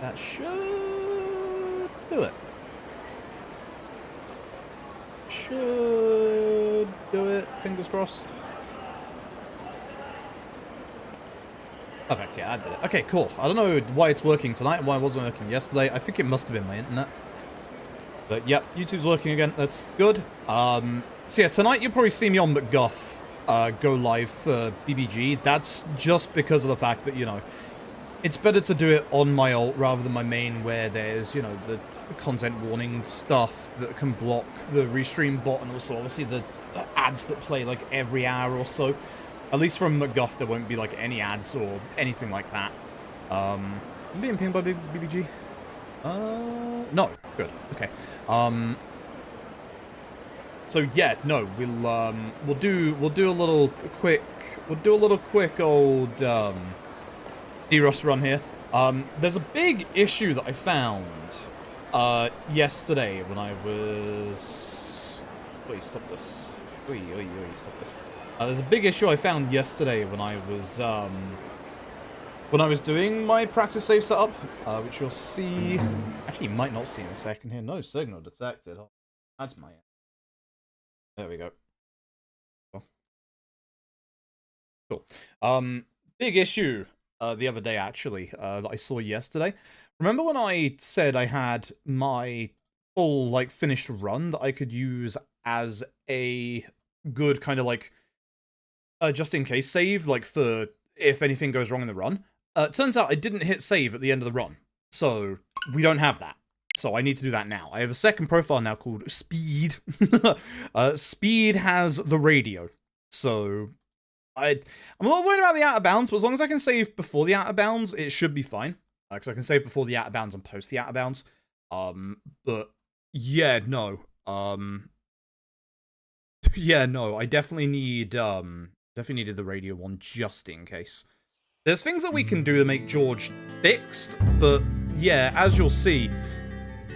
That should do it. Should do it. Fingers crossed. Perfect, yeah, I did it. Okay, cool. I don't know why it's working tonight and why it wasn't working yesterday. I think it must have been my internet. But yep, YouTube's working again. That's good. So yeah, tonight you'll probably see me on McGuff go live for BBG. That's just because of the fact that, you know, it's better to do it on my alt rather than my main where there's, you know, the content warning stuff that can block the restream bot and also obviously the ads that play like every hour or so. At least from McGuff, there won't be like any ads or anything like that. I'm being pinged by BBG. No, good. Okay. So yeah, no, we'll do a little quick old D-Rust run here. There's a big issue that I found yesterday when I was... Wait, stop this. Stop this. There's a big issue I found yesterday when I was doing my practice save setup, which you'll see. Actually, you might not see in a second here. No signal detected. Oh, that's my. There we go. Cool. Big issue the other day actually that I saw yesterday. Remember when I said I had my full like finished run that I could use as a good kind of like just in case save, like for if anything goes wrong in the run? Turns out I didn't hit save at the end of the run, so we don't have that. So I need to do that now. I have a second profile now called Speed. Speed has the radio, so I'm a little worried about the out of bounds, but as long as I can save before the out of bounds, it should be fine. Because I can save before the out of bounds and post the out of bounds. But yeah, no. Yeah, no. I definitely need definitely needed the radio one just in case. There's things that we can do to make George fixed, but yeah, as you'll see,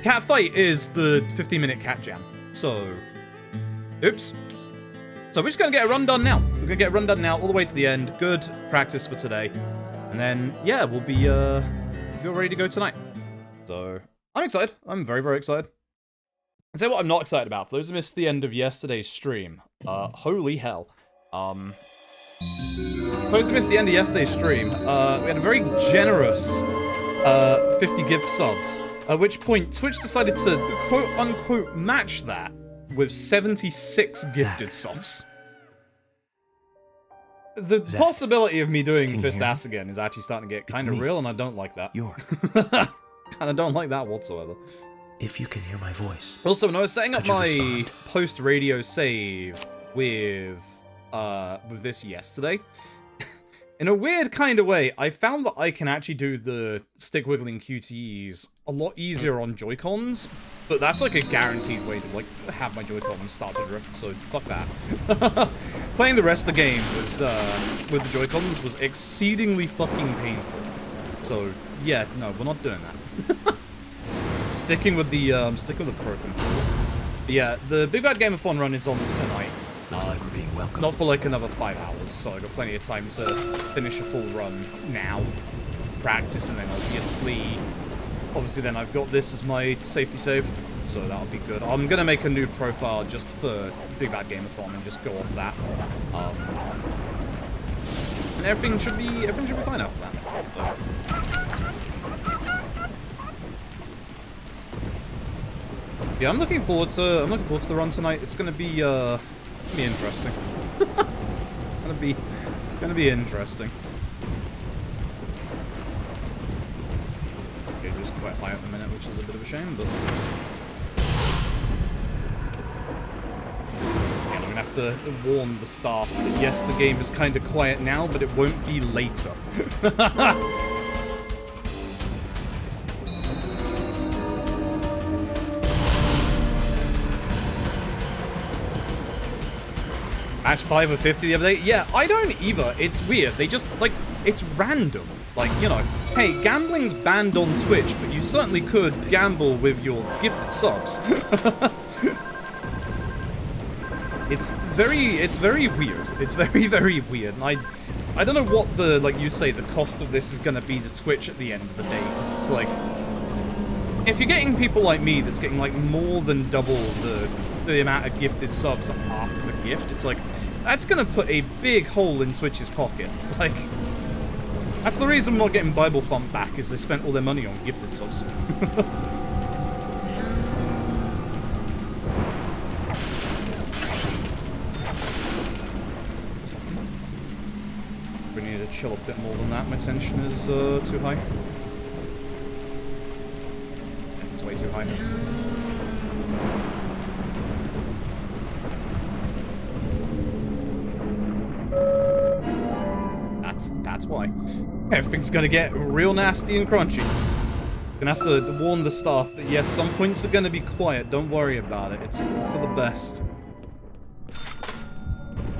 cat fight is the 15-minute cat jam. So, oops. So we're just going to get a run done now. We're going to get a run done now all the way to the end. Good practice for today. And then, yeah, we'll be ready to go tonight. So, I'm excited. I'm very, very excited. I'll tell you what I'm not excited about. For those who missed the end of yesterday's stream, holy hell. For those who missed the end of yesterday's stream, we had a very generous 50 gift subs. At which point, Twitch decided to quote-unquote match that with 76 gifted subs. The possibility of me doing Fist Ass again is actually starting to get kind of real, and I don't like that. Kind of don't like that whatsoever. If you can hear my voice. Also, when I was setting up my post-radio save with this yesterday, in a weird kind of way, I found that I can actually do the stick-wiggling QTEs a lot easier on Joy-Cons, but that's like a guaranteed way to like have my Joy-Cons start to drift, so fuck that. Playing the rest of the game was, with the Joy-Cons was exceedingly fucking painful. So, yeah, no, we're not doing that. Sticking with the pro controller. Yeah, the Big Bad Game of Fun run is on tonight. Like we're being welcomed. Not for like another 5 hours, so I got plenty of time to finish a full run now, practice, and then obviously then I've got this as my safety save, so that'll be good. I'm gonna make a new profile just for Big Bad Game of Fun and just go off that, and everything should be fine after that. Yeah, I'm looking forward to the run tonight. It's gonna be interesting. It's gonna be interesting. Okay, just quite high at the minute, which is a bit of a shame, but yeah, I'm gonna have to warn the staff that yes, the game is kind of quiet now, but it won't be later. Match 5 of 50 the other day? Yeah, I don't either. It's weird. They just, like, it's random. Like, you know, hey, gambling's banned on Twitch, but you certainly could gamble with your gifted subs. It's very weird. It's very, very weird. And I don't know what the, like you say, the cost of this is going to be to Twitch at the end of the day, because it's like, if you're getting people like me that's getting like more than double the amount of gifted subs after the gift, it's like, that's going to put a big hole in Twitch's pocket. Like, that's the reason we're not getting Bible Thump back, is they spent all their money on gifted subs. We need to chill a bit more than that. My tension is too high. It's way too high. That's why. Everything's gonna get real nasty and crunchy. Gonna have to warn the staff that yes, some points are gonna be quiet. Don't worry about it. It's for the best.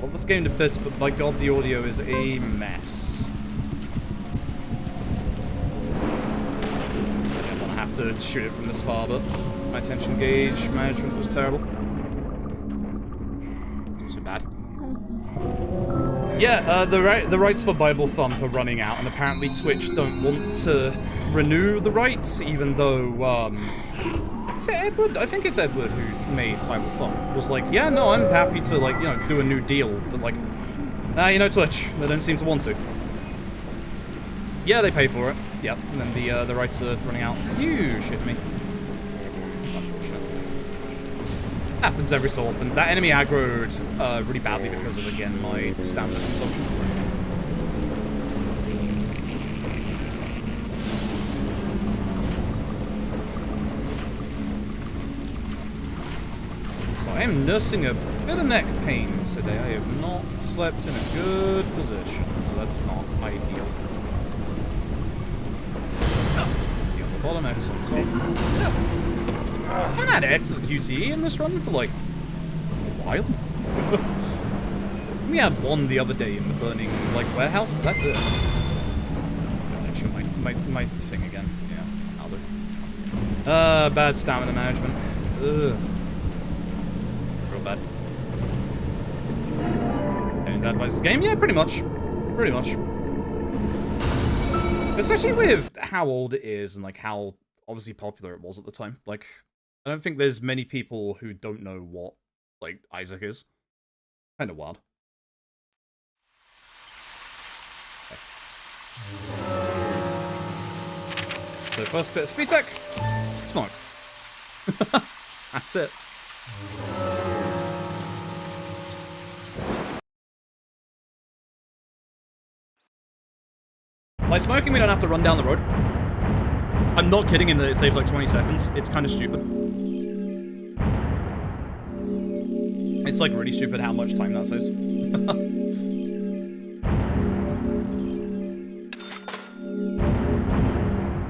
Love this game to bits, but by God, the audio is a mess. I didn't want to have to shoot it from this far, but my attention gauge management was terrible. Not so bad. Yeah, the rights for Bible Thump are running out, and apparently Twitch don't want to renew the rights, even though, is it Edward? I think it's Edward who made Bible Thump. Was like, yeah, no, I'm happy to, like, you know, do a new deal, but like, you know, Twitch, they don't seem to want to. Yeah, they pay for it. Yep, and then the rights are running out. You shit me. It's unfortunate. Happens every so often. That enemy aggroed really badly because of, again, my stamina consumption. So I am nursing a bit of neck pain today. I have not slept in a good position, so that's not ideal. You on the bottom, X on top. I haven't had X's QTE in this run for, like, a while. We had one the other day in the burning, like, warehouse, but that's it. I'll show my thing again. Yeah, I'll do. Bad stamina management. Ugh. Real bad. Any bad advice this game? Yeah, pretty much. Pretty much. Especially with how old it is and, like, how obviously popular it was at the time. Like, I don't think there's many people who don't know what, like, Isaac is. Kind of wild. Okay. So first bit of speed tech, smoke. That's it. By smoking, we don't have to run down the road. I'm not kidding in that it saves like 20 seconds. It's kind of stupid. It's like really stupid how much time that saves.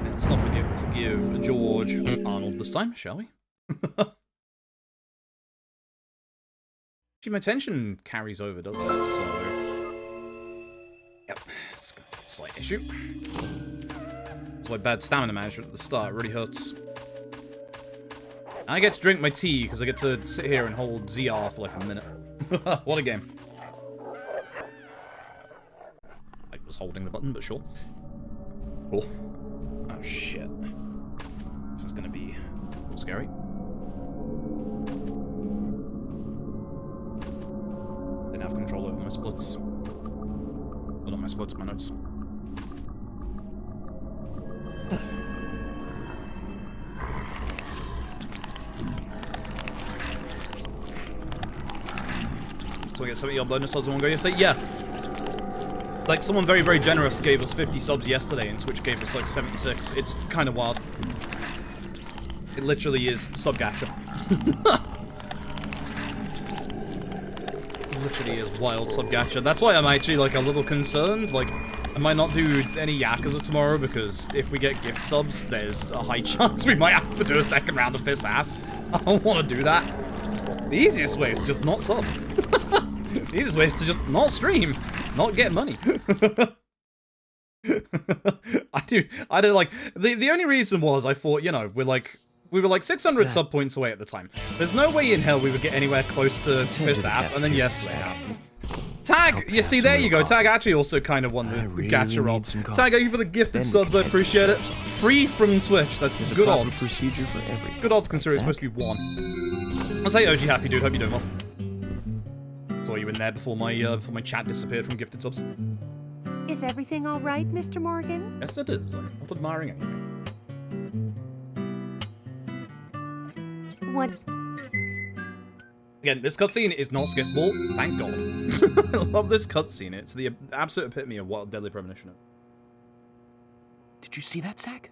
Let's not forget to give George Arnold this time, shall we? Actually, my tension carries over, doesn't it? So, yep, it's a slight issue. That's why bad stamina management at the start really hurts. I get to drink my tea because I get to sit here and hold ZR for like a minute. What a game. I was holding the button, but sure. Cool. Oh shit. This is gonna be a little scary. Didn't have control over my splits. Well, not my splits, my notes. So we get 70 odd bonus subs in one go yesterday? Yeah. Like, someone very, very generous gave us 50 subs yesterday, and Twitch gave us, like, 76. It's kind of wild. It literally is sub-gacha. It literally is wild sub-gacha. That's why I'm actually, like, a little concerned. Like, I might not do any Yakuza tomorrow, because if we get gift subs, there's a high chance we might have to do a second round of Fist Ass. I don't want to do that. The easiest way is to just not sub. The easiest way is to just not stream, not get money. I do like, the only reason was I thought, you know, We were like 600 sub points away at the time. There's no way in hell we would get anywhere close to Fist Ass, and then yesterday happened. Tag, you see, there you go. Tag actually also kind of won the gacha roll. Tag, thank you for the gifted subs, I appreciate it. Free from Twitch, that's good odds. It's good odds considering it's supposed to be 1. I'll say OG happy, dude. Hope you're doing well. Saw you in there before my chat disappeared from gifted subs. Is everything all right, Mr. Morgan? Yes, it is. I'm not admiring anything. What? Again, this cutscene is not skippable. Thank God. I love this cutscene. It's the absolute epitome of what Deadly Premonition is. Did you see that, Zach?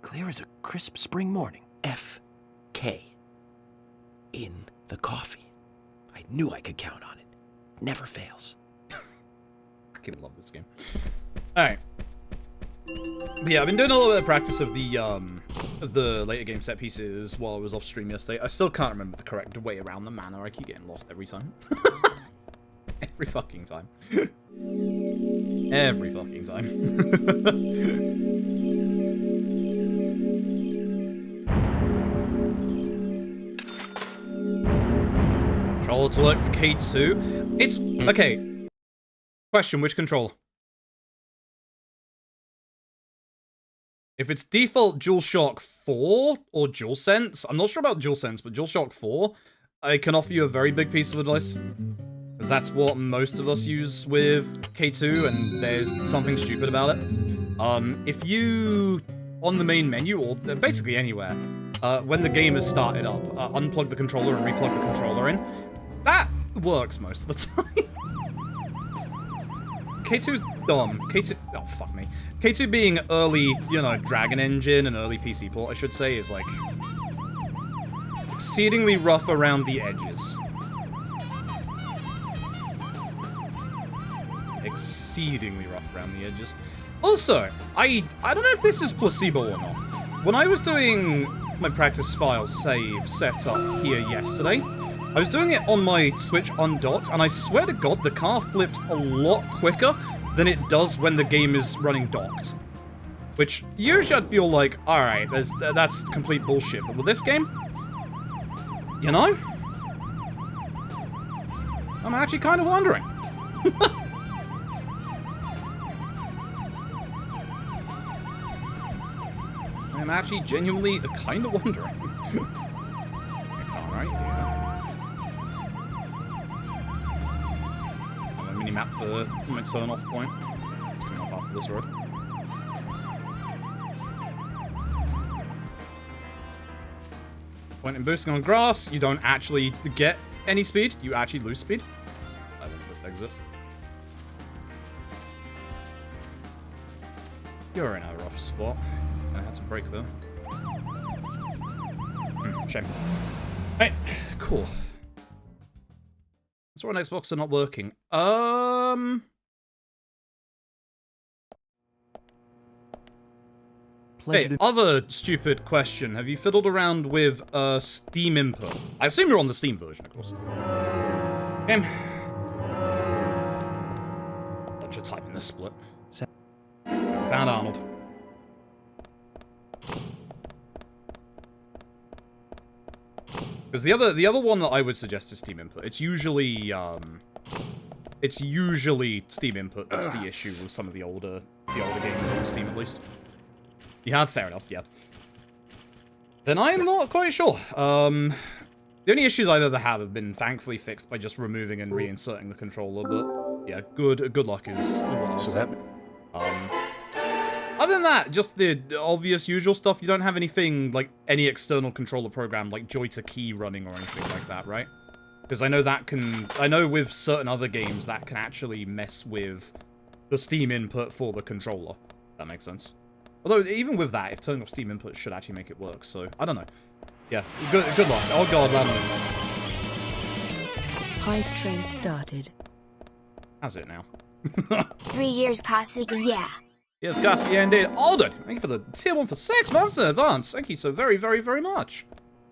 Clear as a crisp spring morning. F.K. in the coffee. I knew I could count on it. Never fails. I fucking love this game. Alright. Yeah, I've been doing a little bit of practice of the later game set pieces while I was off stream yesterday. I still can't remember the correct way around the manor. I keep getting lost every time. Every fucking time. Every fucking time. Controller to work for K2. It's okay. Question, which controller? If it's default DualShock 4 or DualSense, I'm not sure about DualSense, but DualShock 4, I can offer you a very big piece of advice. Because that's what most of us use with K2, and there's something stupid about it. If you, on the main menu, or basically anywhere, when the game is started up, unplug the controller and replug the controller in, that works most of the time. K2's dumb. K2... Oh, fuck me. K2 being early, you know, Dragon Engine and early PC port, I should say, is, like, exceedingly rough around the edges. Exceedingly rough around the edges. Also, I don't know if this is placebo or not. When I was doing my practice file save setup here yesterday, I was doing it on my Switch undocked, and I swear to God, the car flipped a lot quicker than it does when the game is running docked. Which, usually I'd feel like, alright, that's complete bullshit. But with this game, you know? I'm actually kind of wondering. I'm actually genuinely kind of wondering. I can't, right? Yeah. Map for my turn-off point. It's coming off after this road. Point in boosting on grass, you don't actually get any speed, you actually lose speed. I want this exit. You're in a rough spot. I had to brake though. Shame. Hey, cool. That's why on Xbox are not working. Hey, other stupid question. Have you fiddled around with Steam input? I assume you're on the Steam version, of course. Game. Bunch of typing this split. Found Arnold. Because the other one that I would suggest is Steam input. It's usually Steam input that's the issue with some of the older games on Steam at least. You have, fair enough, yeah. Then I'm not quite sure. The only issues I've ever had have been thankfully fixed by just removing and reinserting the controller, but yeah, good luck is what I'll say. Other than that, just the obvious usual stuff. You don't have anything like any external controller program like Joy to Key running or anything like that, right? Because I know that can, I know with certain other games that can actually mess with the Steam input for the controller. That makes sense. Although even with that, if turning off Steam input should actually make it work. So I don't know. Yeah, good luck. Oh god, Lemons. Hype train started. Has it now? 3 years, Kasuga, yeah. Yes, Gus, yeah, indeed. Alden, thank you for the tier 1 for 6 months in advance. Thank you so very, very, very much.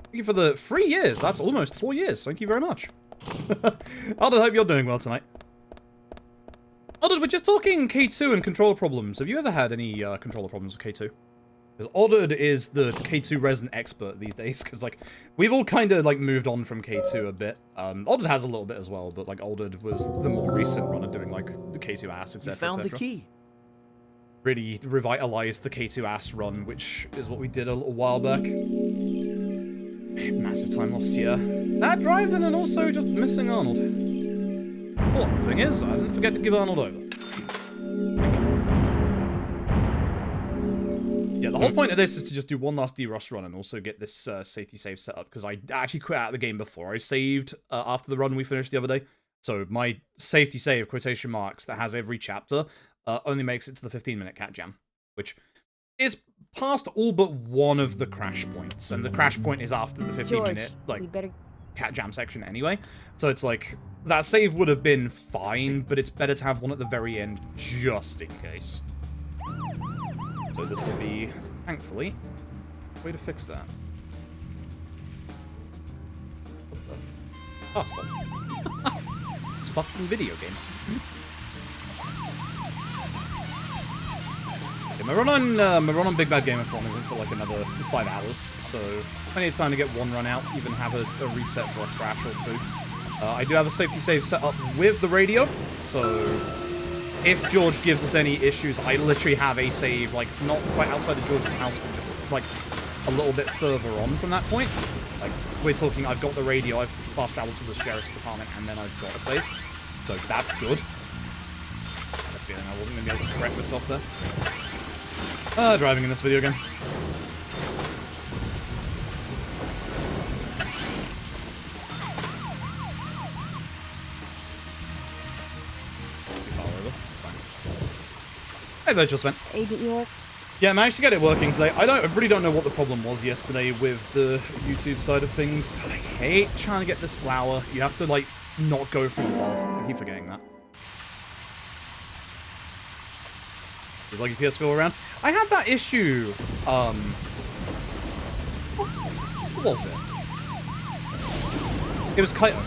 Thank you for the 3 years. That's almost 4 years. Thank you very much. Alden, hope you're doing well tonight. Alden, we're just talking K2 and controller problems. Have you ever had any controller problems with K2? Because Oddard is the K2 resident expert these days, because, like, we've all kind of, like, moved on from K2 a bit. Oddard has a little bit as well, but, like, Oddard was the more recent runner doing, like, the K2 ass, etc. You found the key. Really revitalized the K2 ass run, which is what we did a little while back. Massive time loss, yeah. That driving and also just missing Arnold. Important thing is, I didn't forget to give Arnold over. Yeah, the whole point of this is to just do one last D-Rush run and also get this safety save set up, because I actually quit out of the game before I saved after the run we finished the other day. So my safety save, quotation marks, that has every chapter, only makes it to the 15-minute cat jam, which is past all but one of the crash points, and the crash point is after the 15-minute, like, cat jam section anyway. So it's like, that save would have been fine, but it's better to have one at the very end, just in case. So this will be, thankfully, a way to fix that. What the? Oh, stop. It's a fucking video game. Yeah, my run on Big Bad Game of Thrones isn't for like another 5 hours, so plenty of time to get one run out, even have a reset for a crash or two. I do have a safety save set up with the radio, so if George gives us any issues, I literally have a save, like, not quite outside of George's house, but just, like, a little bit further on from that point. Like, we're talking, I've got the radio, I've fast traveled to the sheriff's department, and then I've got a save. So that's good. I had a feeling I wasn't going to be able to correct myself there. Driving in this video again. Hey, Virtual Sven. Agent York? Yeah, I managed to get it working today. I really don't know what the problem was yesterday with the YouTube side of things. I hate trying to get this flower. You have to, like, not go from above. I keep forgetting that. Is like your PS4 around? I had that issue. What was it? It was Kaito.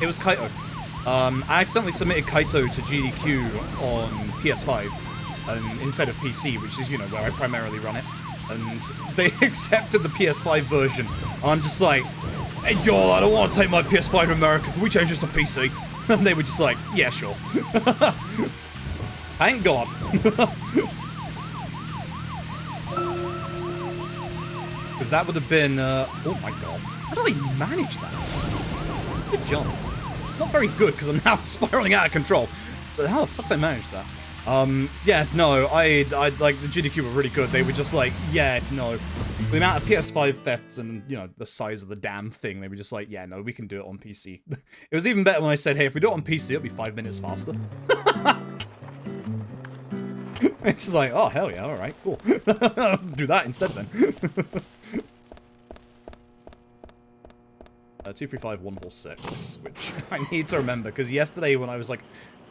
It was Kaito. I accidentally submitted Kaito to GDQ on PS5 instead of PC, which is, you know, where I primarily run it. And they accepted the PS5 version. I'm just like, hey, y'all, I don't want to take my PS5 to America. Can we change this to PC? And they were just like, yeah, sure. Thank God. Because that would have been, oh my God. How did I manage that? Good job. Not very good, because I'm now spiraling out of control. But how the fuck did I manage that? Yeah, no, I like, the GDQ were really good. They were just like, yeah, no. The amount of PS5 thefts and, you know, the size of the damn thing, they were just like, yeah, no, we can do it on PC. It was even better when I said, hey, if we do it on PC, it'll be 5 minutes faster. It's just like, oh, hell yeah, alright, cool. Do that instead, then. 235146, which I need to remember, because yesterday when I was, like,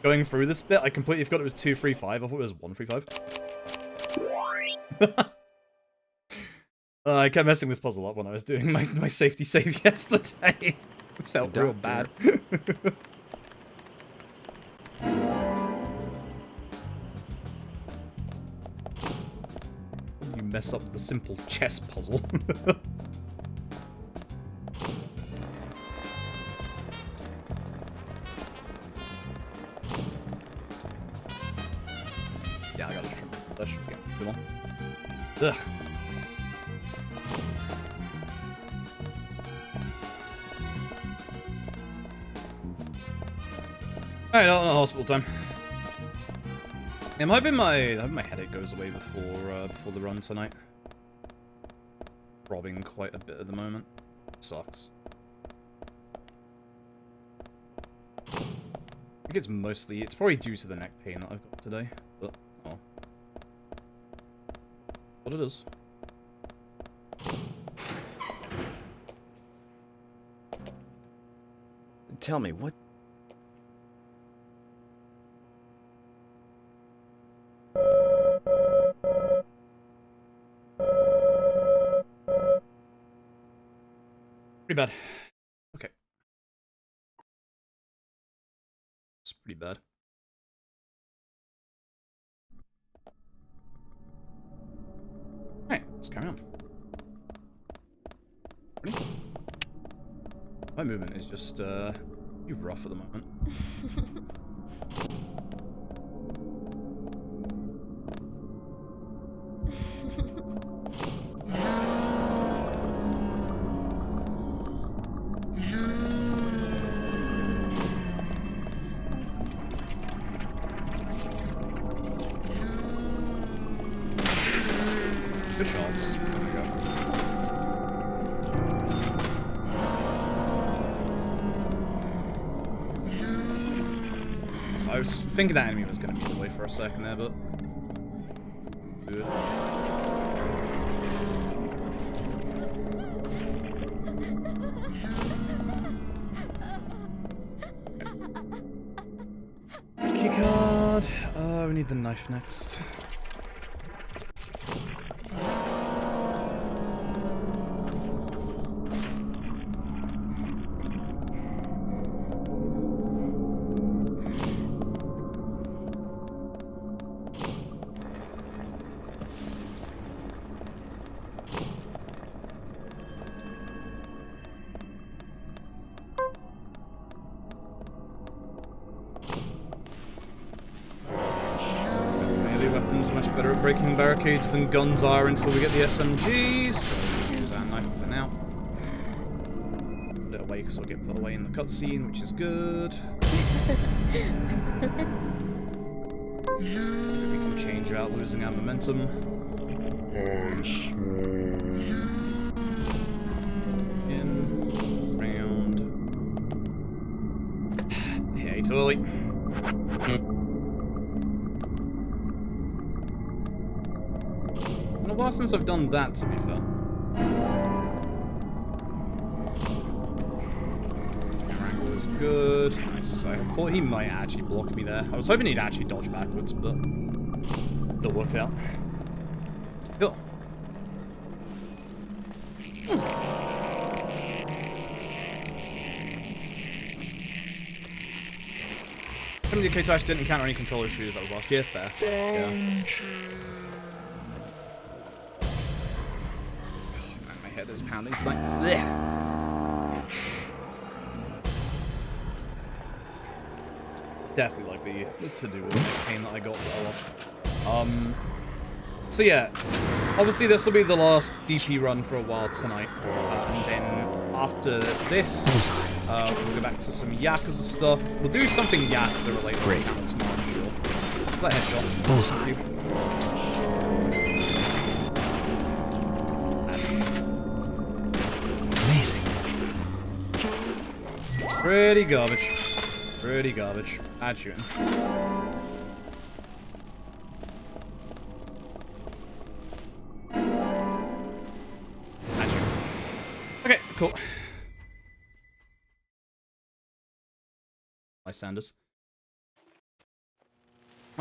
going through this bit, I completely forgot it was 235. I thought it was 135. I kept messing this puzzle up when I was doing my safety save yesterday. It felt real bad. You mess up the simple chess puzzle. Yeah, I gotta trim. Let's just go. Come on. Ugh. Alright, no hospital time. I'm hoping my headache goes away before the run tonight. Throbbing quite a bit at the moment. Sucks. I think it's probably due to the neck pain that I've got today, but oh. What it is. Tell me, what? Pretty bad. Okay. It's pretty bad. Right. Let's carry on. Ready? My movement is just, pretty rough at the moment. Good shots. There we go. So I was thinking that enemy was going to be in the way for a second there, but... Good. Keycard. We need the knife next. Much better at breaking barricades than guns are until we get the SMG, so we'll use our knife for now. Put it away because I'll get put away in the cutscene, which is good. Maybe we can change without losing our momentum. In, round. Yeah, too early. A while since I've done that, to be fair. Camera angle is good. Nice. I thought he might actually block me there. I was hoping he'd actually dodge backwards, but still worked out. Cool. Couldn't indicate I didn't encounter any control issues. That was last year. Fair. Yeah. Head is pounding tonight. Blech. Definitely like the to-do with the pain that I got. So yeah, obviously this will be the last DP run for a while tonight, and then after this, we'll go back to some Yakuza stuff. We'll do something Yakuza related on the channel tomorrow, I'm sure. Is that headshot? Bullseye. Pretty garbage. Pretty garbage. Bad shooting. Bad shooting. Okay, cool. Hi, Sanders.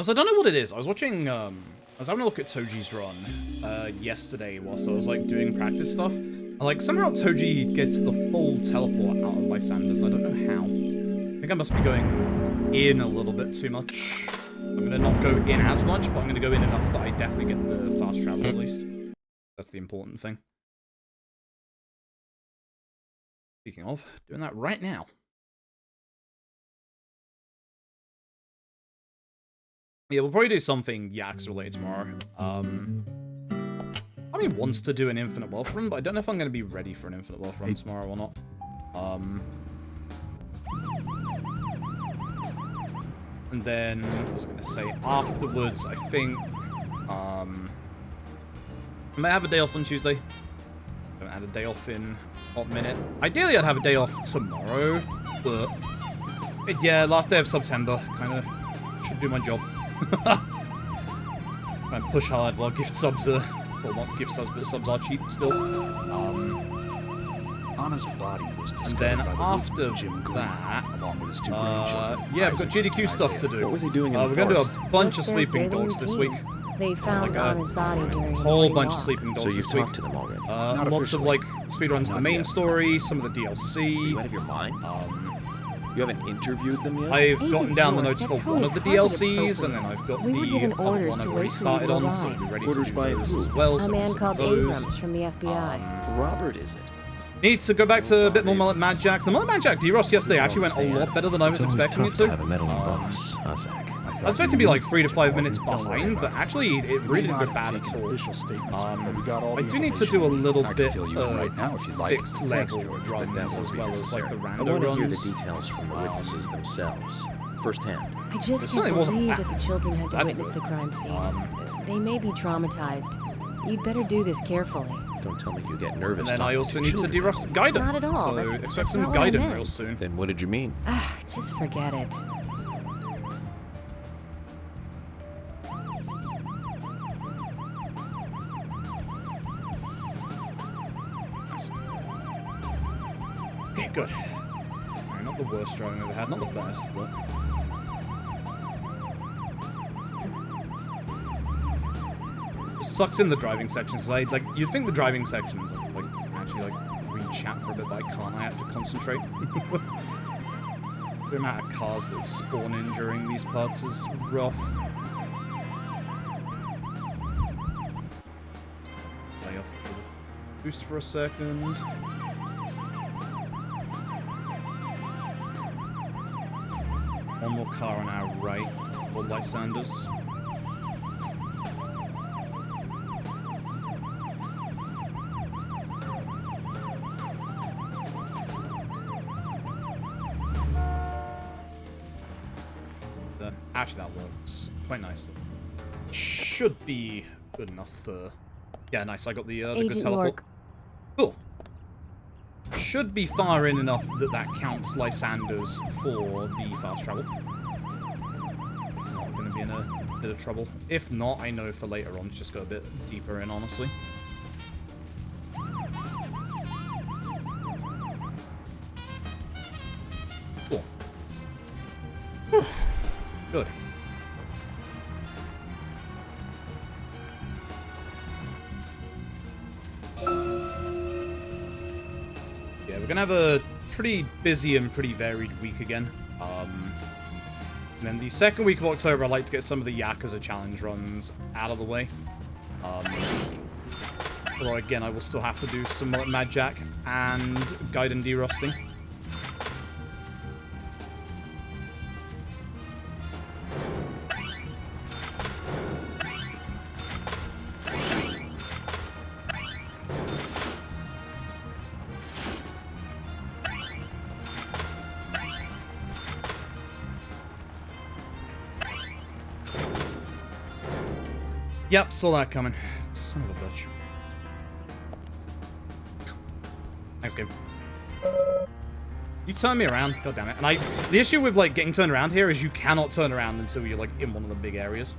So I don't know what it is. I was watching, I was having a look at Toji's run yesterday whilst I was like doing practice stuff. Like, somehow Toji gets the full teleport out of Lysanders. I don't know how. I think I must be going in a little bit too much. I'm going to not go in as much, but I'm going to go in enough that I definitely get the fast travel at least. That's the important thing. Speaking of, doing that right now. Yeah, we'll probably do something Yakuza related tomorrow. I mean, wants to do an Infinite Wealth run, but I don't know if I'm going to be ready for an Infinite Wealth run tomorrow or not. And then, what was I going to say? Afterwards, I think, I might have a day off on Tuesday. I haven't had a day off in a hot minute. Ideally, I'd have a day off tomorrow, but yeah, last day of September, kind of should do my job. And push hard while gift subs are... Well, not gift subs, but subs are cheap still. Anna's body was and then after that, yeah, we've got GDQ stuff to do. What were they doing in we're going to do a bunch of sleeping dogs this week. They found Like Anna's body during a whole the bunch of walk. sleeping dogs So you this week. talked to them already? Lots of like speedruns of the main story, some of the DLC. You out of your mind? You haven't interviewed them yet? I've Agent gotten down the York, notes that for tone one is of the hardly DLCs, and then appropriate. I've got We were the given other orders one to I've wait already for you started to on, so arrive. I'll be ready Orders to do by those who? as well. A So man I'll called submit those. Abrams from the FBI. Robert, is it? Need to go back to a bit more Mullet Mad Jack. The Mullet Mad Jack D-Ross yesterday actually went a lot better than I was expecting it to. Have a meddling boss, huh, Zach? I was expecting to be like 3 to 5 minutes behind, but actually it really didn't go bad at all. I do need to do a little bit of fixed level runs as well as like the I rando want to hear the runs. details from the witnesses themselves, firsthand. I just It certainly can't wasn't believe bad. that the children had to That's witness good. the crime scene. They may be traumatized. You'd better do this carefully. Don't tell me you get nervous. And then I talking also to need to children. de-rust Gaiden. Not at all. So That's expect not some what I Gaiden meant. real soon. Then what did you mean? Ah, just forget it. Okay, good. Alright, not the worst driving I've ever had, not the best, but... It sucks in the driving sections, because you'd think the driving sections, actually, read chat for a bit, but I can't, I have to concentrate. The amount of cars that spawn in during these parts is rough. Lay off the boost for a second. One more car on our right, or Lysanders. Actually, that works quite nicely. Should be good enough for... Yeah, nice. I got the good Agent teleport. York. Cool. Should be far in enough that that counts Lysanders for the fast travel. If not, I'm going to be in a bit of trouble. If not, I know for later on to just go a bit deeper in, honestly. Cool. Whew. Good. Yeah, we're gonna have a pretty busy and pretty varied week again. And then the second week of October, I'd like to get some of the Yakuza challenge runs out of the way. Although again, I will still have to do some Mad Jack and Gaiden derusting. Yep, saw that coming. Son of a bitch. Thanks, game. You turn me around, god damn it. And the issue with like getting turned around here is you cannot turn around until you're like in one of the big areas.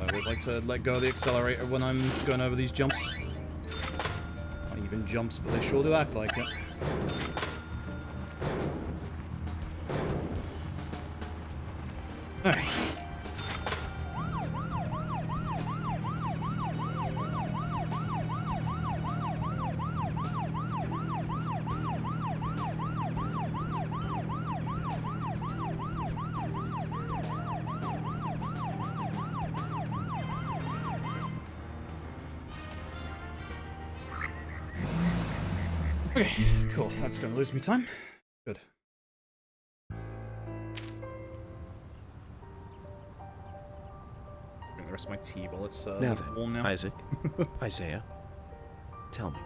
I always like to let go of the accelerator when I'm going over these jumps. Not even jumps, but they sure do act like it. Alright. Okay, cool. That's gonna lose me time. Good. Bring the rest of my tea while it's Now then, warm now. Isaac, Isaiah, tell me,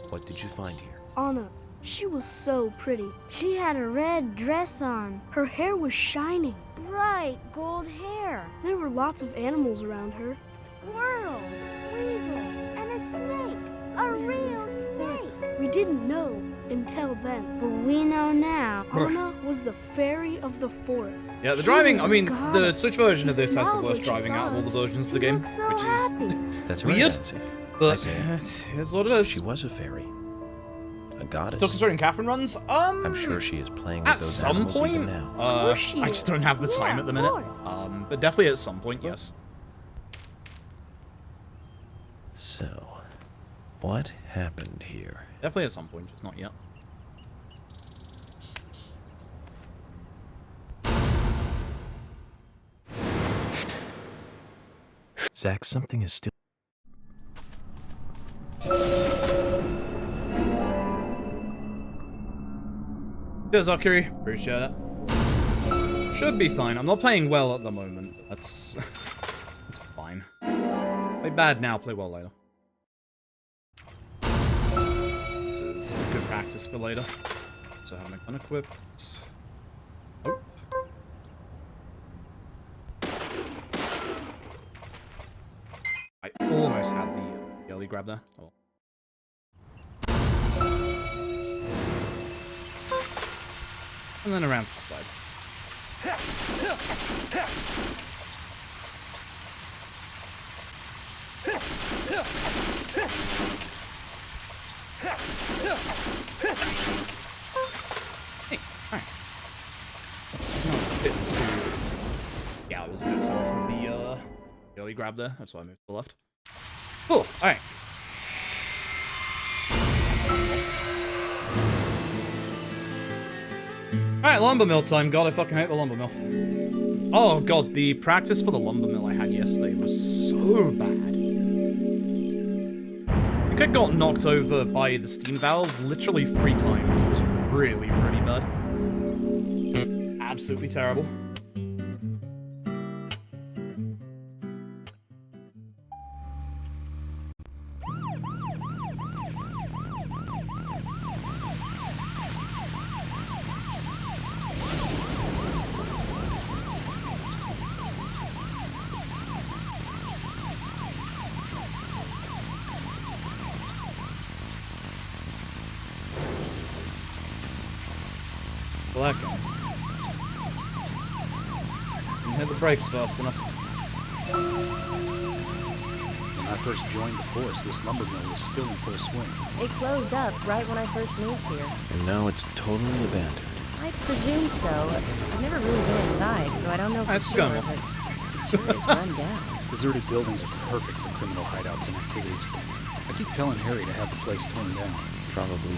what did you find here? Anna, she was so pretty. She had a red dress on. Her hair was shining. Bright gold hair. There were lots of animals around her. Squirrel, weasel, and a snake. A real snake. We didn't know until then. But we know now. Anna was the fairy of the forest. Yeah, the She driving, was I a mean, goddess. the Switch version of this has the Smiled worst when she driving out of all the saw us. versions of She the game, looked so which is happy. That's right, weird, Isaac. but Isaiah, it's what it is. she was a fairy. A goddess. Still considering Catherine runs? I'm sure she is playing with At those some animals point, even now. course she I just is. don't have the time Yeah, at the of minute. course. But definitely at some point, yes. So, what happened here? Definitely at some point, just not yet. Zach, something is still... Cheers, Valkyrie. Appreciate it. Should be fine. I'm not playing well at the moment. That's... it's fine. Play bad now, play well later. This is good practice for later. So how am I unequipped? Oh. I almost had the early grab there. Oh. And then around to the side. Hey, alright. No, a bit too... Yeah, I was a bit too off of the early grab there. That's why I moved to the left. Cool, alright. Alright, lumber mill time. God, I fucking hate the lumber mill. Oh god, the practice for the lumber mill I had yesterday was so bad. I think I got knocked over by the steam valves literally 3 times. It was really, really bad. Absolutely terrible. That guy. Didn't hit the brakes fast enough. When I first joined the force, this lumber mill was still in full swing. It closed up right when I first moved here. And now it's totally abandoned. I presume so. I've never really been inside, so I don't know for That's sure, going. but it sure is run down. Deserted buildings are perfect for criminal hideouts and activities. I keep telling Harry to have the place torn down. Probably.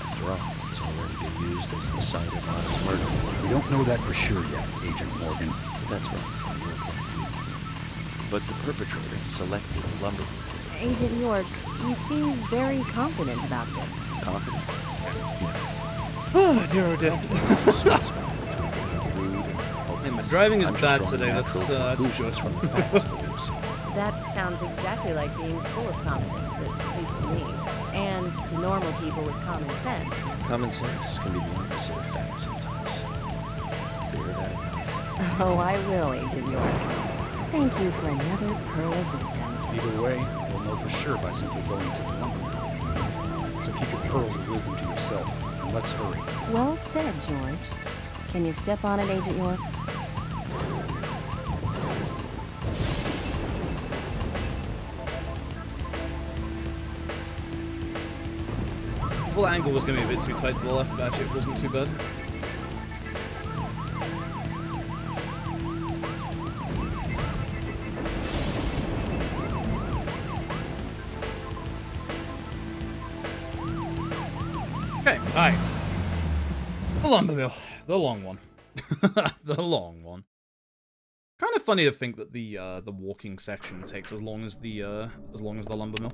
After all, it's already been used as the site of honest murder. We don't know that for sure yet, Agent Morgan. That's right. From your point of view. But the perpetrator selected a lumber mill. Agent York, you seem very confident about this. Confident? Oh dear, oh dear. Yeah, my driving is bad today, that's good. From the facts that we've seen. That sounds exactly like being full of confidence, at least to me. And to normal people with common sense. Common sense can be the opposite of fact sometimes. Bear that in mind. Oh, I will, Agent York. Thank you for another pearl of wisdom. Either way, we'll know for sure by simply going to the lumber mill. So keep your pearls of wisdom to yourself, and let's hurry. Well said, George. Can you step on it, Agent York? Full angle was going to be a bit too tight to the left, but actually it wasn't too bad. Okay, alright. The lumber mill. The long one. The long one. Kind of funny to think that the walking section takes as long as the lumber mill.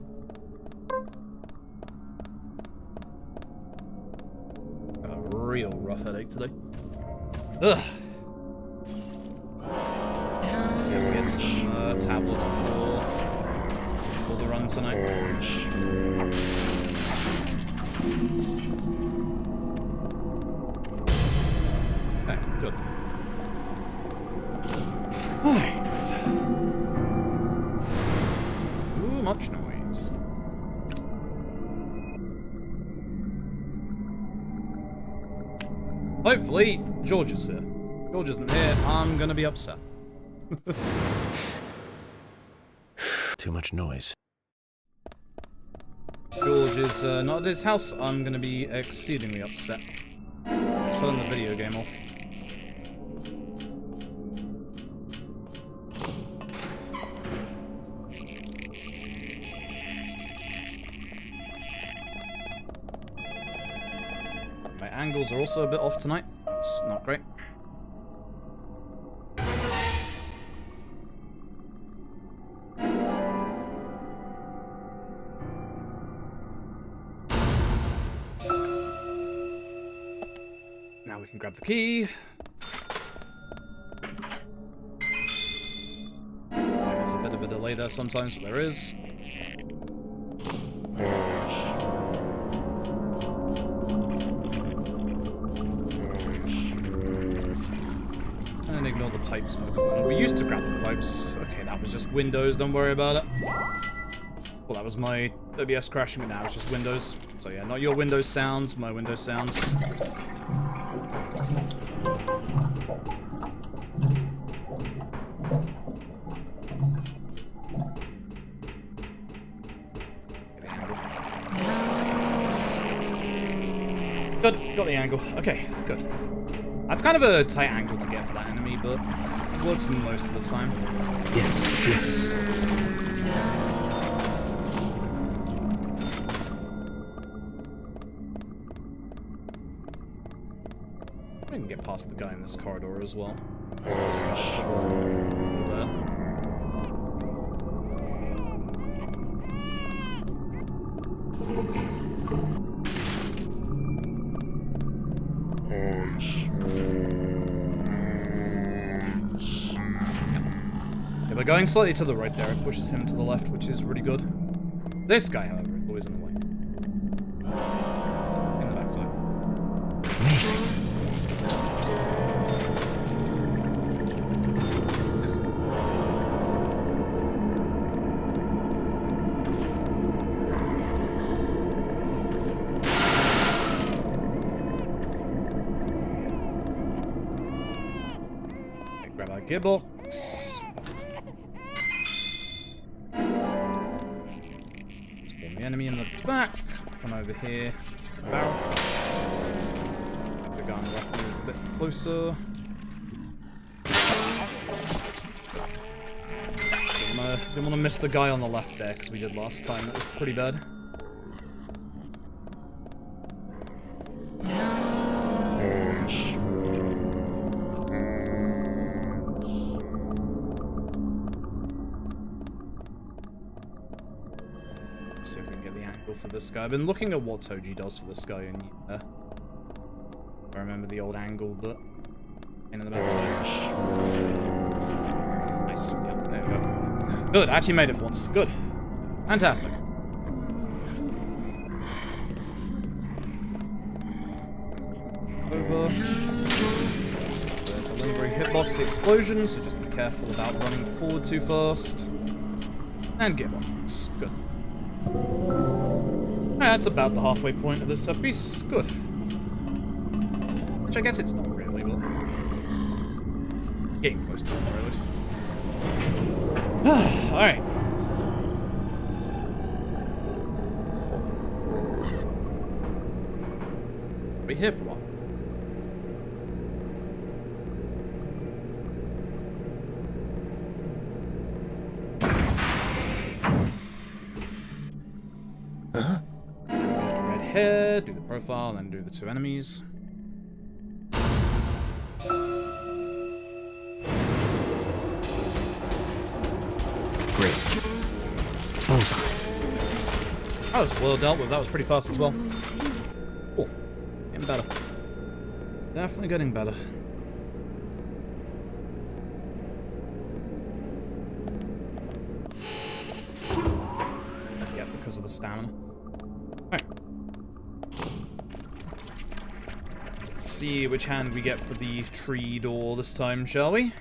Got a real rough headache today. Ugh. You have to get some tablets before the run tonight. Okay, good. Alright. Too much noise. Hopefully, George is here. George isn't here, I'm gonna be upset. Too much noise. George is not at his house, I'm gonna be exceedingly upset. Turn the video game off. are also a bit off tonight. That's not great. Now we can grab the key. There's a bit of a delay there sometimes, but there is. And ignore the pipes in the corner. We used to grab the pipes. Okay, that was just Windows, don't worry about it. Well, that was my OBS crashing, but now it's just Windows. So yeah, not your Windows sounds, my Windows sounds. Good, got the angle. Okay, good. That's kind of a tight angle to get for that enemy, but it works most of the time. Yes, yes. I can get past the guy in this corridor as well. This guy over there. Yeah, by going slightly to the right there, it pushes him to the left, which is really good. This guy, however, is always in the way. In the backside. Amazing. Okay, grab our gearbox. Spawn the enemy in the back. Come over here. Barrel. Have the guy on the left move a bit closer. Didn't want to miss the guy on the left there, because we did last time. That was pretty bad. Let's see if we can get the angle for this guy. I've been looking at what Toji does for this guy, and yeah, I remember the old angle, but in the backside. Nice. Yeah, there we go. Good, actually made it for once. Good. Fantastic. Over. There's a lingering hitbox, the explosion, so just be careful about running forward too fast. And gearbox. Good. That's about the halfway point of this piece. Good. Which I guess it's not really, but getting close to it, at least. Alright. Be here for a while. Huh? Just red hair, do the profile, and then do the two enemies. Great. Bullseye. That was well dealt with. That was pretty fast as well. Oh, getting better. Definitely getting better. Yeah, because of the stamina. Alright. See which hand we get for the tree door this time, shall we?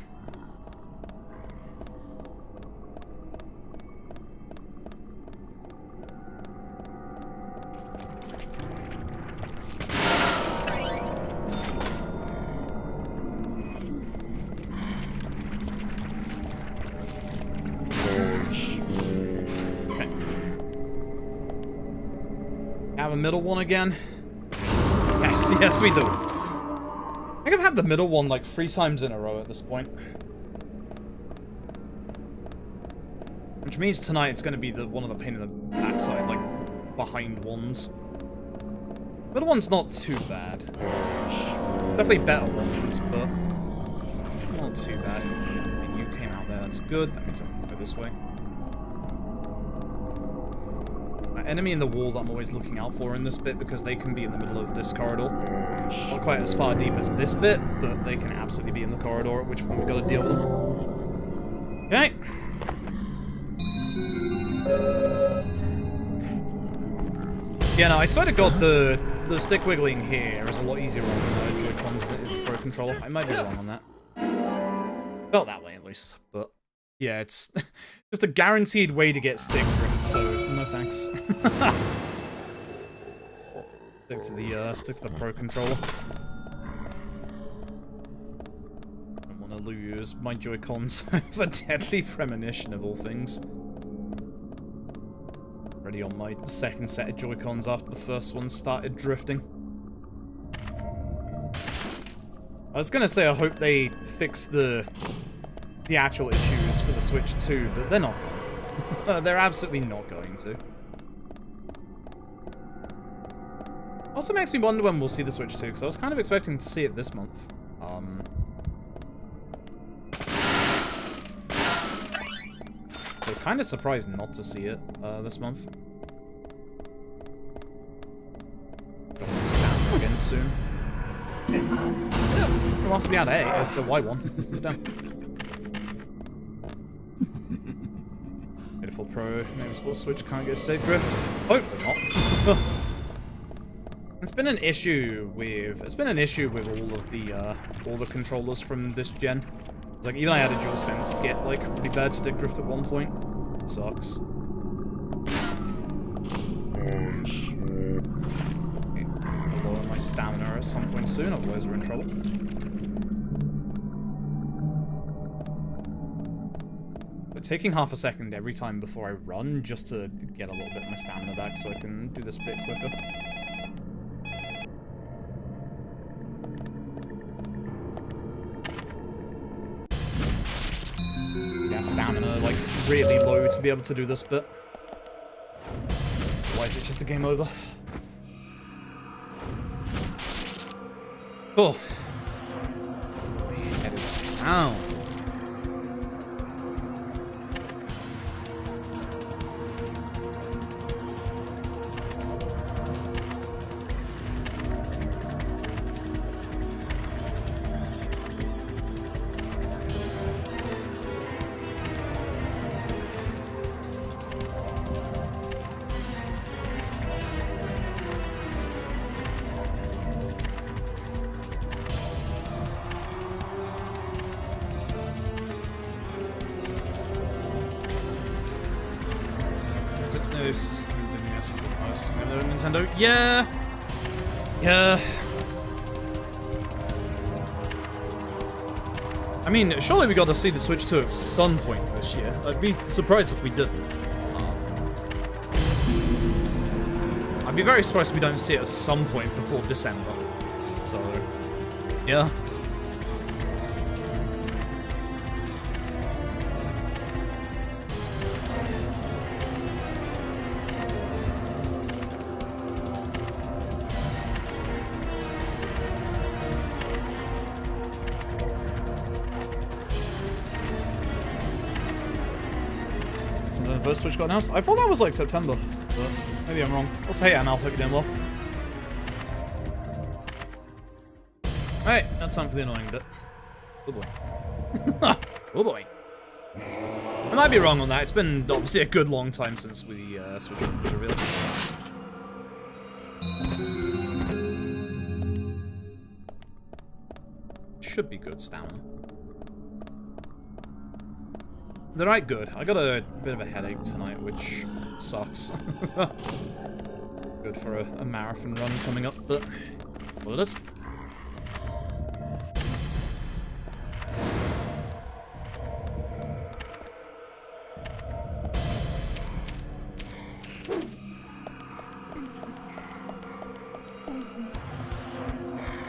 Have a middle one again? Yes, yes we do. I think I've had the middle one like 3 times in a row at this point. Which means tonight it's going to be one of the pain in the backside, like, behind ones. Middle one's not too bad. It's definitely better ones, but it's not too bad. Okay, you came out there, that's good. That means I can go this way. That enemy in the wall that I'm always looking out for in this bit, because they can be in the middle of this corridor. Not quite as far deep as this bit, but they can absolutely be in the corridor, at which point we've got to deal with them. Okay. Yeah, no, I swear to God, the stick wiggling here is a lot easier on Joy-Cons than it is the Pro Controller. I might be wrong on that. Felt that way, at least. But, yeah, it's just a guaranteed way to get stick drift, so no thanks. Stick to the Pro Controller. Don't want to lose my Joy-Cons for Deadly Premonition, of all things. Already on my second set of Joy-Cons after the first one started drifting. I was gonna say I hope they fix the actual issues for the Switch 2, but they're not going. They're absolutely not going to. Also makes me wonder when we'll see the Switch 2, because I was kind of expecting to see it this month. So kind of surprised not to see it this month. Gonna stand again soon. Who wants to be out A? The Y one. Put down. Beautiful Pro. Maybe Sports Switch can't get stick drift. Hopefully not. It's been an issue with all the controllers from this gen. It's like, even I had a DualSense get, like, pretty bad stick drift at one point. It sucks. Okay. I'll lower my stamina at some point soon, otherwise we're in trouble. But taking half a second every time before I run, just to get a little bit of my stamina back so I can do this bit quicker. Stamina, like, really low to be able to do this bit. Otherwise, it's just a game over. Oh. My head is down. Nintendo. Yeah. I mean, surely we got to see the Switch 2 at some point this year. I'd be surprised if we didn't. I'd be very surprised if we don't see it at some point before December. So, yeah. First Switch got announced. I thought that was like September, but maybe I'm wrong. Also, hey Anal, hope you're doing well. Alright, now time for the annoying bit. Oh boy. Oh boy. I might be wrong on that. It's been obviously a good long time since we Switch was revealed. Should be good stamina. They're right good. I got a bit of a headache tonight, which sucks. Good for a marathon run coming up, but what it is.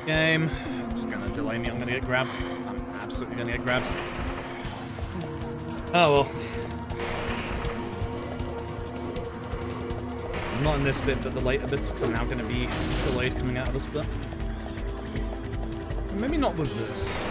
Game. It's gonna delay me. I'm gonna get grabbed. I'm absolutely gonna get grabbed. Oh well. not in this bit, but the later bits, because I'm now going to be delayed coming out of this bit. Maybe not with this.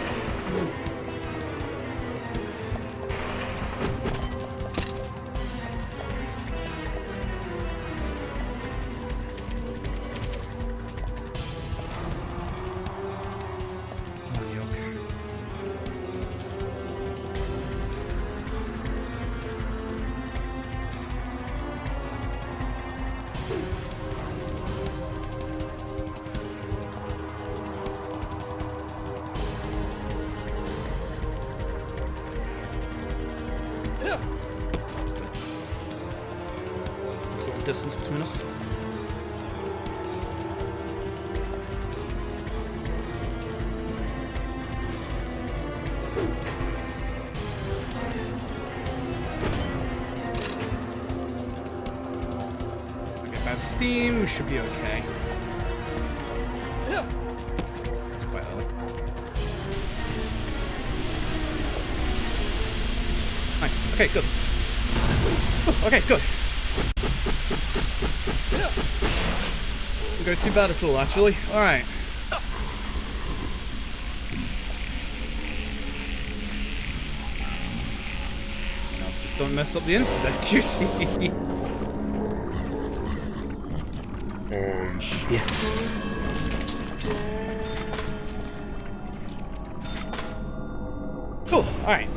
Distance between us. Get bad steam, we should be okay. Yeah. It's quite early. Nice. Okay, good. Okay, good. Didn't go too bad at all, actually. Alright. No, just don't mess up the insta-death QT. Yeah. Cool, alright.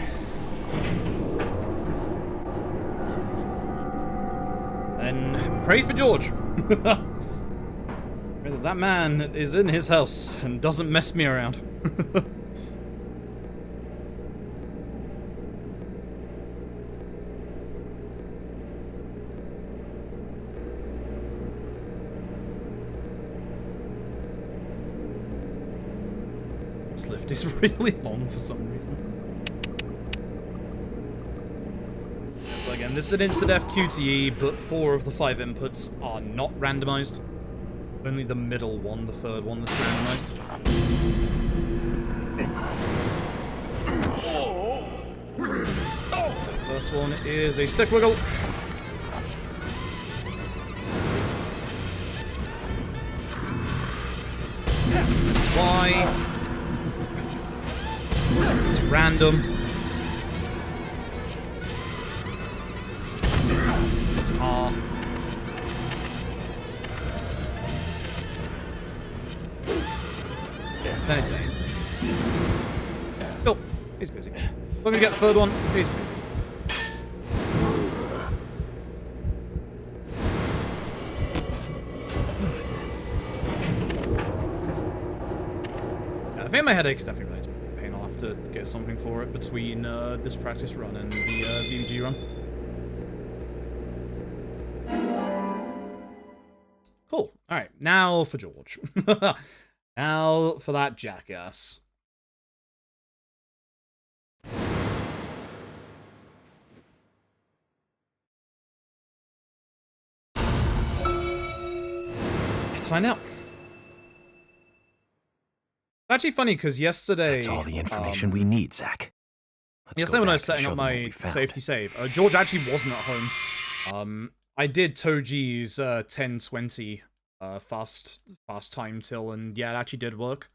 Then pray for George. That man is in his house and doesn't mess me around. This lift is really long for some reason. So again, this is an insta-death QTE, but 4 of the 5 inputs are not randomized. Only the middle one, the third one, that's randomized. So the first one is a stick wiggle. It's Y. It's random. It's R. Then it's A. Oh, he's busy. We're gonna get the third one. He's busy. I think my headache is definitely related to pain. I'll have to get something for it between this practice run and the BBG run. Cool. Alright, now for George. Now for that jackass. Let's find out. It's actually funny because yesterday... That's all the information we need, Zach. Yesterday when I was setting up my safety save, George actually wasn't at home. I did Toji's 1020 fast time till, and yeah, it actually did work.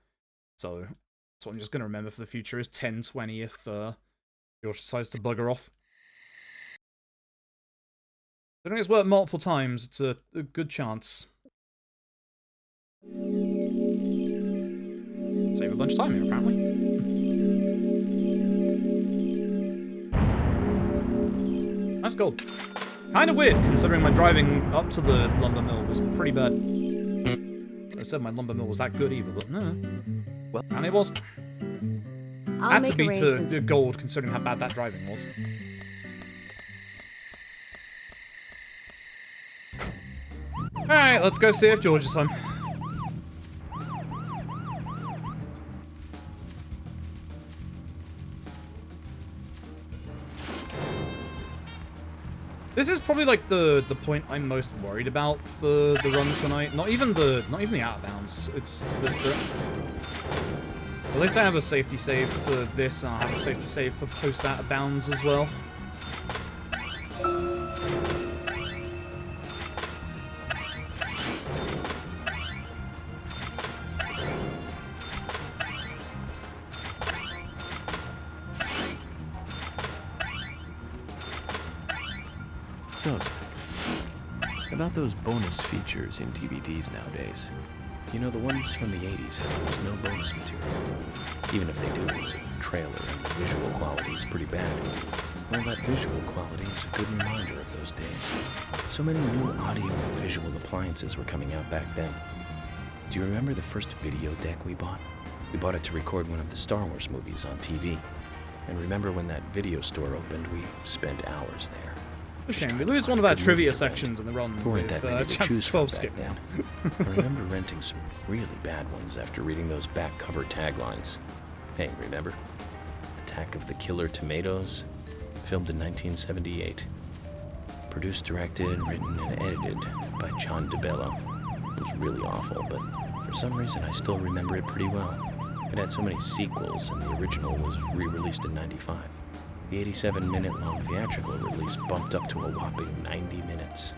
So that's what I'm just gonna remember for the future is 1020 if George decides to bugger off. I think it's worked multiple times. It's a good chance. Save a bunch of time here, apparently. Nice gold. Kind of weird, considering my driving up to the lumber mill was pretty bad. I said my lumber mill was that good either, but no. Well, and it was. Had to be to gold, considering how bad that driving was. Alright, let's go see if George is home. This is probably like the point I'm most worried about for the run tonight. Not even the out of bounds. It's this bit. At least I have a safety save for this, and I have a safety save for post out of bounds as well. So, about those bonus features in DVDs nowadays. You know, the ones from the 80s have almost no bonus material. Even if they do, there's a trailer and the visual quality is pretty bad. Well, that visual quality is a good reminder of those days. So many new audio and visual appliances were coming out back then. Do you remember the first video deck we bought? We bought it to record one of the Star Wars movies on TV. And remember when that video store opened, we spent hours there. A shame, we lose one of our trivia sections in the run with Chance 12 skip now. I remember renting some really bad ones after reading those back cover taglines. Hey, remember? Attack of the Killer Tomatoes? Filmed in 1978. Produced, directed, written, and edited by John DeBello. It was really awful, but for some reason I still remember it pretty well. It had so many sequels, and the original was re-released in '95. The 87-minute-long theatrical release bumped up to a whopping 90 minutes.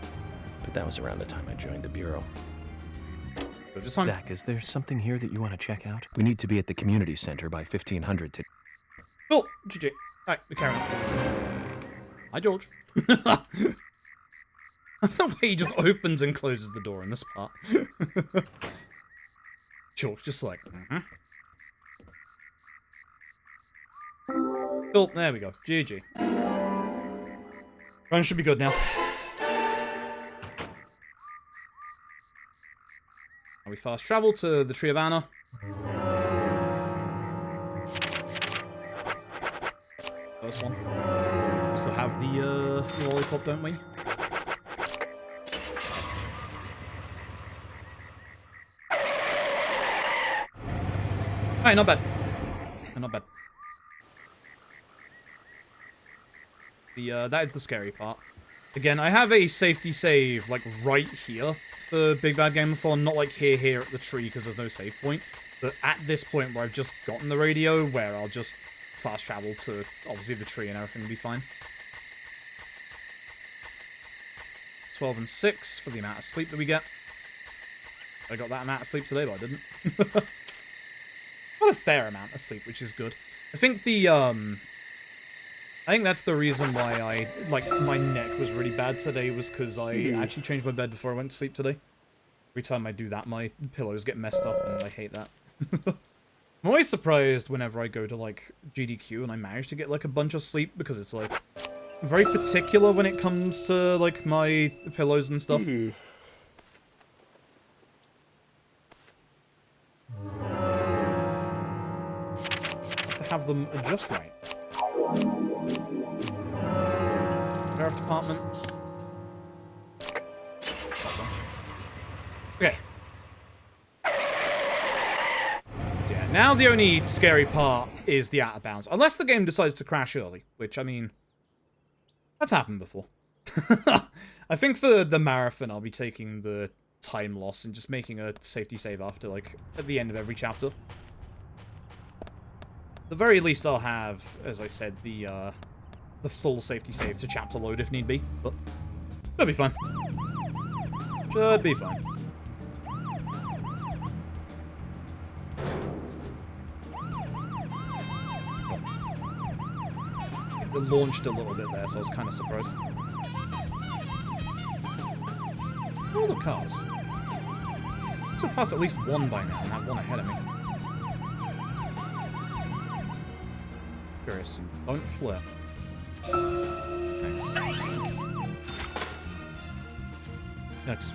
But that was around the time I joined the Bureau. Zach, is there something here that you want to check out? We need to be at the community center by 1500 to... Cool, GG. Alright, we carry on. Hi, George. The way he just opens and closes the door in this part. George just like, Cool, there we go. GG. Run should be good now. We fast travel to the Tree of Anna. First one. We still have the lollipop, don't we? Alright, not bad. Not bad. That is the scary part. Again, I have a safety save, like, right here for Big Bad Game of Thorn, not like here at the tree, because there's no save point. But at this point where I've just gotten the radio, where I'll just fast travel to, obviously, the tree and everything will be fine. 12 and 6 for the amount of sleep that we get. I got that amount of sleep today, but I didn't. Got a fair amount of sleep, which is good. I think I think that's the reason why my neck was really bad today, was because I actually changed my bed before I went to sleep today. Every time I do that, my pillows get messed up, and I hate that. I'm always surprised whenever I go to, like, GDQ and I manage to get, like, a bunch of sleep, because it's, like, very particular when it comes to, like, my pillows and stuff. Have to have them just right. Sheriff Department. Okay. Yeah, now the only scary part is the out of bounds. Unless the game decides to crash early, which, I mean, that's happened before. I think for the marathon, I'll be taking the time loss and just making a safety save after, like, at the end of every chapter. At the very least, I'll have, as I said, the full safety save to chapter load if need be, but should be fine. Should be fine. It launched a little bit there, so I was kind of surprised. All the cars. I should pass at least one by now and have one ahead of me. Curious. Don't flip. Thanks. Next.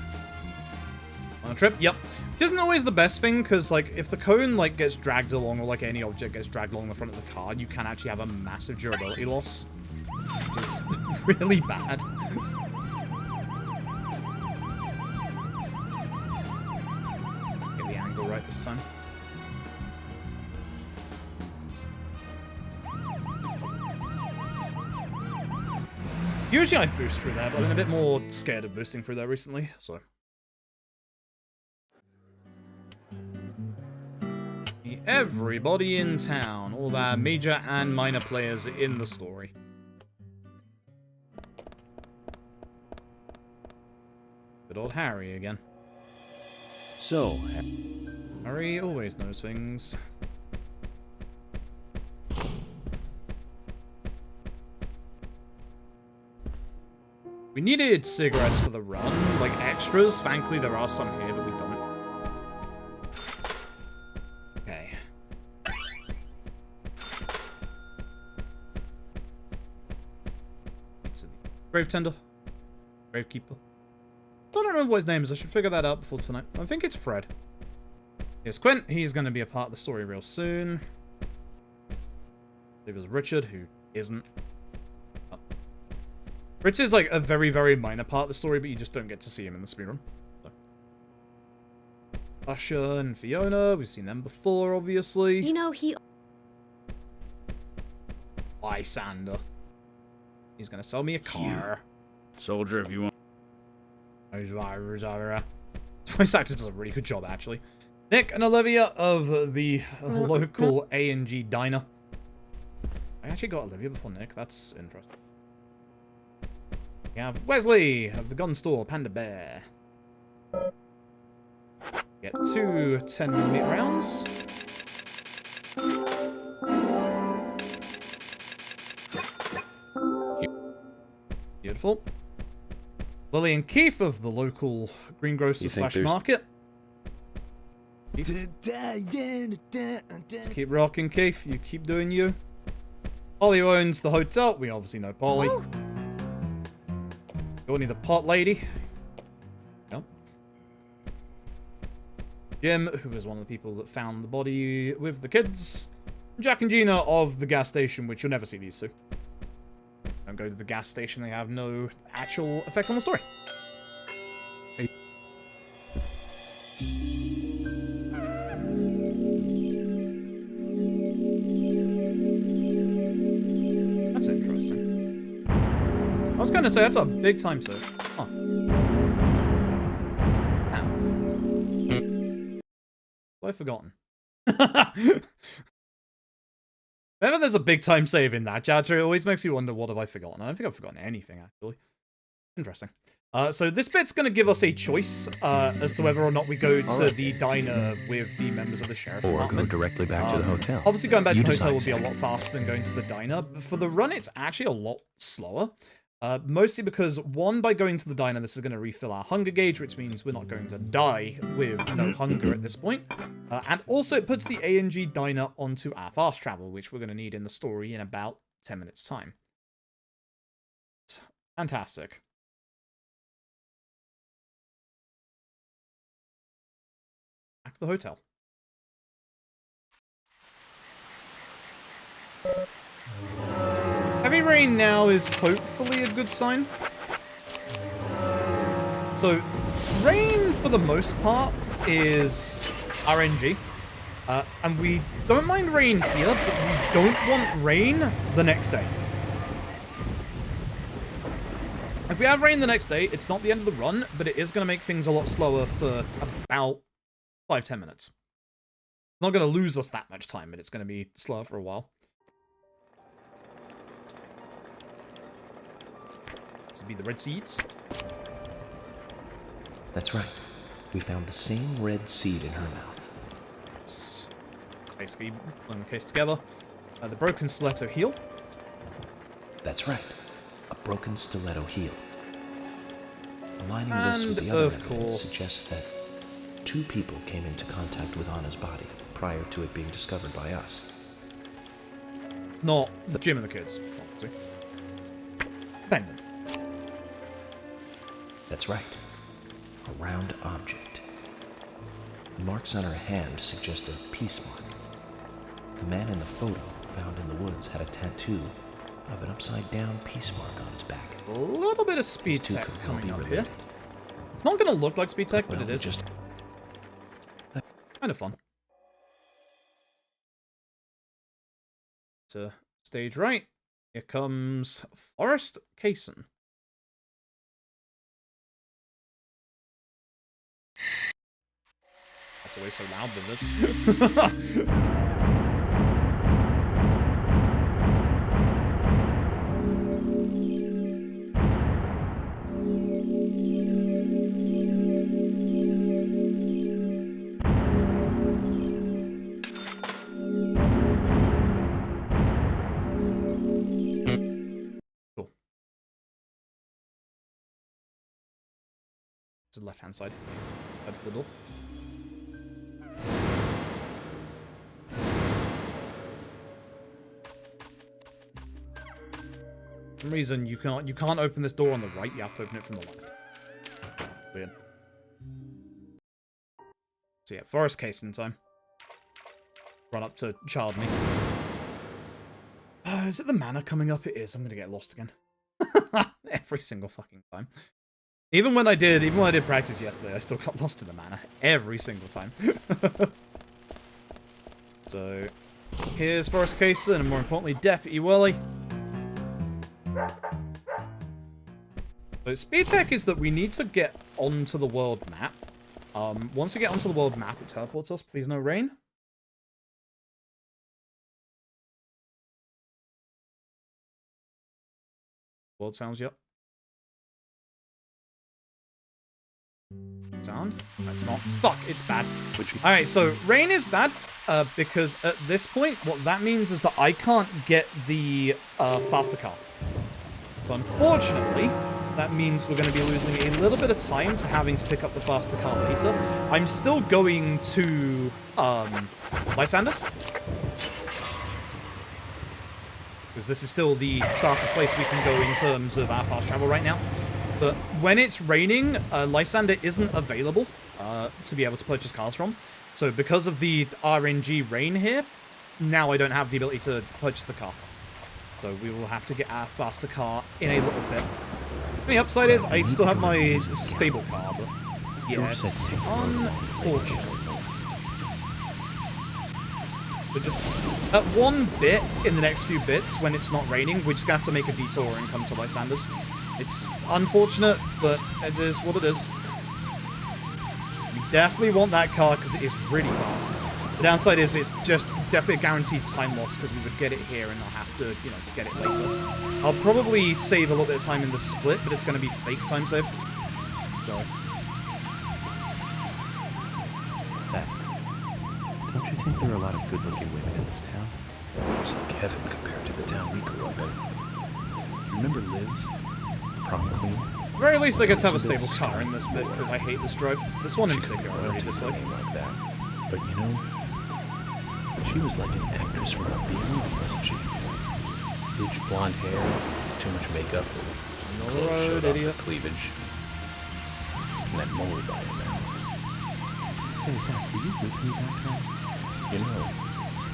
On a trip? Yep. Which isn't always the best thing, because, like, if the cone, like, gets dragged along, or, like, any object gets dragged along the front of the car, you can actually have a massive durability loss. Which is really bad. Get the angle right this time. Usually I boost through there, but I've been a bit more scared of boosting through there recently, so. Everybody in town, all of our major and minor players in the story. Good old Harry again. So, Harry always knows things. We needed cigarettes for the run, like extras. Thankfully, there are some here, but we don't. Okay. Grave tender. Gravekeeper. I don't remember what his name is. I should figure that out before tonight. I think it's Fred. Here's Quint. He's going to be a part of the story real soon. It was Richard, who isn't. Oh. Richard's like a very, very minor part of the story, but you just don't get to see him in the speedrun. So. Usher and Fiona. We've seen them before, obviously. You know, he... Lysander. He's going to sell me a car. Soldier, if you want. Voice actor does a really good job, actually. Nick and Olivia of the local A&G diner. I actually got Olivia before Nick. That's interesting. We have Wesley of the gun store, Panda Bear. Get 2 10mm rounds. Beautiful. Lily and Keith of the local greengrocer slash market. Just keep rocking, Keith. You keep doing you. Polly owns the hotel. We obviously know Polly. Got any the pot lady? Nope. Jim, who was one of the people that found the body with the kids. Jack and Gina of the gas station, which you'll never see these two. Don't go to the gas station. They have no actual effect on the story. That's interesting. I was going to say, that's a big time save. Huh. Ow. What have I forgotten? Whenever there's a big time save in that chapter, it always makes you wonder, what have I forgotten? I don't think I've forgotten anything, actually. Interesting. So this bit's going to give us a choice as to whether or not we go to the diner with the members of the sheriff department. Or go directly back to the hotel. Obviously, going back to the hotel would be a lot faster than going to the diner. But for the run, it's actually a lot slower. Mostly because, one, by going to the diner, this is going to refill our hunger gauge, which means we're not going to die with no hunger at this point. And also, it puts the A&G diner onto our fast travel, which we're going to need in the story in about 10 minutes' time. Fantastic. Back to the hotel. Heavy rain now is hopefully a good sign. So, rain for the most part is RNG. And we don't mind rain here, but we don't want rain the next day. If we have rain the next day, it's not the end of the run, but it is going to make things a lot slower for about 5-10 minutes. It's not going to lose us that much time, but it's going to be slower for a while. This would be the red seeds. That's right. We found the same red seed in her mouth. It's basically pulling the case together. The broken stiletto heel. That's right. A broken stiletto heel. Aligning this with the other evidence suggests that 2 people came into contact with Anna's body prior to it being discovered by us. Not Jim and the kids, obviously. Pendant. That's right. A round object. The marks on her hand suggest a peace mark. The man in the photo found in the woods had a tattoo of an upside-down peace mark on his back. A little bit of speed tech coming up here. It's not going to look like speed tech, but it is. Kind of fun. To stage right, here comes Forrest Kaysen. That's always so loud than this. To the left-hand side. Head for the door. For some reason you can't open this door on the right, you have to open it from the left. Weird. So yeah, forest case in time. Run up to child me. Is it the mana coming up? It is. I'm gonna get lost again. Every single fucking time. Even when I did practice yesterday, I still got lost in the mana. Every single time. So, here's Forest Caser, and more importantly, Deputy Willie. So, speed tech is that we need to get onto the world map. Once we get onto the world map, it teleports us. Please no rain. World sounds, yep. Sound? That's not. Fuck, it's bad. Alright, so rain is bad, because at this point, what that means is that I can't get the faster car. So unfortunately, that means we're going to be losing a little bit of time to having to pick up the faster car later. I'm still going to Lysanders, because this is still the fastest place we can go in terms of our fast travel right now. But when it's raining, Lysander isn't available to be able to purchase cars from. So because of the RNG rain here, now I don't have the ability to purchase the car. So we will have to get our faster car in a little bit. The upside is I still have my stable car, but yeah, it's unfortunate. But just at one bit in the next few bits, when it's not raining, we're just going to have to make a detour and come to Lysanders. It's unfortunate, but it is what it is. We definitely want that car because it is really fast. The downside is it's just definitely a guaranteed time loss because we would get it here and not have to, you know, get it later. I'll probably save a little bit of time in the split, but it's going to be fake time save. So. Fact. Don't you think there are a lot of good-looking women in this town? It's like heaven compared to the town we grew up in. Remember Liz? Prom queen? At the very least, I get to have a stable car in this bit, because I hate this drive. This one in particular, I really dislike. Like that. But you know, she was like an actress from a B-movie, wasn't she? Bleached blonde hair, too much makeup, Road, idiot. cleavage, and that mole by her mouth. Say, Zach, were you with me that time? You know,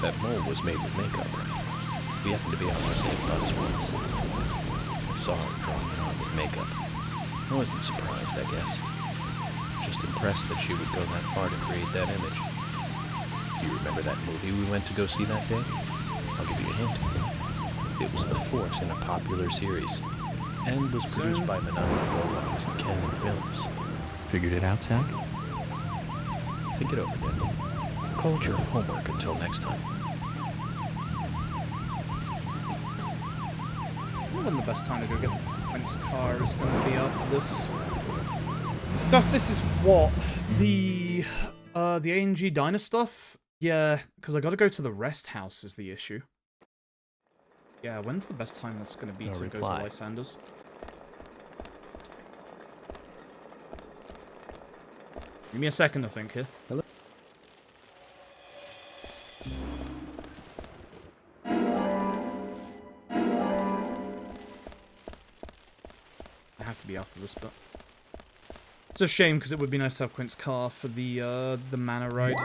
that mole was made with makeup. We happened to be on the same bus once. I saw her drawing it on with makeup. I wasn't surprised, I guess. Just impressed that she would go that far to create that image. Do you remember that movie we went to go see that day? I'll give you a hint. It was the fourth in a popular series, and was produced by Monotony Rollings and Canon Films. Figured it out, Zach? Think it over, Denny. Call it your homework until next time. I don't know when the best time to go get Quint's car is going to be after this. So after this is what? The ANG diner stuff? Yeah, because I got to go to the rest house is the issue. Yeah, when's the best time that's going to be to go to Lysanders? Give me a second to think here. Hello? I have to be after this, but it's a shame because it would be nice to have Quint's car for the mana ride.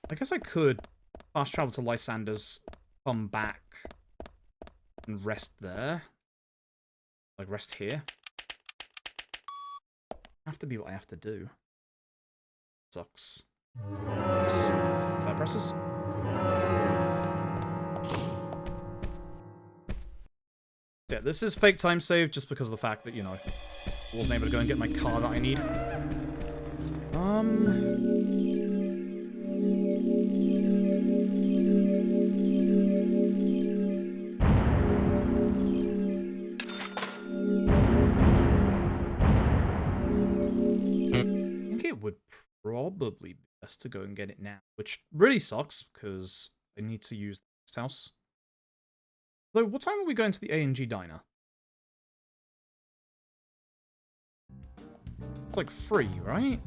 I guess I could fast travel to Lysanders, come back, and rest there. Like, rest here. Have to be what I have to do. Sucks. Oops. Fire presses. Yeah, this is fake time save just because of the fact that, you know, I wasn't able to go and get my car that I need. Would probably be best to go and get it now, which really sucks because I need to use this house. Though, what time are we going to the ANG diner? It's like free, right?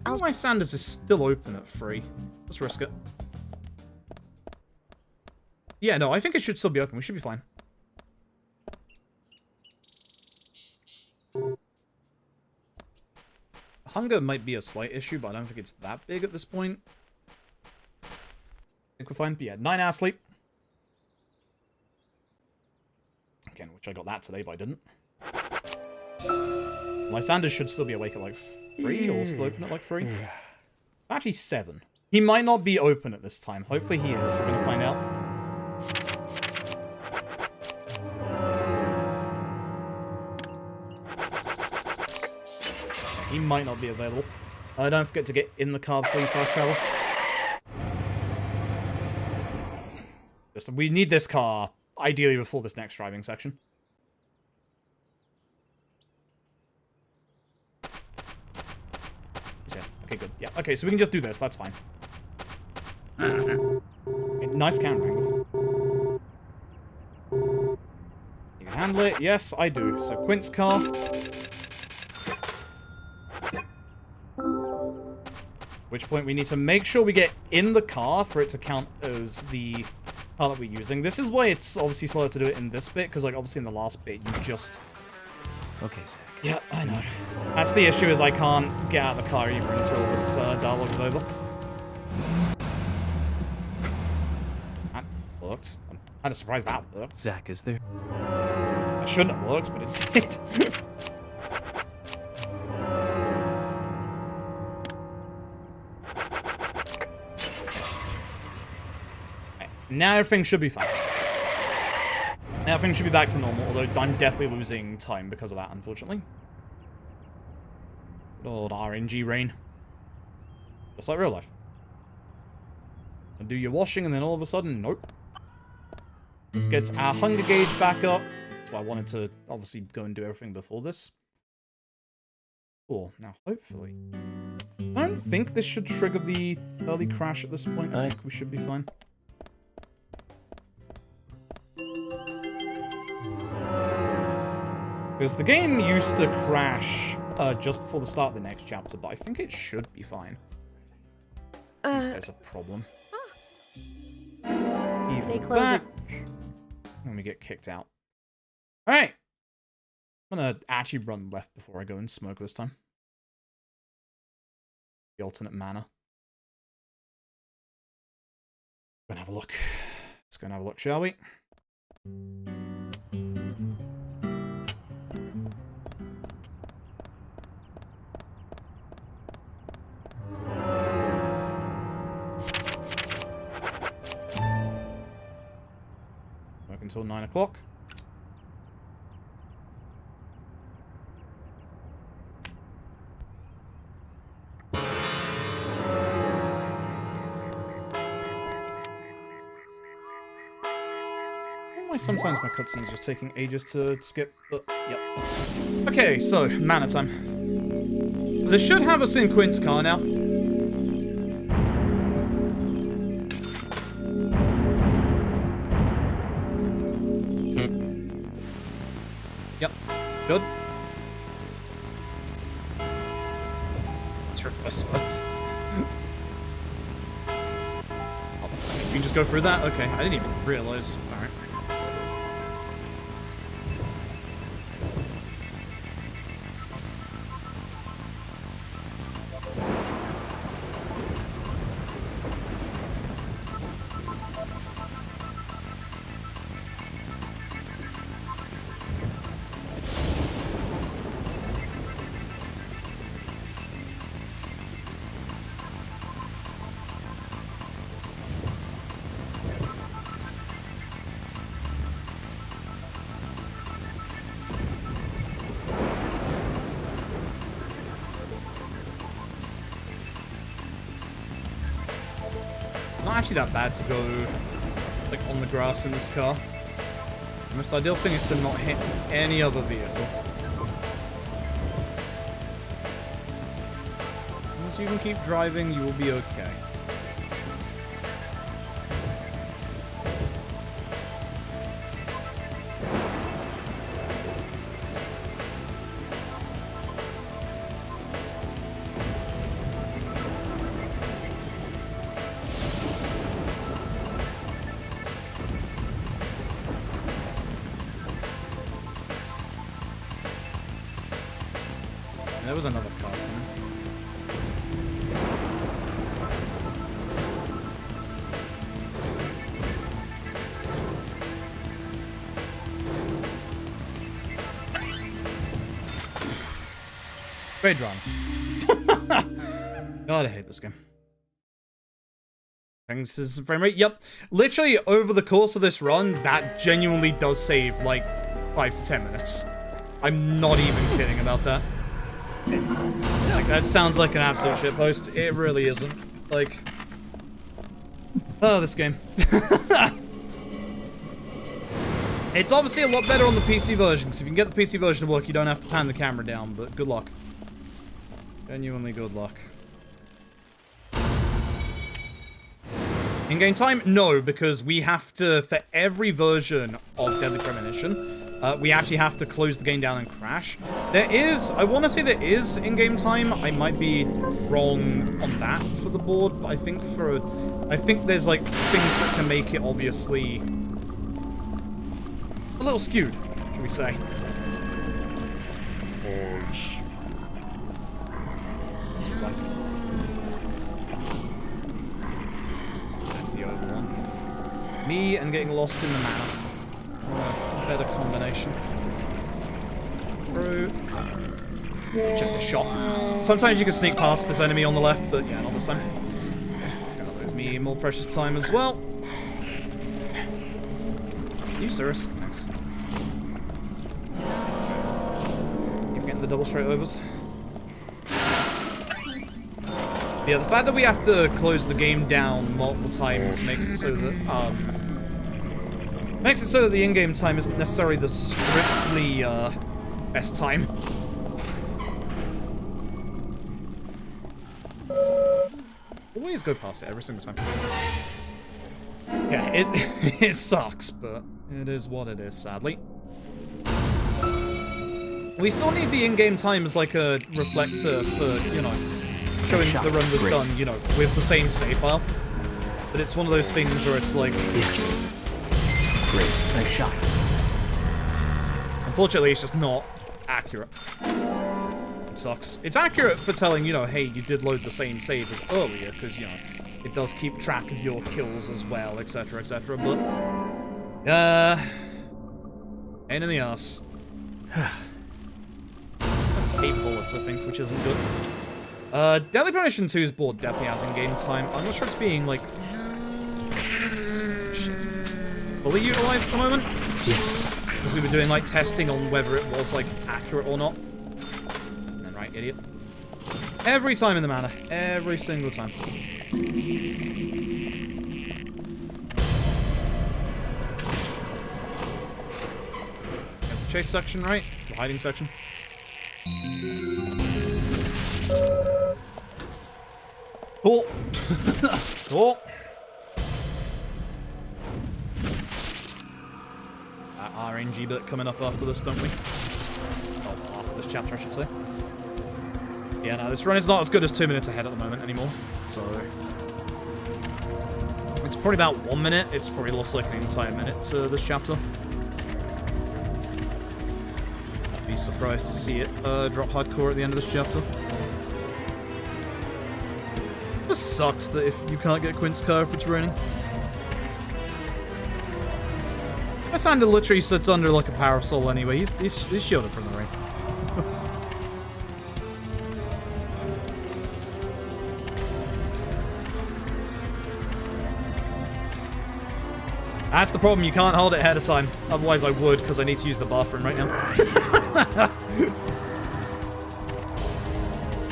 I think my Sanders is still open at free. Let's risk it. Yeah, no, I think it should still be open. We should be fine. Hunger might be a slight issue, but I don't think it's that big at this point. I think we're fine. But yeah, 9 hours sleep. Again, which I got that today, but I didn't. My Sanders should still be awake at like 3 or still open at like 3. Actually 7. He might not be open at this time. Hopefully he is. We're going to find out. He might not be available. Don't forget to get in the car before you fast travel. We need this car, ideally before this next driving section. Yeah, okay, good. Yeah, okay, so we can just do this, that's fine. Nice camera angle. You can handle it? Yes, I do. So Quint's car. At which point we need to make sure we get in the car for it to count as the car that we're using. This is why it's obviously slower to do it in this bit, because like obviously in the last bit you just... Okay, Zach. Yeah, I know. That's the issue, is I can't get out of the car either until this dialogue is over. That worked. I'm kind of surprised that worked. Zach, is there... It shouldn't have worked, but it did. Now everything should be fine. Now everything should be back to normal, although I'm definitely losing time because of that, unfortunately. Good old RNG rain. Just like real life. And do your washing, and then all of a sudden, nope. This gets our hunger gauge back up. That's why I wanted to obviously go and do everything before this. Cool. Now, hopefully. I don't think this should trigger the early crash at this point. I think we should be fine. Because the game used to crash just before the start of the next chapter, but I think it should be fine. There's a problem. They Evil close back. it. And we get kicked out. Alright. I'm gonna actually run left before I go and smoke this time. The alternate manner. Go and have a look. Let's go and have a look, shall we? Work until 9 o'clock. Sometimes my cutscene's just taking ages to skip, but yep. Okay, so, mana time. This should have us in Quint's car now. Yep, good. Let's reverse first. Oh, we can just go through that? Okay, I didn't even realize. Alright. Not actually that bad to go like on the grass in this car. The most ideal thing is to not hit any other vehicle. Once you can keep driving, you will be okay. was another car coming. Great run. God, I hate this game. Thanks is frame rate. Yep. Literally, over the course of this run, that genuinely does save, like, 5 to 10 minutes. I'm not even kidding about that. Like, that sounds like an absolute shitpost. It really isn't. Like... Oh, this game. It's obviously a lot better on the PC version, because if you can get the PC version to work, you don't have to pan the camera down, but good luck. Genuinely good luck. In-game time? No, because we have to, for every version of Deadly Premonition, we actually have to close the game down and crash. There is, I want to say there is in-game time. I might be wrong on that for the board, but I think there's like things that can make it obviously a little skewed, should we say. Left. That's the over one. Me and getting lost in the manor. A better combination. Through. Check the shot. Sometimes you can sneak past this enemy on the left, but yeah, not this time. It's gonna lose me more precious time as well. You serious? Thanks. You're getting the double straight overs. Yeah, the fact that we have to close the game down multiple times makes it so that the in-game time isn't necessarily the strictly best time. Always go past it every single time. Yeah, it sucks, but it is what it is, sadly. We still need the in-game time as like a reflector for, you know, showing that the run was done, you know, with the same save file. But it's one of those things where it's like... Great, nice shot. Unfortunately, it's just not accurate. It sucks. It's accurate for telling, you know, hey, you did load the same save as earlier, because, you know, it does keep track of your kills as well, etc., etc., but... pain in the ass. 8 bullets, I think, which isn't good. Deadly Premonition 2's board definitely has in-game time. I'm not sure it's being, like... Shit. Fully utilized at the moment? Yes. Because we were doing, like, testing on whether it was, like, accurate or not. And then, right, idiot. Every time in the manor. Every single time. Got the chase section, right? The hiding section. Cool. Cool. That RNG bit coming up after this, don't we? Oh, after this chapter, I should say. Yeah, no, this run is not as good as 2 minutes ahead at the moment anymore, so... It's probably about 1 minute. It's probably lost like an entire minute to this chapter. I'd be surprised to see it drop hardcore at the end of this chapter. This sucks that if you can't get Quint's car if it's raining. My Sander literally sits under like a parasol anyway. He's shielded from the rain. That's the problem, you can't hold it ahead of time. Otherwise I would, because I need to use the bathroom right now.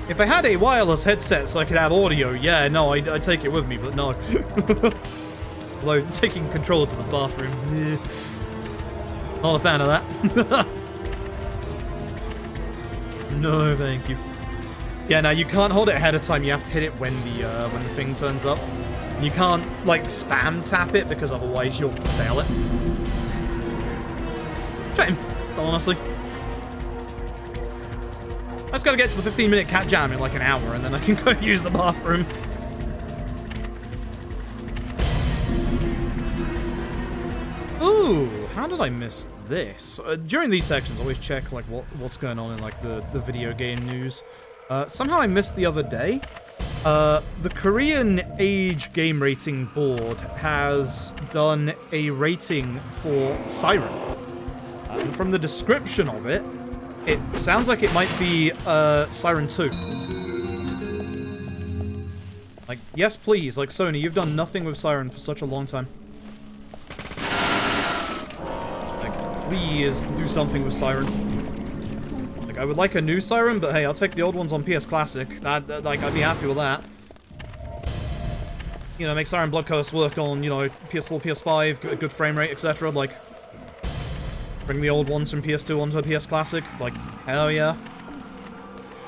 If I had a wireless headset so I could have audio, yeah, no, I'd take it with me, but no. Although, taking control to the bathroom, yeah. Not a fan of that. No, thank you. Yeah, no, you can't hold it ahead of time, you have to hit it when the thing turns up. You can't, like, spam tap it, because otherwise you'll fail it. Shame, honestly. I just gotta get to the 15-minute cat jam in like an hour, and then I can go use the bathroom. Ooh. how did I miss this? During these sections, I always check like what's going on in like the video game news. Somehow I missed the other day. The Korean Age Game Rating Board has done a rating for Siren. And from the description of it, it sounds like it might be Siren 2. Like, yes, please. Like, Sony, you've done nothing with Siren for such a long time. Like, please do something with Siren. Like, I would like a new Siren, but hey, I'll take the old ones on PS Classic. Like, I'd be happy with that. You know, make Siren Blood Curse work on, you know, PS4, PS5, good frame rate, etc. Like, bring the old ones from PS2 onto a PS Classic. Like, hell yeah.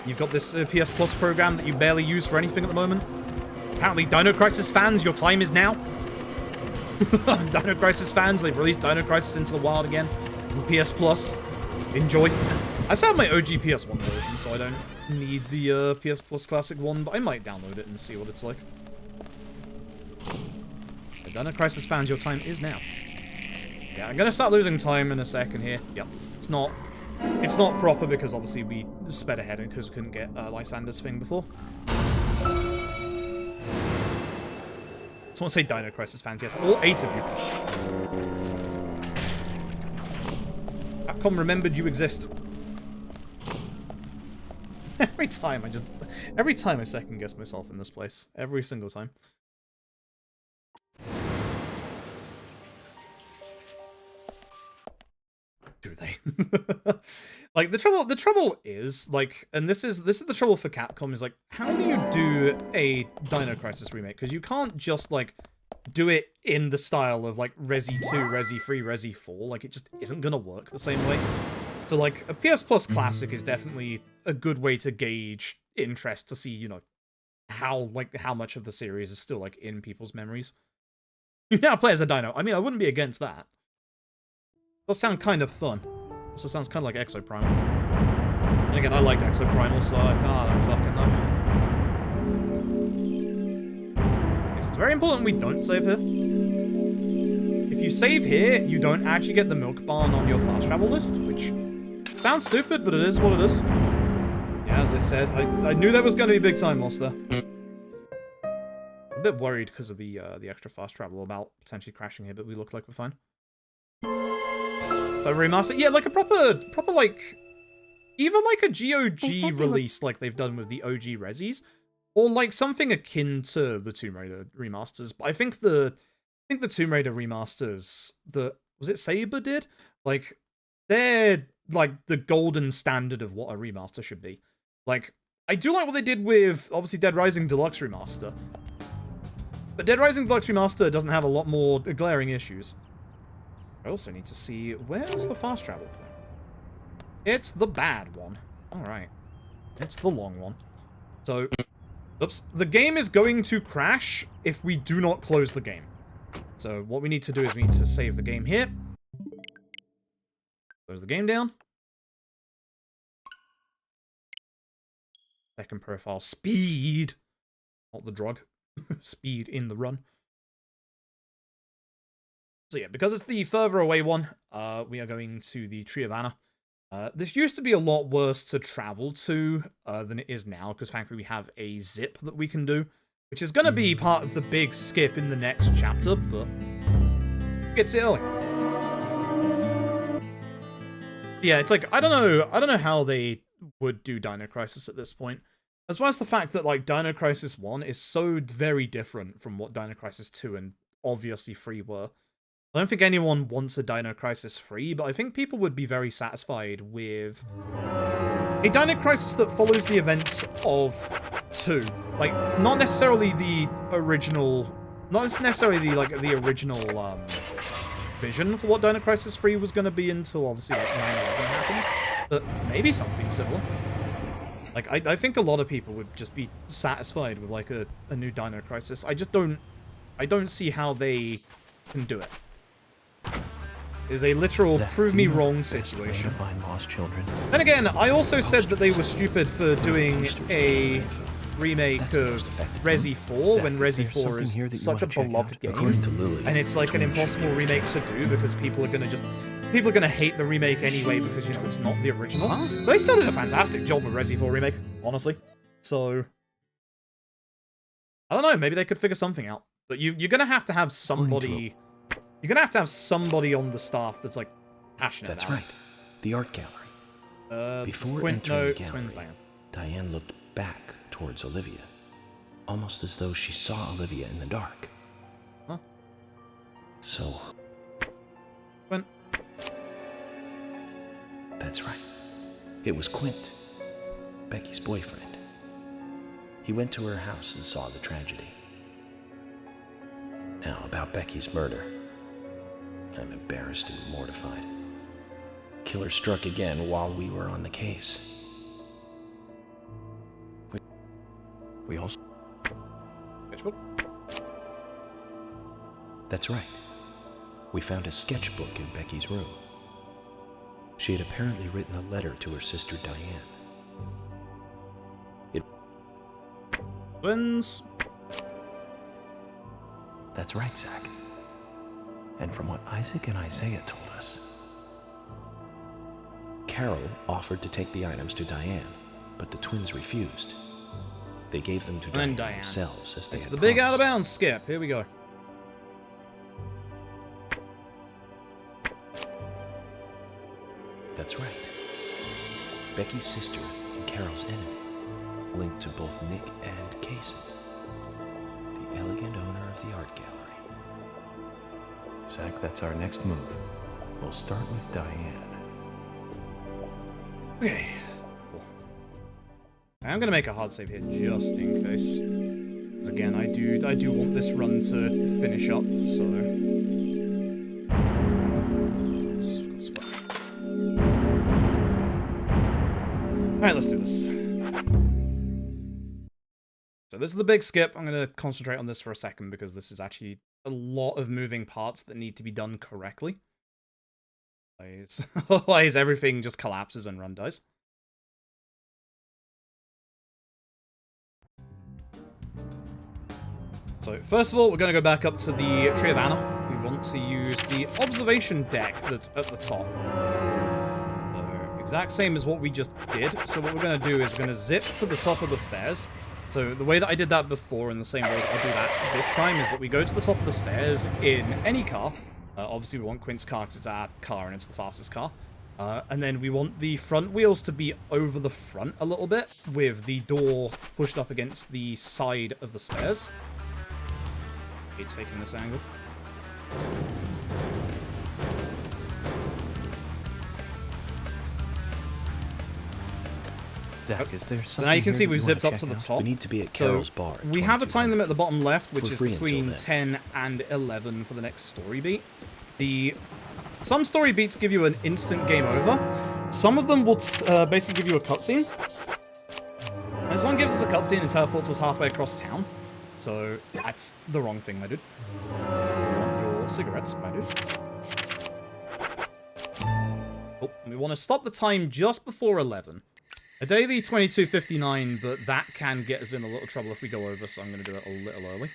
You've got this PS Plus program that you barely use for anything at the moment. Apparently, Dino Crisis fans, your time is now. Dino Crisis fans, they've released Dino Crisis into the wild again. On PS Plus. Enjoy. I still have my OG PS1 version, so I don't need the PS Plus Classic one, but I might download it and see what it's like. Dino Crisis fans, your time is now. Yeah, I'm gonna start losing time in a second here. Yep. It's not proper because obviously we sped ahead because we couldn't get Lysander's thing before. Someone say Dino Crisis fans, yes. All 8 of you. Capcom remembered you exist. Every time I second guess myself in this place. Every single time. Do they? Like, the trouble is, like, and this is the trouble for Capcom, is like, how do you do a Dino Crisis remake? Because you can't just, like, do it in the style of, like, Resi 2, Resi 3, Resi 4. Like, it just isn't gonna work the same way. So, like, a PS Plus Classic is definitely a good way to gauge interest to see, you know, how much of the series is still, like, in people's memories. You now play as a dino. I mean, I wouldn't be against that. Does sound kind of fun. Also sounds kind of like Exoprimal. And again, I liked Exoprimal, so I don't fucking know. Yes, it's very important we don't save here. If you save here, you don't actually get the milk barn on your fast travel list, which sounds stupid, but it is what it is. Yeah, as I said, I knew there was going to be big time loss there. I'm a bit worried because of the extra fast travel about potentially crashing here, but we look like we're fine. So remaster, yeah, like a proper like, even like a GOG release like they've done with the OG Resis, or like something akin to the Tomb Raider remasters. But I think the Tomb Raider remasters, was it Saber did? Like, they're like the golden standard of what a remaster should be. Like, I do like what they did with obviously Dead Rising Deluxe Remaster, but Dead Rising Deluxe Remaster doesn't have a lot more glaring issues. I also need to see, where's the fast travel point? It's the bad one. Alright. It's the long one. So, oops. The game is going to crash if we do not close the game. So, what we need to do is we need to save the game here. Close the game down. Second profile, speed. Not the drug. Speed in the run. So yeah, because it's the further away one, we are going to the Tree of Anna. This used to be a lot worse to travel to than it is now, because thankfully we have a zip that we can do, which is going to be part of the big skip in the next chapter, but it's early. Yeah, it's like, I don't know how they would do Dino Crisis at this point. As well as the fact that, like, Dino Crisis 1 is so very different from what Dino Crisis 2 and obviously 3 were. I don't think anyone wants a Dino Crisis 3, but I think people would be very satisfied with a Dino Crisis that follows the events of 2. Like, not necessarily the original... Not necessarily the original vision for what Dino Crisis 3 was going to be until, obviously, like, 9/11 happened. But maybe something similar. Like, I think a lot of people would just be satisfied with, like, a new Dino Crisis. I just don't... I don't see how they can do it. Is a literal prove me wrong situation. Find lost children. Then again, I also said that they were stupid for doing a remake That's the of most effective Resi 4 Zach, when is Resi there 4 something is here that you such a wanna check beloved out? game. According to Lily, And it's like an twins should impossible be remake to do because people are gonna hate the remake anyway because, you know, it's not the original. They still did a fantastic job with Resi 4 remake, honestly. So, I don't know, maybe they could figure something out. But you're gonna have to have somebody... You're gonna have to have somebody on the staff that's, like, passionate That's about right. The art gallery. This is Before Quint, entering no, the Twins gallery, Diane. Diane looked back towards Olivia, almost as though she saw Olivia in the dark. Huh? So... Quint. That's right. It was Quint, Becky's boyfriend. He went to her house and saw the tragedy. Now, about Becky's murder. I'm embarrassed and mortified. Killer struck again while we were on the case. We also... Sketchbook? That's right. We found a sketchbook in Becky's room. She had apparently written a letter to her sister Diane. Twins. That's right, Zach. And from what Isaac and Isaiah told us, Carol offered to take the items to Diane, but the twins refused. They gave them to And Diane Diane. themselves as they It's had the big promised. out of bounds skip. Here we go. That's right. Becky's sister and Carol's enemy, linked to both Nick and Kaysen, the elegant owner of the art gallery. Zach, that's our next move. We'll start with Diane. Okay. Cool. I'm gonna make a hard save here just in case. Because again, I do want this run to finish up, so. Alright, let's do this. So this is the big skip. I'm gonna concentrate on this for a second because this is actually a lot of moving parts that need to be done correctly. Otherwise everything just collapses and run dies. So first of all, we're going to go back up to the Tree of Anna. We want to use the observation deck that's at the top. So, exact same as what we just did. So what we're going to do is going to zip to the top of the stairs. So the way that I did that before and the same way that I do that this time is that we go to the top of the stairs in any car. Obviously we want Quint's car because it's our car and it's the fastest car. And then we want the front wheels to be over the front a little bit with the door pushed up against the side of the stairs. Okay, taking this angle. Zach, is there So now you can see we've zipped up to the top. We need to be at Carol's bar. at We have a time 2200. limit at the bottom left, which We're is free until between then. 10 and 11 for the next story beat. Some story beats give you an instant game over. Some of them will basically give you a cutscene. This one gives us a cutscene and teleports us halfway across town. So that's the wrong thing, my dude. You want your cigarettes, my dude. Oh, we want to stop the time just before 11. A daily 22:59, but that can get us in a little trouble if we go over, so I'm going to do it a little early.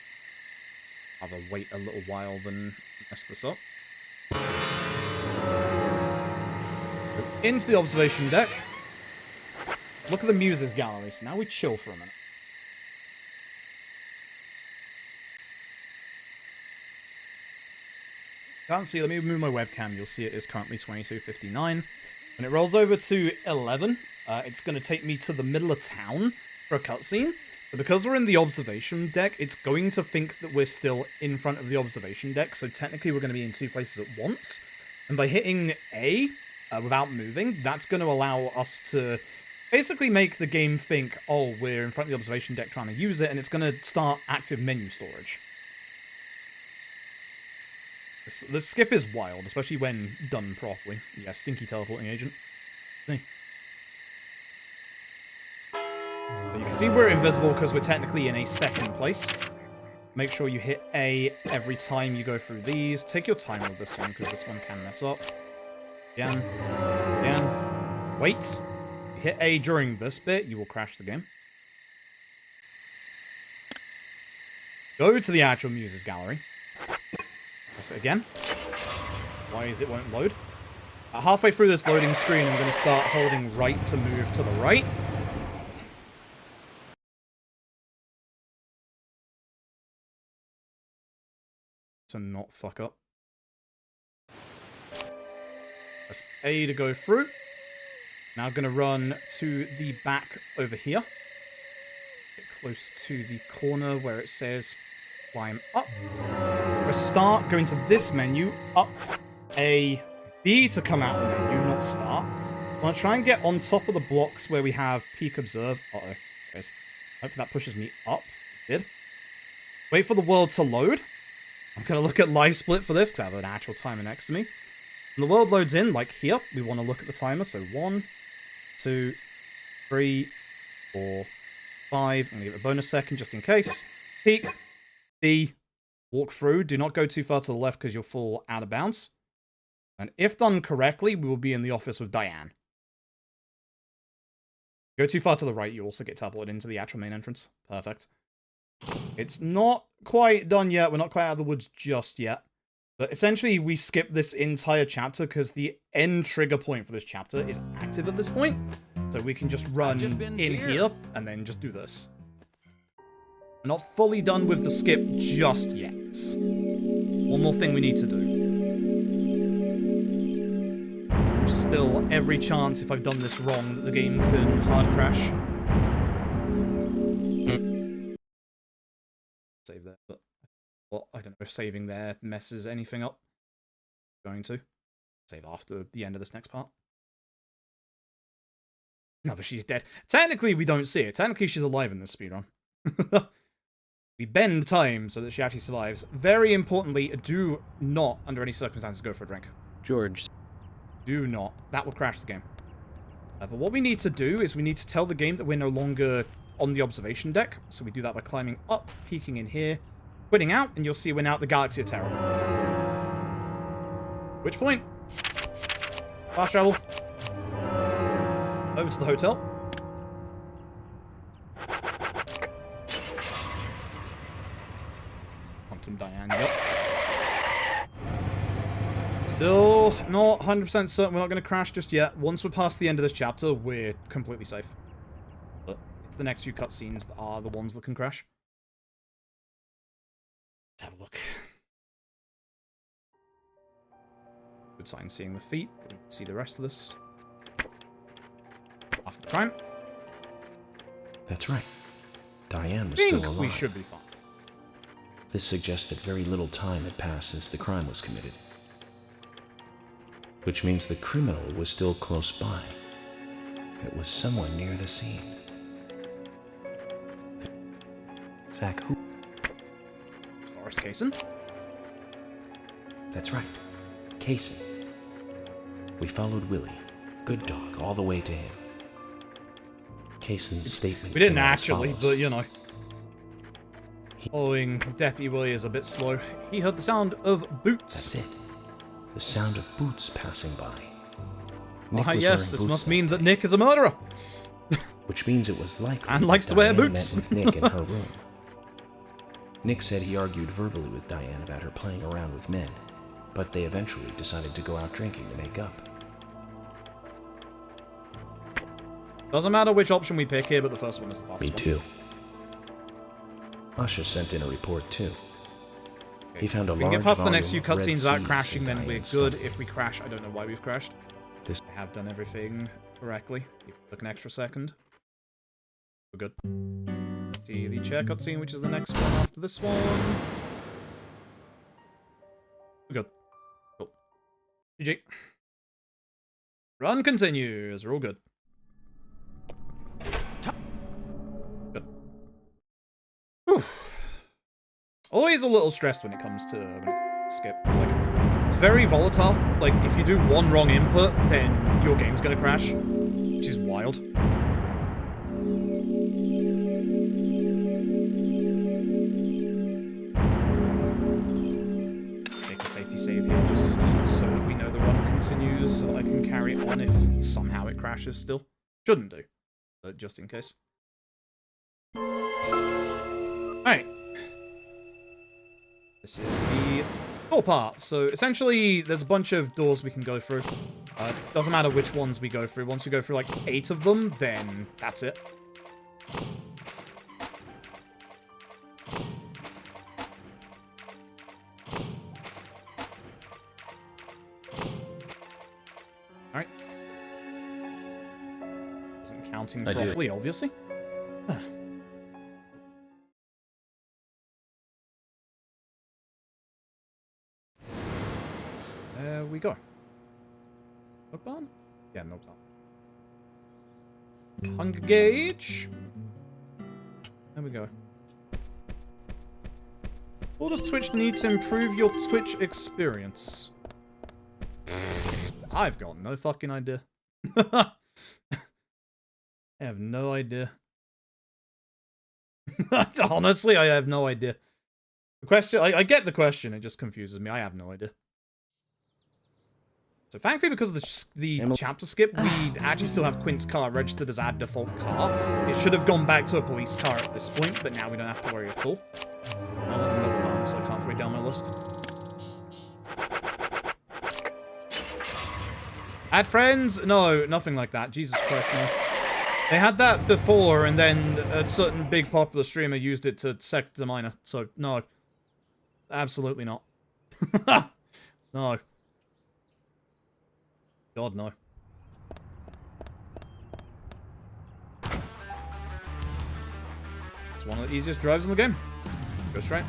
I'll rather wait a little while than mess this up. Into the observation deck. Look at the Muses gallery, so now we chill for a minute. Can't see, let me move my webcam, you'll see it is currently 22:59. When it rolls over to 11, it's going to take me to the middle of town for a cutscene. But because we're in the observation deck, it's going to think that we're still in front of the observation deck, so technically we're going to be in two places at once. And by hitting A, without moving, that's going to allow us to basically make the game think, oh, we're in front of the observation deck trying to use it, and it's going to start active menu storage. This skip is wild, especially when done properly. Yeah, stinky teleporting agent. See. But you can see we're invisible because we're technically in a second place. Make sure you hit A every time you go through these. Take your time with this one, because this one can mess up. Again. Again. Wait. You hit A during this bit, you will crash the game. Go to the actual Muses Gallery. Press it again. Why is it won't load? Halfway through this loading screen, I'm going to start holding right to move to the right. To not fuck up. Press A to go through. Now going to run to the back over here. Get close to the corner where it says climb up. Press start, go into this menu, up, A, B to come out of the menu, not start. I want to try and get on top of the blocks where we have peek observe. Uh-oh. Hopefully that pushes me up. It did. Wait for the world to load. I'm going to look at live split for this because I have an actual timer next to me. When the world loads in, like here, we want to look at the timer. So 1, 2, 3, 4, 5. I'm going to give it a bonus second just in case. Peek. D. Walk through. Do not go too far to the left because you'll fall out of bounds. And if done correctly, we will be in the office with Diane. Go too far to the right, you also get teleported into the actual main entrance. Perfect. It's not quite done yet. We're not quite out of the woods just yet. But essentially, we skip this entire chapter because the end trigger point for this chapter is active at this point. So we can just run in here and then just do this. We're not fully done with the skip just yet. One more thing we need to do. There's still every chance if I've done this wrong that the game can hard crash. Save there, but well, I don't know if saving there messes anything up. Going to save after the end of this next part. No, but she's dead. Technically, we don't see it. Technically, she's alive in this speedrun. We bend time so that she actually survives. Very importantly, do not, under any circumstances, go for a drink. George. Do not. That will crash the game. But what we need to do is we need to tell the game that we're no longer on the observation deck. So we do that by climbing up, peeking in here, quitting out, and you'll see we're now at the Galaxy of Terror. Which point? Fast travel. Over to the hotel. Quantum Diane, yep. Still not 100% certain we're not going to crash just yet. Once we're past the end of this chapter, we're completely safe. But it's the next few cutscenes that are the ones that can crash. Let's have a look. Good sign seeing the feet. We can see the rest of this. After the crime. That's right. Diane was I still think alive. we should be fine. This suggests that very little time had passed since the crime was committed. Which means the criminal was still close by. It was somewhere near the scene. Zach, who? Forrest Kaysen. That's right. Kaysen. We followed Willie, good dog, all the way to him. Kaysen's statement. We didn't came out as actually, follows. but you know. Following Deputy Willie is a bit slow. He heard the sound of boots. That's it. The sound of boots passing by. Ah, was yes, wearing this boots must that mean day, that Nick is a murderer. which means it was likely And that likes to wear Diane boots. met with Nick in her room. Nick said he argued verbally with Diane about her playing around with men, but they eventually decided to go out drinking to make up. Doesn't matter which option we pick here, but the first one is the fastest Me one. too. Usher sent in a report too. Okay, He found a if we can large get past the next few volume of red cutscenes without seeds crashing, in then we're Diane's good. stuff. If we crash, I don't know why we've crashed. This- I have done everything correctly. Took an extra second. We're good. See the chair cutscene, which is the next one after this one. We're good. Cool. GG. Run continues. We're all good. Good. Whew. Always a little stressed when it comes to skip. It's like, it's very volatile. Like, if you do one wrong input, then your game's gonna crash. Which is wild. Take a safety save here, just so that we know the run continues, so that I can carry on if somehow it crashes still. Shouldn't do, but just in case. Alright. This is the door part. So essentially, there's a bunch of doors we can go through. Doesn't matter which ones we go through. Once we go through like 8 of them, then that's it. Alright. Wasn't counting properly, obviously. There we go. Milk barn? Yeah, milk barn. Hunger gauge. There we go. What does Twitch need to improve your Twitch experience? I've got no fucking idea. I have no idea. Honestly, I have no idea. The question, I get the question, it just confuses me. I have no idea. So thankfully, because of the chapter skip, we actually still have Quint's car registered as our default car. It should have gone back to a police car at this point, but now we don't have to worry at all. I want the milk bombs like halfway down my list. Add friends? No, nothing like that. Jesus Christ, no. They had that before, and then a certain big popular streamer used it to sect the minor. So, no. Absolutely not. No. God, no. It's one of the easiest drives in the game. Go straight.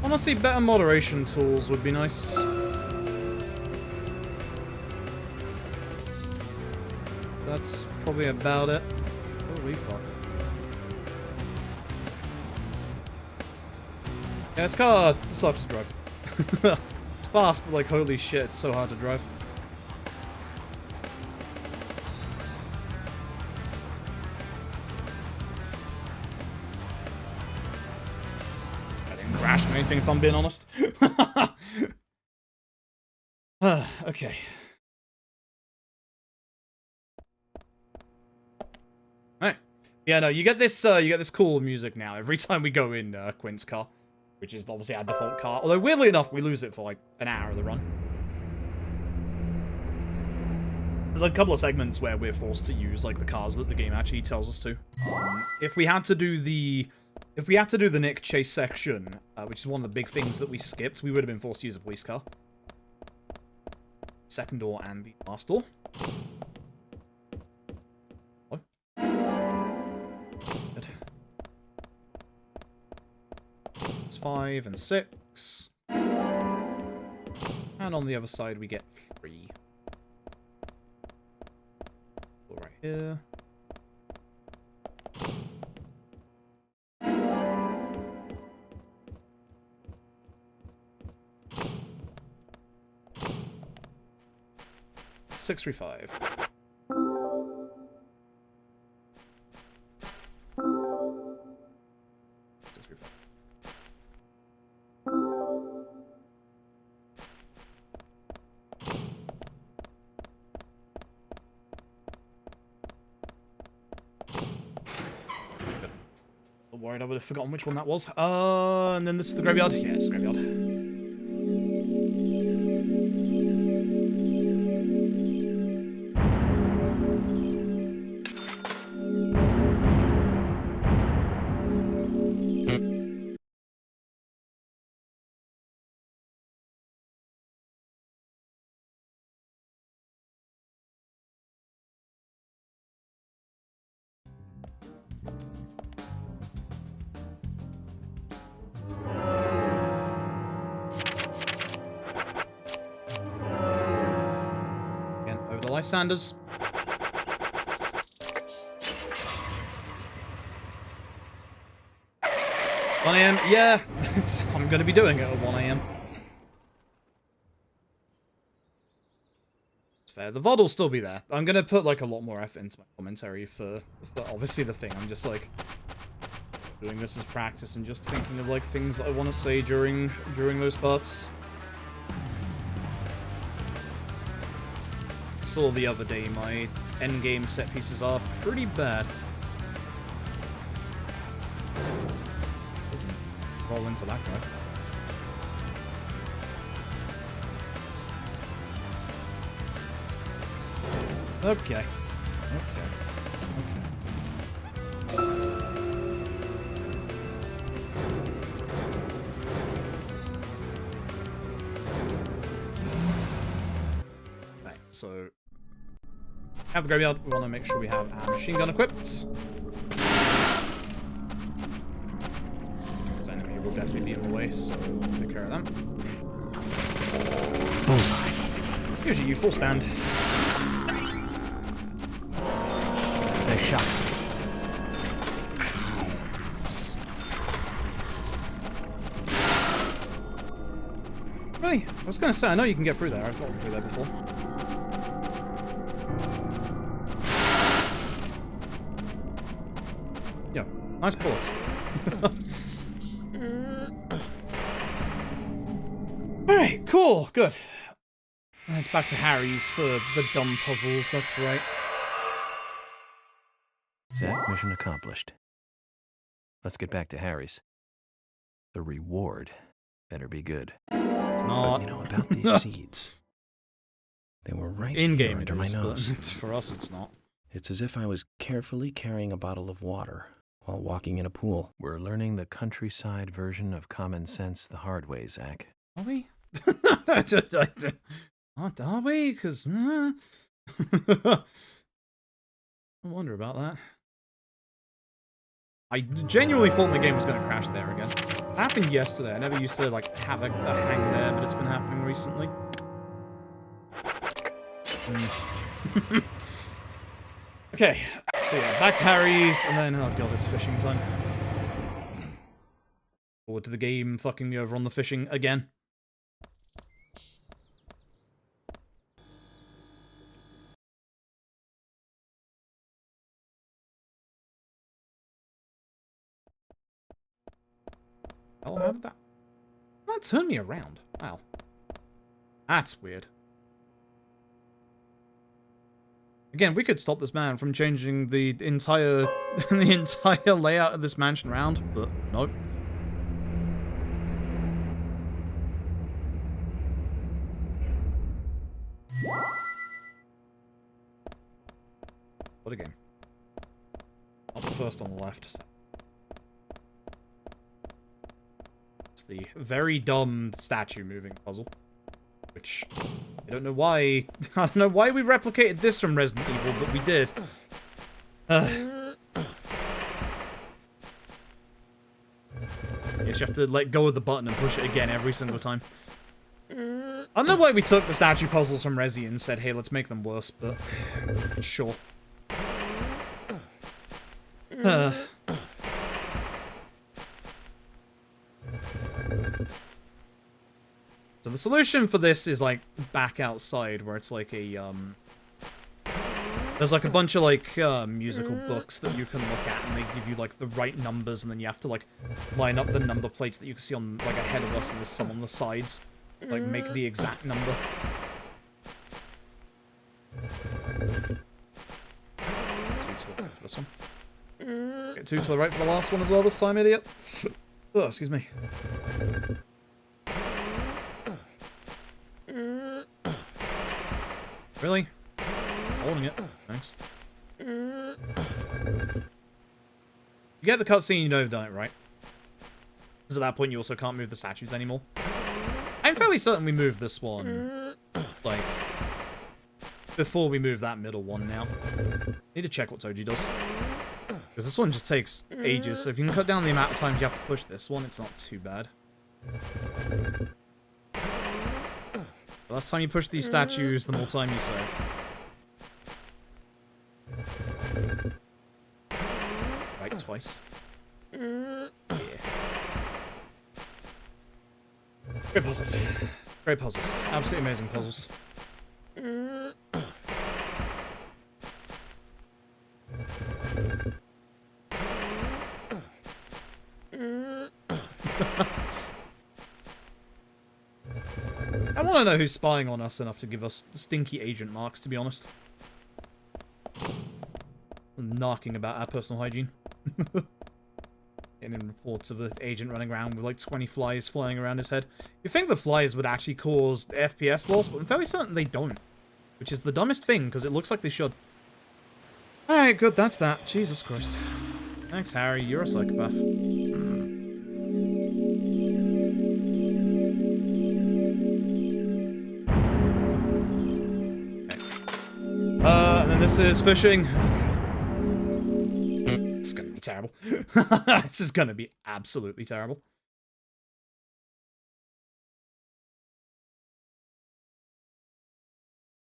Honestly, better moderation tools would be nice. That's probably about it. Holy fuck. Yeah, this car sucks to drive. It's fast, but like, holy shit, it's so hard to drive. Crash or anything, if I'm being honest. Okay. Alright. Yeah, no, you get this cool music now every time we go in Quint's car, which is obviously our default car. Although weirdly enough, we lose it for like an hour of the run. There's like a couple of segments where we're forced to use like the cars that the game actually tells us to. If we had to do the Nick chase section, which is one of the big things that we skipped, we would have been forced to use a police car. Second door and the last door. Oh. Good. It's 5 and 6. And on the other side we get 3. Door right here. Six 3-5. I'm worried I would have forgotten which one that was. And then this is the graveyard. Yeah, it's the graveyard. Sanders. 1 AM? Yeah, I'm going to be doing it at 1 AM. fair. The VOD will still be there. I'm gonna put, like, a lot more effort into my commentary for obviously the thing. I'm just, like, doing this as practice and just thinking of, like, things that I want to say during those parts. I saw the other day my endgame set pieces are pretty bad. Doesn't roll into that guy. Okay. Okay, so have the graveyard. We want to make sure we have our machine gun equipped. This enemy will definitely be in the way, so we'll take care of them. Bullseye. Usually you full stand. Nice shot. Really? I was gonna say, I know you can get through there. I've gotten through there before. Yeah, nice bullets. Alright, cool, good. And back to Harry's for the dumb puzzles, that's right. Zach, mission accomplished. Let's get back to Harry's. The reward better be good. It's But not. you know about these seeds. They were right In here game it under my is, but nose. for us it's not. It's as if I was carefully carrying a bottle of water while walking in a pool. We're learning the countryside version of common sense the hard way, Zach. Are we? Are we? Because I wonder about that. I genuinely thought my game was going to crash there again. It happened yesterday. I never used to like have a hang there, but it's been happening recently. Okay, so yeah, back to Harry's, and then, oh god, it's fishing time. Forward to the game fucking me over on the fishing again. Oh, how did that... That turned me around. Wow. That's weird. Again, we could stop this man from changing the entire the entire layout of this mansion around, but nope. What a game. Not the first on the left. It's the very dumb statue moving puzzle. Which, I don't know why... I don't know why we replicated this from Resident Evil, but we did. I guess you have to let go of the button and push it again every single time. I don't know why we took the statue puzzles from Resi and said, hey, let's make them worse, but... Sure. So the solution for this is, like, back outside, where it's like a, there's, like, a bunch of, like, musical books that you can look at, and they give you, like, the right numbers, and then you have to, like, line up the number plates that you can see on, like, ahead of us, and there's some on the sides. Like, make the exact number. Two to the right for this one. Get two to the right for the last one as well this time, idiot. Oh, excuse me. Really? It's holding it. Thanks. You get the cutscene, you know you've done it right. Because at that point you also can't move the statues anymore. I'm fairly certain we moved this one, like, before we move that middle one now. Need to check what Toji does. Because this one just takes ages, so if you can cut down the amount of times you have to push this one, it's not too bad. The less time you push these statues, the more time you save. Right, twice. Yeah. Great puzzles. Great puzzles. Absolutely amazing puzzles. I want to know who's spying on us enough to give us stinky agent marks, to be honest. Knocking about our personal hygiene. Getting reports of the agent running around with like 20 flies flying around his head. You'd think the flies would actually cause FPS loss, but I'm fairly certain they don't. Which is the dumbest thing, because it looks like they should. Alright, good, that's that. Jesus Christ. Thanks, Harry. You're a psychopath. And then this is fishing. It's gonna be terrible. This is gonna be absolutely terrible.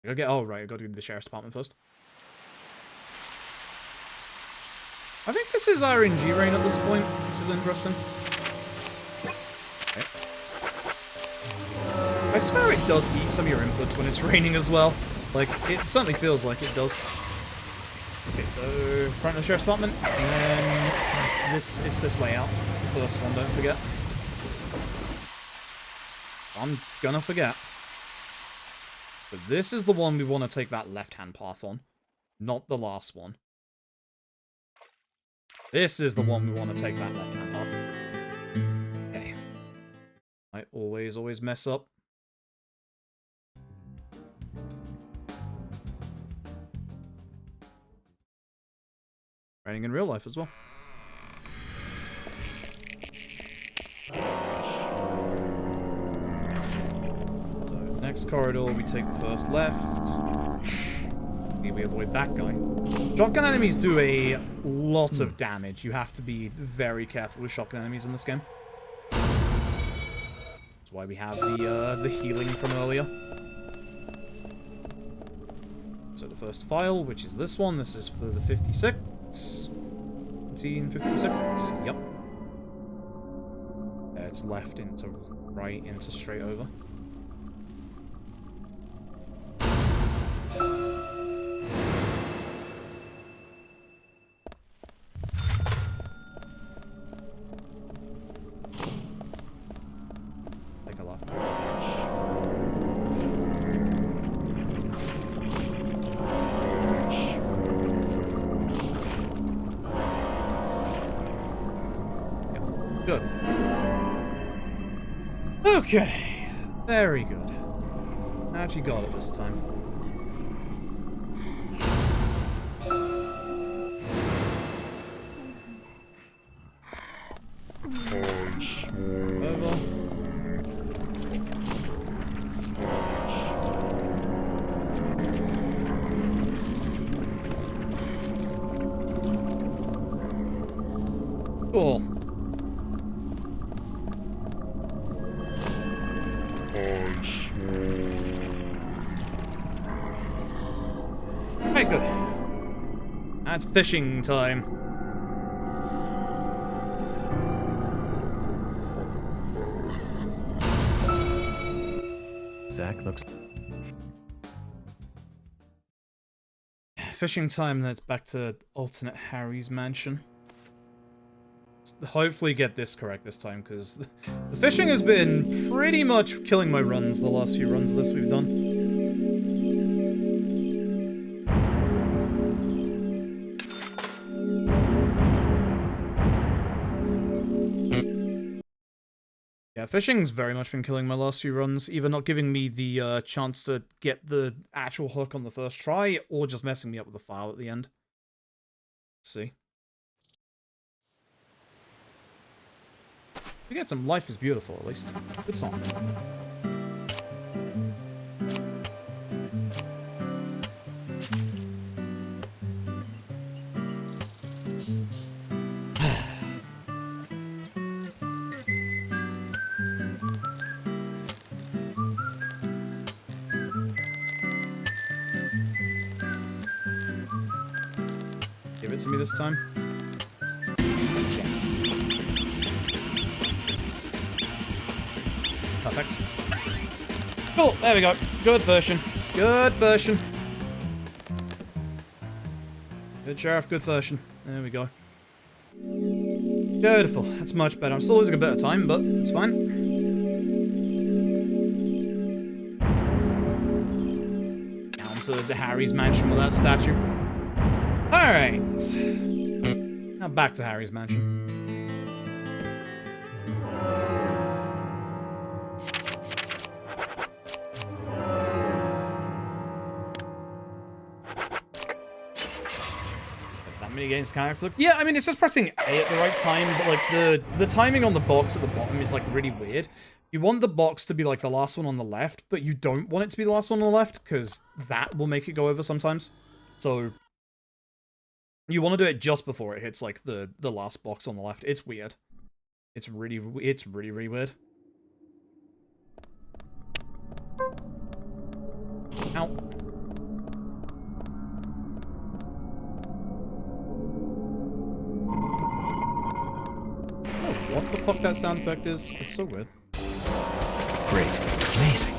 I gotta get. Oh, right, I gotta go to the sheriff's department first. I think this is RNG rain at this point, which is interesting. Okay. I swear it does eat some of your inputs when it's raining as well. Like, it certainly feels like it does. Okay, so front of the sheriff's department, and then it's this layout. It's the first one, don't forget. I'm gonna forget. But this is the one we want to take that left-hand path on, not the last one. This is the one we want to take that left-hand path. Okay. I always mess up. Raining in real life as well. So, next corridor, we take the first left. Maybe we avoid that guy. Shotgun enemies do a lot of damage. You have to be very careful with shotgun enemies in this game. That's why we have the healing from earlier. So the first file, which is this one, this is for the 56. 1956. Yep. It's left into right into straight over. Take a left. Good. Okay. Very good. Actually got it this time. Over. Cool. Right, good. That's fishing time. Zach looks... Fishing time, then it's back to alternate Harry's mansion. Let's hopefully get this correct this time, because the fishing has been pretty much killing my runs the last few runs of this we've done. Yeah, fishing's very much been killing my last few runs, either not giving me the chance to get the actual hook on the first try, or just messing me up with the file at the end. Let's see. We get some Life is Beautiful, at least. Good song. Give it to me this time. Yes. Perfect. Cool, there we go. Good version. Good version. Good sheriff, good version. There we go. Beautiful. That's much better. I'm still losing a bit of time, but it's fine. Down to the Harry's mansion with that statue. Alright. Now back to Harry's mansion. Games mechanics look. Yeah, I mean, it's just pressing A at the right time, but like the timing on the box at the bottom is like really weird. You want the box to be like the last one on the left, but you don't want it to be the last one on the left because that will make it go over sometimes. So you want to do it just before it hits like the last box on the left. It's weird. It's really weird. Ow. What the fuck that sound effect is? It's so weird. Great. Amazing.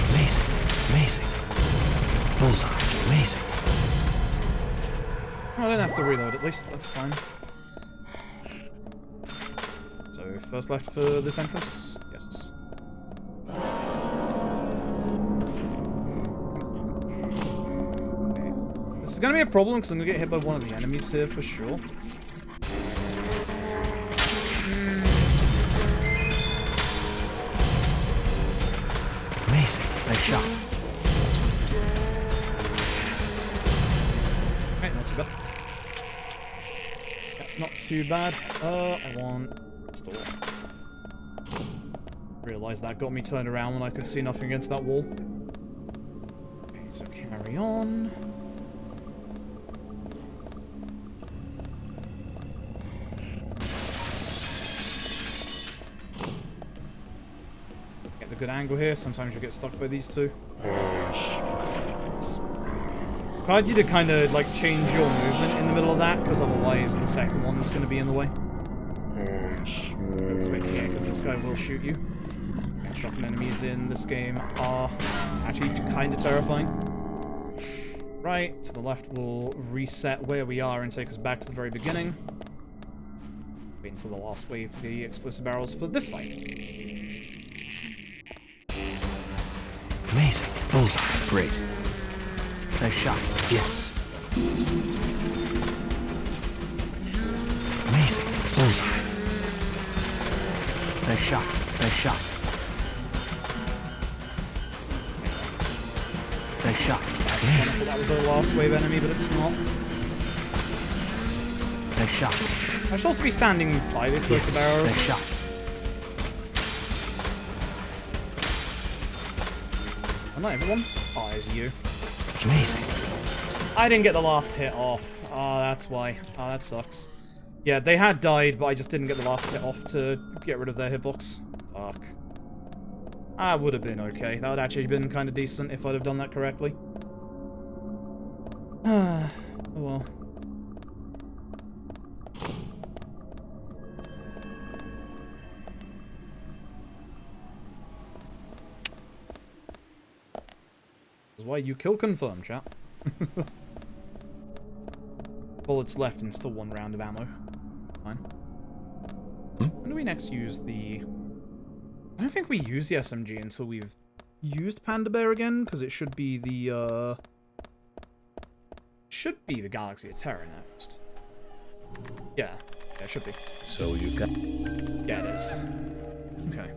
Amazing. Amazing. Bullseye. Amazing. I didn't have to reload at least. That's fine. So, first left for this entrance? Yes. Okay. This is gonna be a problem because I'm gonna get hit by one of the enemies here for sure. Amazing. Nice shot. Okay, not too bad. Yeah, not too bad. I want... Store. Realised that got me turned around when I could see nothing against that wall. Okay, so carry on. Good angle here. Sometimes you get stuck by these two. It's required you to kind of like change your movement in the middle of that, because otherwise the second one is going to be in the way. Go quick here, because this guy will shoot you. And shotgun enemies in this game are actually kind of terrifying. Right to the left will reset where we are and take us back to the very beginning. Wait until the last wave for the explosive barrels for this fight. Amazing. Bullseye. Great. Nice shot. Yes. Amazing. Bullseye. Nice shot. Nice shot. Nice shot. Amazing. That was our last wave enemy, but it's not. Nice shot. I should also be standing by the explosive barrels. Nice shot. Not everyone. Oh, there's you. Amazing. I didn't get the last hit off. Oh, that's why. Oh, that sucks. Yeah, they had died, but I just didn't get the last hit off to get rid of their hitbox. Fuck. That would have been okay. That would actually been kind of decent if I'd have done that correctly. Oh well. Why you kill confirm, chat. Bullets left and still one round of ammo. Fine. When do we next use the... I don't think we use the SMG until we've used Panda Bear again, because it should be the, should be the Galaxy of Terror next. Yeah. Yeah, it should be. So you've got... Yeah, it is. Okay.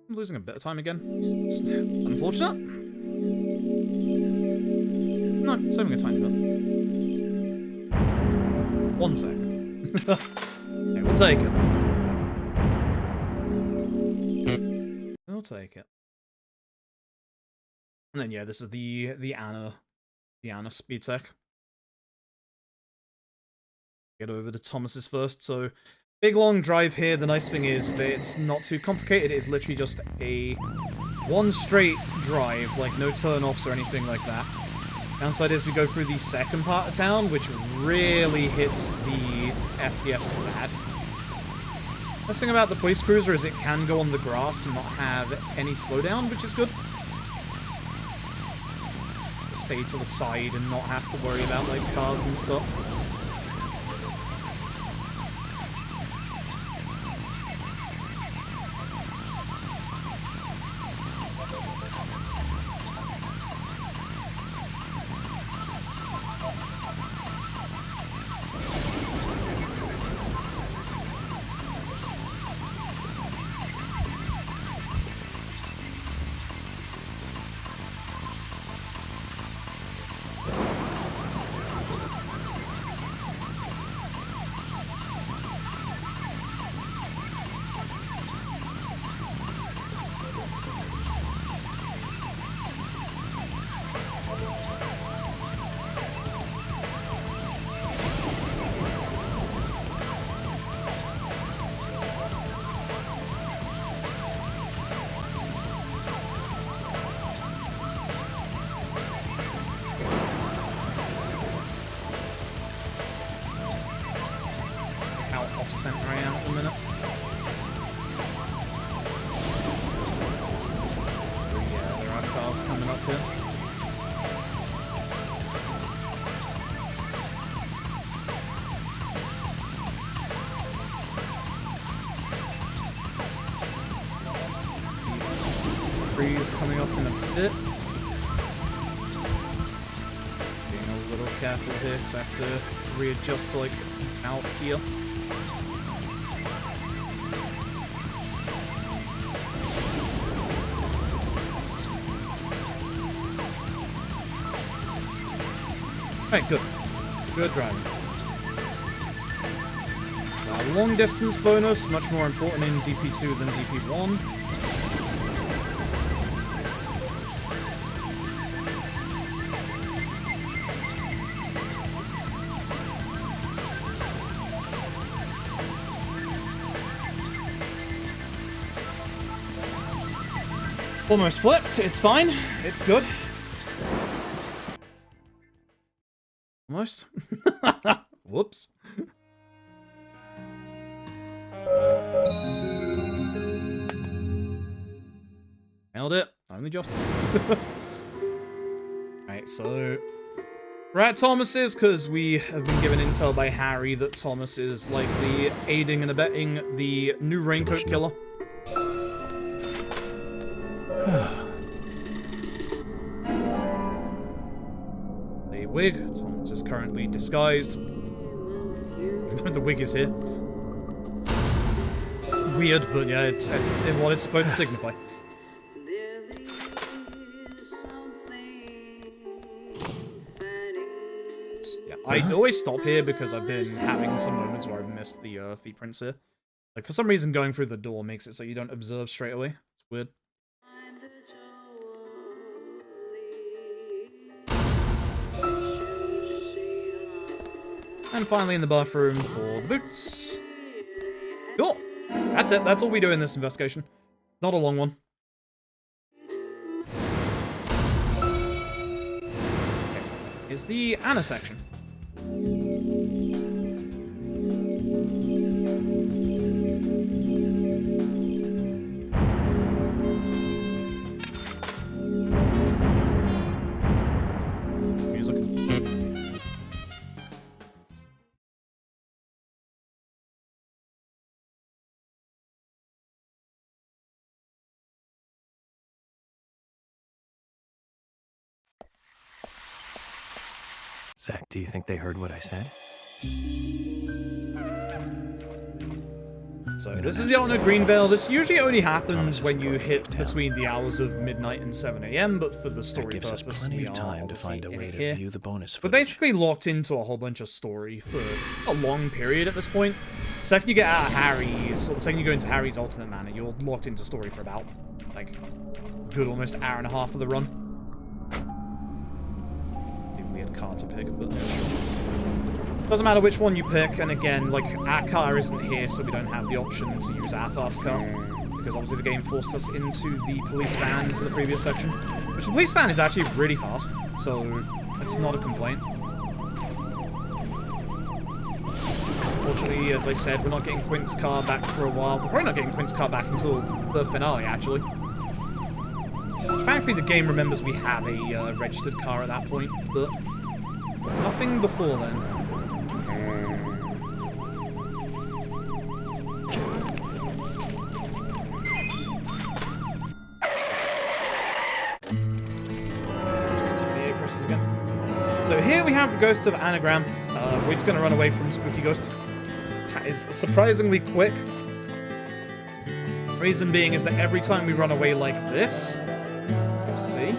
I'm losing a bit of time again. It's unfortunate. No, saving a tiny bit. 1 second. Okay, we'll take it. We'll take it. And then yeah, this is the Anna speed tech. Get over to Thomas's first, so big long drive here. The nice thing is that it's not too complicated. It's literally just a one straight drive, like no turn-offs or anything like that. Downside is we go through the second part of town, which really hits the FPS bad. Best thing about the police cruiser is it can go on the grass and not have any slowdown, which is good. stay to the side and not have to worry about, like, cars and stuff. Off-center I am at the minute. Oh yeah, there are cars coming up here. Breeze coming up in a bit. Being a little careful here because I have to readjust to like out here. Right, good. Good driving. So our long distance bonus, much more important in DP2 than DP1. Almost flipped. It's fine. It's good. Almost. Whoops. Nailed it. Only just. Right, so we're at Thomas's because we have been given intel by Harry that Thomas is likely aiding and abetting the new Raincoat Killer. A wig. Thomas is currently disguised. The wig is here. Weird, but yeah, it's what it's supposed to signify. Yeah, I always stop here because I've been having some moments where I've missed the footprints here. Like, for some reason, going through the door makes it so you don't observe straight away. It's weird. And finally in the bathroom for the boots. Cool. That's it. That's all we do in this investigation. Not a long one. Okay. Is the Anna section. Music. Zach, do you think they heard what I said? So this is the alternate Greenvale. This usually only happens when you hit between the hours of midnight and 7 AM, but for the story purpose, we are obviously in here. We're basically locked into a whole bunch of story for a long period at this point. The second you get out of Harry's, or the second you go into Harry's alternate manor, you're locked into story for about, like, a good almost hour and a half of the run. Weird car to pick, but yeah, sure. Doesn't matter which one you pick, and again, like, our car isn't here, so we don't have the option to use our fast car, because obviously the game forced us into the police van for the previous section, which the police van is actually really fast, so it's not a complaint. Unfortunately, as I said, we're not getting Quint's car back for a while. We're probably not getting Quint's car back until the finale, actually. Thankfully, the game remembers we have a registered car at that point, but nothing before then. So here we have the ghost of Anagram. We're just going to run away from Spooky Ghost. That is surprisingly quick. Reason being is that every time we run away like this, we'll see.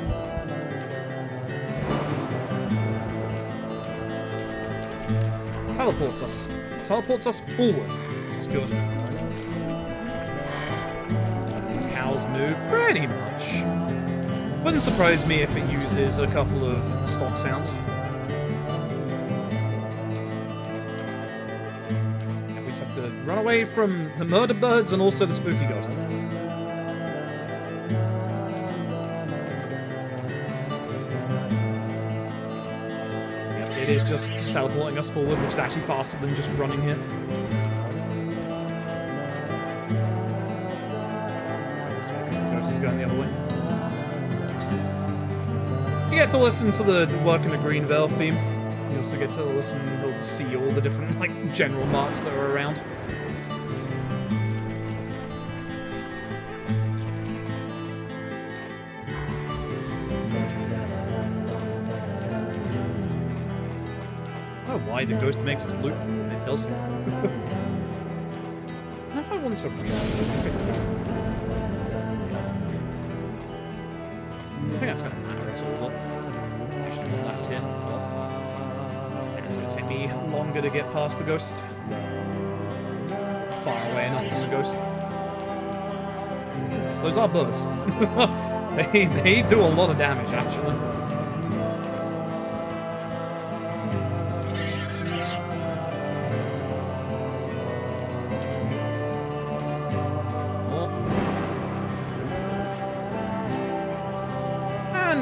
Teleports us. Teleports us forward, which is good. Cows move pretty much. Wouldn't surprise me if it uses a couple of stock sounds. And we just have to run away from the murder birds and also the spooky ghost. Yep, it is just teleporting us forward, which is actually faster than just running here. The ghost is going the other way. You get to listen to the Work in the Greenvale theme. You also get to listen or see all the different, like, general marks that are around. I don't know why the ghost makes us loop. It does. I don't know if I want to read it. I think that's going to matter at all. Actually, one left here. And it's going to take me longer to get past the ghost. Far away enough from the ghost. Yes, those are birds. they do a lot of damage, actually.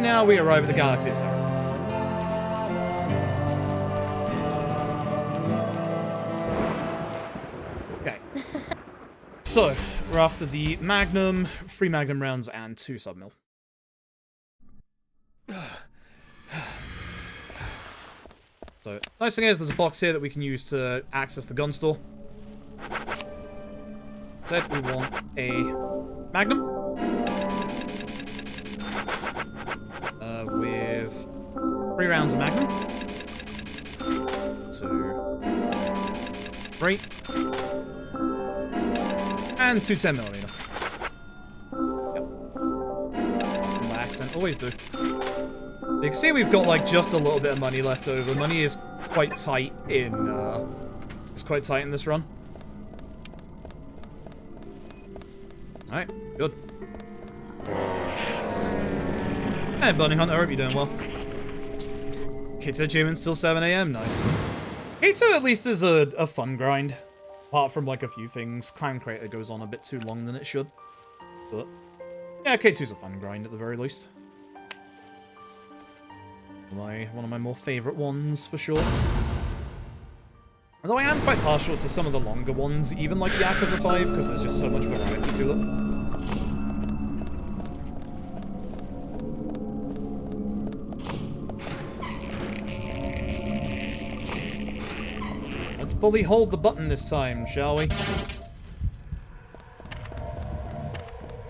Now we arrive at the Galaxy Tower. Okay. So, we're after the Magnum, 3 Magnum rounds, and 2 submil. So, nice thing is there's a box here that we can use to access the gun store. Instead, we want a Magnum. With 3 rounds of Magnum. 2, 3. And 2 10mm. Yep. That's my accent. Always do. You can see we've got, like, just a little bit of money left over. Money is quite tight in, it's quite tight in this run. Alright, good. Hey, Bunny Hunter, I hope you're doing well. K2 achievement's still 7 AM, nice. K2 at least is a fun grind. Apart from, like, a few things. Clan Crater goes on a bit too long than it should. But, yeah, K2's a fun grind at the very least. One of my more favourite ones, for sure. Although I am quite partial to some of the longer ones, even like Yakuza 5, because there's just so much variety to them. Let's fully hold the button this time, shall we?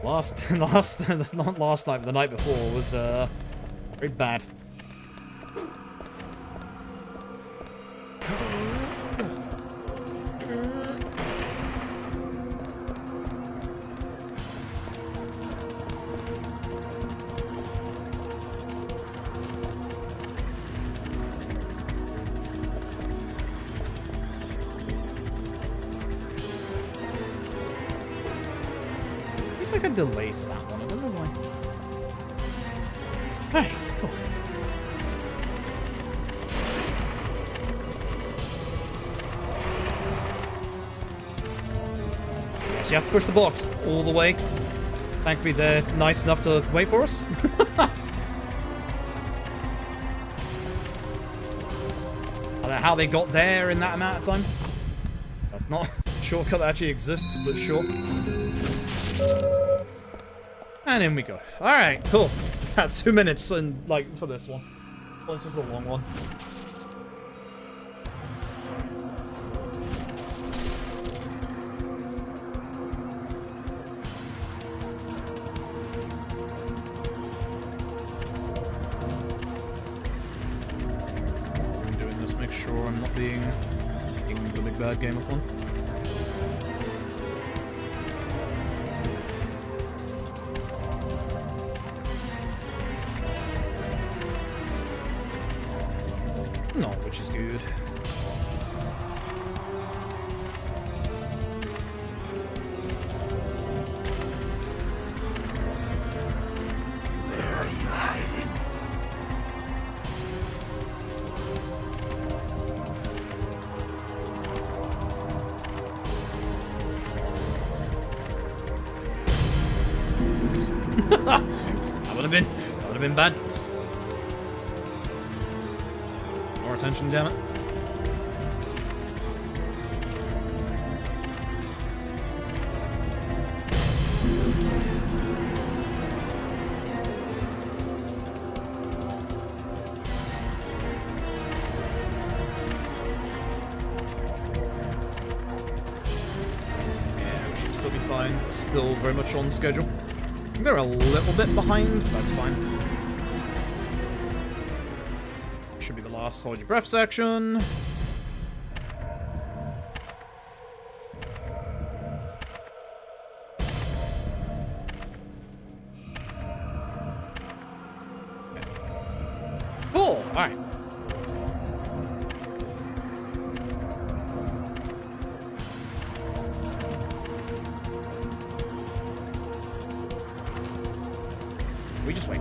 Last night, but the night before was very bad. There's like a delay to that one, I don't know why. Hey, cool. Yes, you have to push the box all the way. Thankfully, they're nice enough to wait for us. I don't know how they got there in that amount of time. That's not a shortcut that actually exists, but sure. And in we go. Alright, cool. Had 2 minutes and like for this one. Well, it's just a long one. I'm doing this, make sure I'm not being the big bad game of fun. No, which is good. Where are you hiding? That would have been bad. More attention, damn it. Yeah, we should still be fine. Still very much on schedule. I think they're a little bit behind, but that's fine. Should be the last hold your breath section. Okay. Cool, alright. We just wait.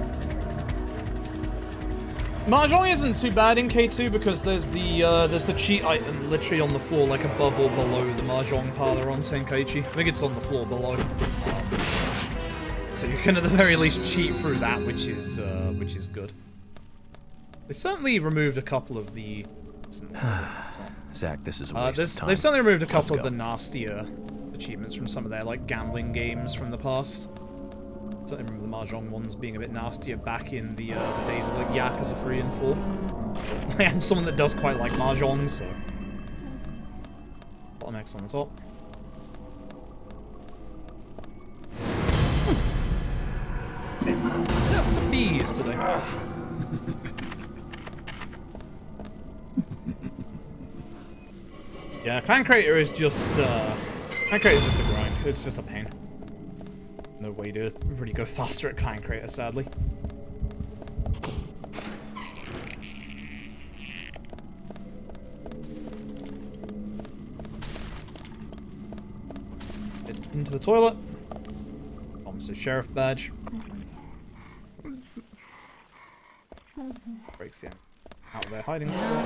Mahjong isn't too bad in K2 because there's the cheat item literally on the floor, like above or below the Mahjong parlor on Tenkaichi. I think it's on the floor below. So you can at the very least cheat through that, which is good. They certainly removed a couple of the. Zach, this is a waste of time. They've certainly removed a couple of the nastier achievements from some of their like gambling games from the past. I remember the Mahjong ones being a bit nastier back in the days of like Yakuza 3 and 4. I am someone that does quite like Mahjong, so... Bottom X on the top. Yeah, what's up bees today? Yeah, Clan Creator is just... Clan Creator is just a grind. It's just a pain. No way to really go faster at Clan Creator, sadly. Get into the toilet. Officer's sheriff badge. Breaks the end out of their hiding spot.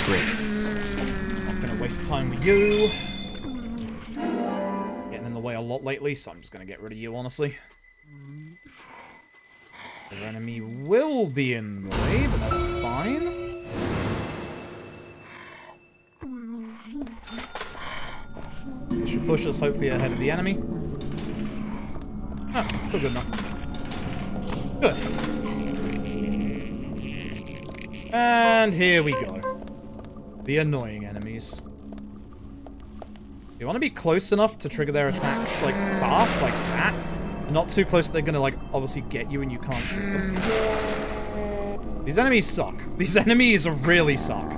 Great. Not gonna waste time with you. In the way a lot lately, so I'm just gonna get rid of you, honestly. The enemy will be in the way, but that's fine. This should push us hopefully ahead of the enemy. Oh, still good enough. Good. And here we go. The annoying enemies. You want to be close enough to trigger their attacks, like, fast, like that. And not too close that they're going to, like, obviously get you and you can't shoot them. These enemies suck. These enemies really suck.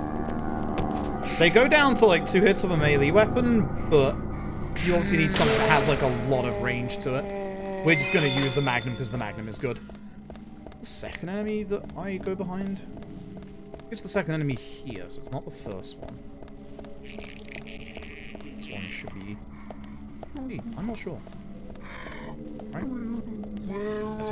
They go down to, like, 2 hits of a melee weapon, but you obviously need something that has, like, a lot of range to it. We're just going to use the Magnum because the Magnum is good. The second enemy that I go behind? It's the second enemy here, so it's not the first one. This one should be... Hey, I'm not sure. Right? That's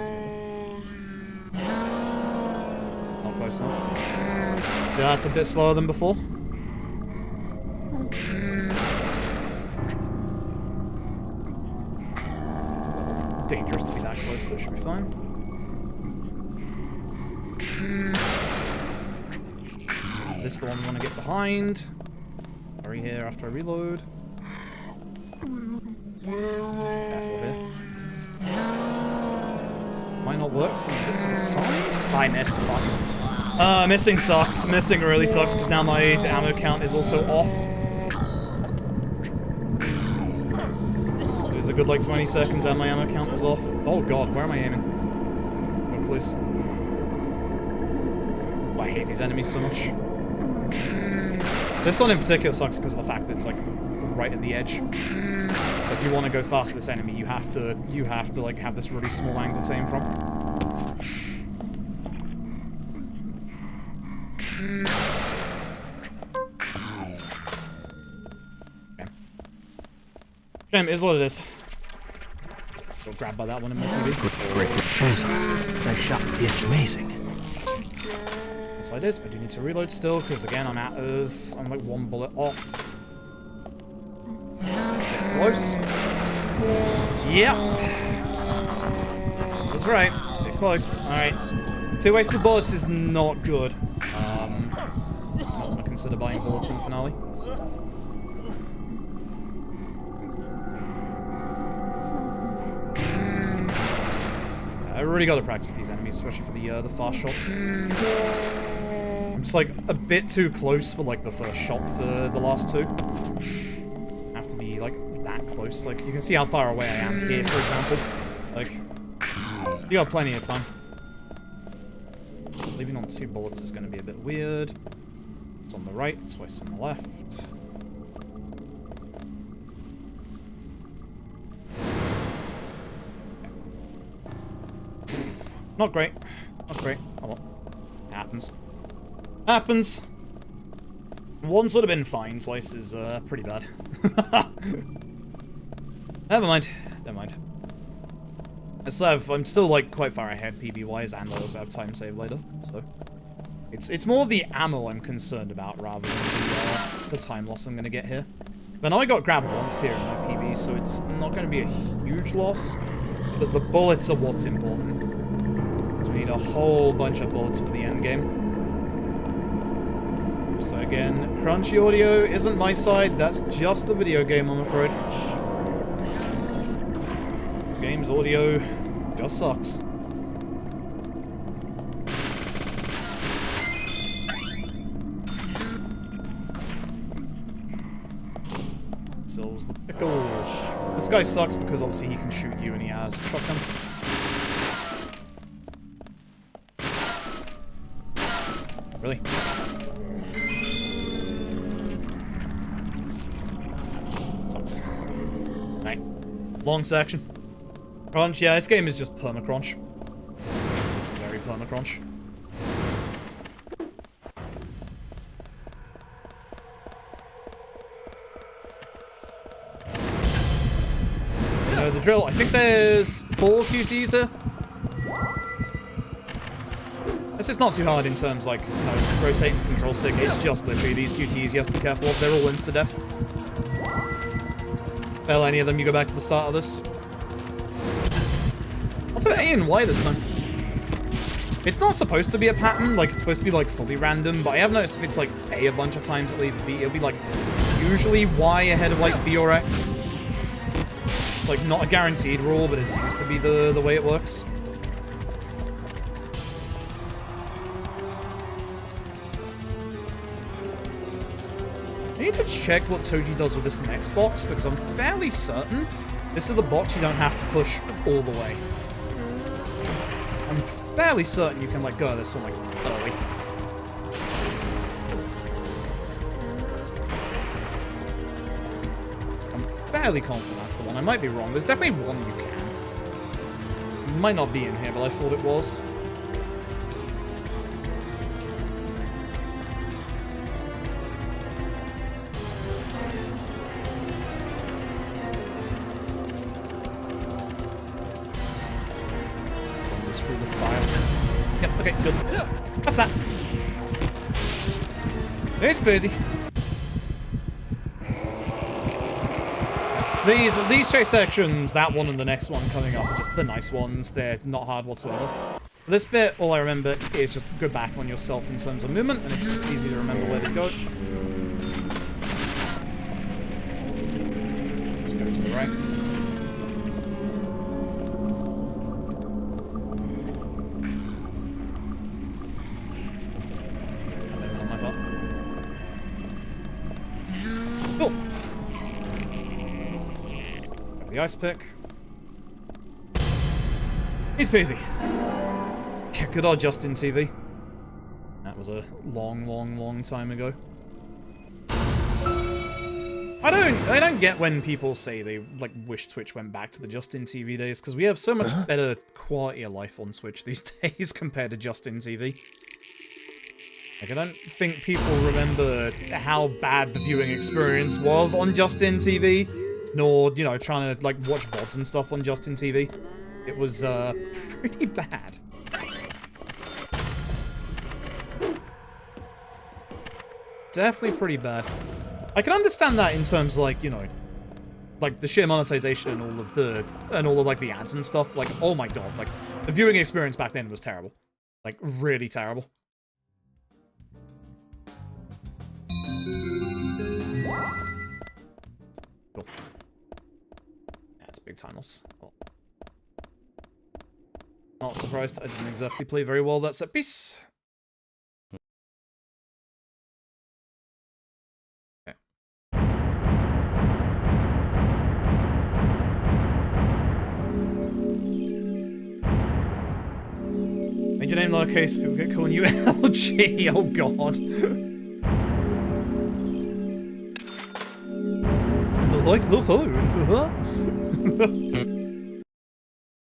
not close enough. So that's a bit slower than before. It's dangerous to be that close, but it should be fine. This is the one we want to get behind. Hurry here after I reload. Careful here. not work, so I'm a bit to the side. I missed, fuck. Missing sucks. Missing really sucks, because now my ammo count is also off. There's a good, like, 20 seconds and my ammo count is off. Oh god, where am I aiming? Oh, please. Oh, I hate these enemies so much. This one in particular sucks because of the fact that it's, like, right at the edge. So if you want to go past this enemy, you have to like have this really small angle to aim from. Okay. Shame, is what it is. Got grabbed by that one in my PB. Great proposal. That shot would be amazing. Yes, I did. I do need to reload still because again I'm like one bullet off. Close. Yep. That's right. Bit close. Alright. 2 wasted bullets is not good. Not going to consider buying bullets in the finale. I really got to practice these enemies, especially for the fast shots. I'm just like a bit too close for like the first shot for the last two. Have to be like that close. Like you can see how far away I am here, for example. Like you got plenty of time. Leaving on 2 bullets is going to be a bit weird. It's on the right, twice on the left. Not great. Not great. Oh well. It happens. Happens. Once would have been fine, twice is pretty bad. Never mind. Never mind. I'm still like quite far ahead PB-wise, and I also have time save later, so it's more the ammo I'm concerned about rather than the time loss I'm gonna get here. But now I got grabbed once here in my PB, so it's not gonna be a huge loss. But the bullets are what's important. So we need a whole bunch of bullets for the end game. So again, crunchy audio isn't my side, that's just the video game, I'm afraid. This game's audio just sucks. Sells the pickles. This guy sucks because obviously he can shoot you and he has a shotgun. Really? Sucks. Right. Long section. Crunch, yeah, this game is just perma-crunch. This game is just very perma-crunch. You know the drill. I think there's 4 QTs here. This is not too hard in terms like, you know, rotating the control stick. It's just literally these QTs you have to be careful of. They're all insta-death. Fail any of them, you go back to the start of this. Also, A and Y this time. It's not supposed to be a pattern, like, it's supposed to be, like, fully random, but I have noticed if it's, like, A a bunch of times, it'll be, like, usually Y ahead of, like, B or X. It's, like, not a guaranteed rule, but it seems to be the way it works. I need to check what Toji does with this next box, because I'm fairly certain this is the box you don't have to push all the way. I'm fairly certain you can, like, go this one, like, early. I'm fairly confident that's the one. I might be wrong. There's definitely one you can. It might not be in here, but I thought it was. Through the fire. Yep, okay, good. That's that. It's busy. These chase sections, that one and the next one coming up, are just the nice ones. They're not hard whatsoever. For this bit, all I remember is just go back on yourself in terms of movement, and it's easy to remember where to go. Just go to the right. Cool. Grab the ice pick. Easy peasy. Yeah, good old Justin TV. That was a long time ago. I don't get when people say they like wish Twitch went back to the Justin TV days, because we have so much better quality of life on Switch these days compared to Justin TV. Like, I don't think people remember how bad the viewing experience was on Justin TV, nor, you know, trying to like watch VODs and stuff on Justin TV. It was pretty bad. Definitely pretty bad. I can understand that in terms of, like, you know, like the sheer monetization and all of like the ads and stuff. Like, oh my god, like the viewing experience back then was terrible. Like, really terrible. Cool. That's big time loss. Well, not surprised I didn't exactly play very well that set piece. Make your name lowercase, people get calling you LG, oh god. Like the phone.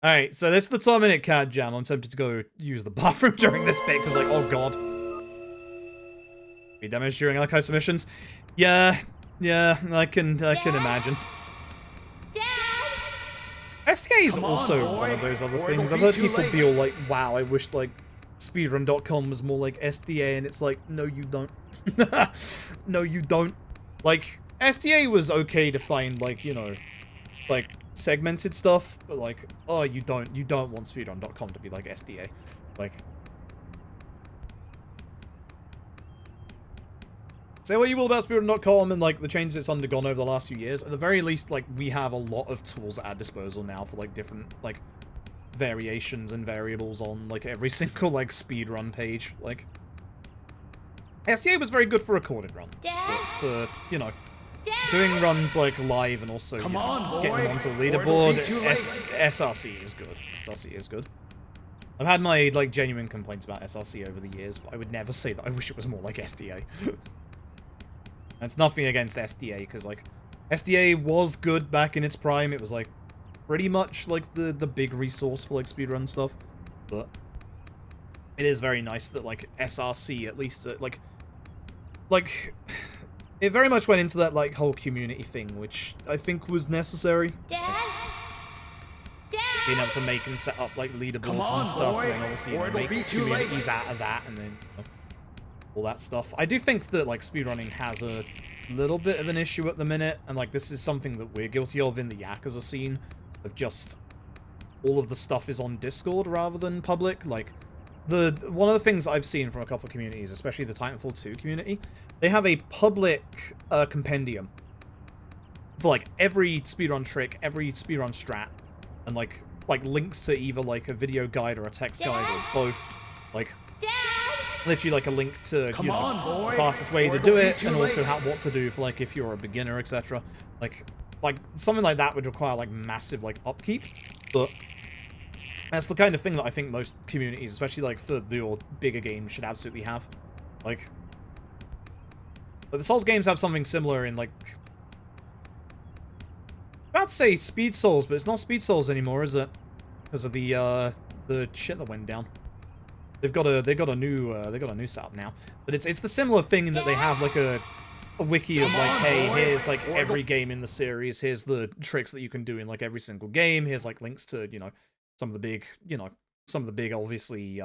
Alright, so this is the 12-minute cat jam. I'm tempted to go use the bathroom during this bit, because like, oh god. Be damaged during archive submissions? Yeah, I can imagine. STA is also one of those other things. I've heard people be all like, wow, I wish like speedrun.com was more like SDA, and it's like, no you don't. No you don't. Like, SDA was okay to find, like, you know, like segmented stuff, but like, oh, you don't want speedrun.com to be like SDA. Like, say what you will about Speedrun.com and, like, the changes it's undergone over the last few years. At the very least, like, we have a lot of tools at our disposal now for, like, different, like, variations and variables on, like, every single, like, speedrun page. Like, STA was very good for recorded runs, but for, you know, doing runs, like, live and also, getting them onto the leaderboard, SRC is good. SRC is good. I've had my, like, genuine complaints about SRC over the years, but I would never say that I wish it was more like SDA. And it's nothing against SDA, because, like, SDA was good back in its prime. It was, like, pretty much, like, the big resource for, like, speedrun stuff. But it is very nice that, like, SRC, at least, like, it very much went into that, like, whole community thing, which I think was necessary. Dad? Being able to make and set up, like, leaderboards and stuff, and then obviously, you know, make communities out of that, and then, you know, all that stuff. I do think that, like, speedrunning has a little bit of an issue at the minute, and, like, this is something that we're guilty of in the Yakuza scene, of just all of the stuff is on Discord rather than public. Like, one of the things I've seen from a couple of communities, especially the Titanfall 2 community, they have a public compendium for, like, every speedrun trick, every speedrun strat, and, like links to either, like, a video guide or a text guide, or both, like, literally, like, a link to, you know, the fastest way to do it, and also what to do for, like, if you're a beginner, etc. Like, something like that would require, like, massive, like, upkeep, but that's the kind of thing that I think most communities, especially, like, for the bigger games, should absolutely have. Like, the Souls games have something similar in, like, I'm about to say Speed Souls, but it's not Speed Souls anymore, is it? Because of the shit that went down. They got a new setup now, but it's the similar thing in that they have, like, a wiki of, like, hey, here's, like, every game in the series, here's the tricks that you can do in, like, every single game, here's, like, links to, you know, some of the big, obviously,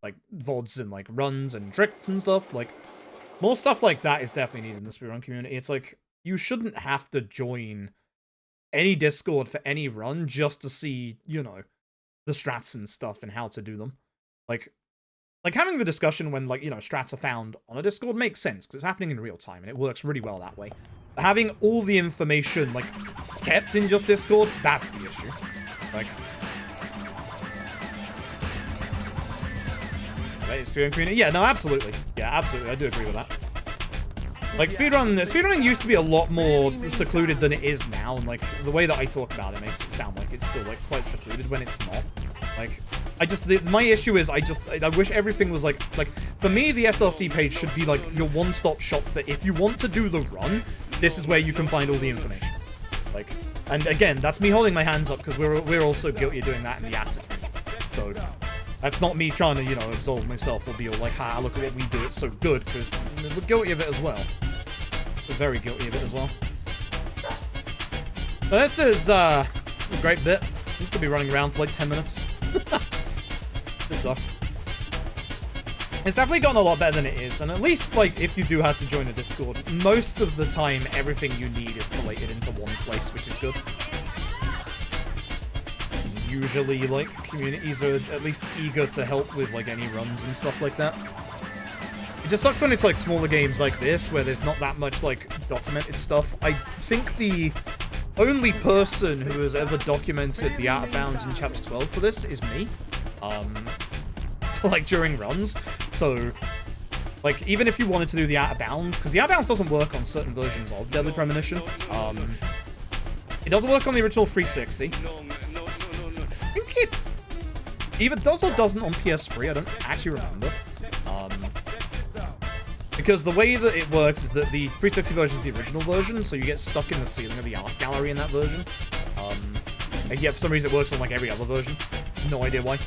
like, VODs and, like, runs and tricks and stuff. Like, more stuff like that is definitely needed in the speedrun community. It's like, you shouldn't have to join any Discord for any run just to see, you know, the strats and stuff and how to do them. Like having the discussion when, like, you know, strats are found on a Discord makes sense, because it's happening in real time, and it works really well that way. But having all the information, like, kept in just Discord, that's the issue. Like, speedrun community? Yeah, no, absolutely. Yeah, absolutely. I do agree with that. Like, speedrunning used to be a lot more secluded than it is now, and, like, the way that I talk about it makes it sound like it's still, like, quite secluded when it's not. Like, my issue is I wish everything was, like, for me, the SLC page should be, like, your one-stop shop for if you want to do the run, this is where you can find all the information. Like, and again, that's me holding my hands up, because we're also guilty of doing that in the Yakuza community. So, that's not me trying to, you know, absolve myself or be all like, ha, look at what we do, it's so good, because we're guilty of it as well. We're very guilty of it as well. But this is a great bit. I'm just gonna be running around for like 10 minutes. This sucks. It's definitely gotten a lot better than it is, and at least, like, if you do have to join a Discord, most of the time, everything you need is collated into one place, which is good. Usually, like, communities are at least eager to help with, like, any runs and stuff like that. It just sucks when it's, like, smaller games like this, where there's not that much, like, documented stuff. I think the only person who has ever documented the out of bounds in Chapter 12 for this is me. Like, during runs. So, like, even if you wanted to do the out of bounds, because the out of bounds doesn't work on certain versions of Deadly Premonition. It doesn't work on the original 360. I think it either does or doesn't on PS3, I don't actually remember. Because the way that it works is that the 360 version is the original version, so you get stuck in the ceiling of the art gallery in that version. And yeah, for some reason it works on like every other version. No idea why.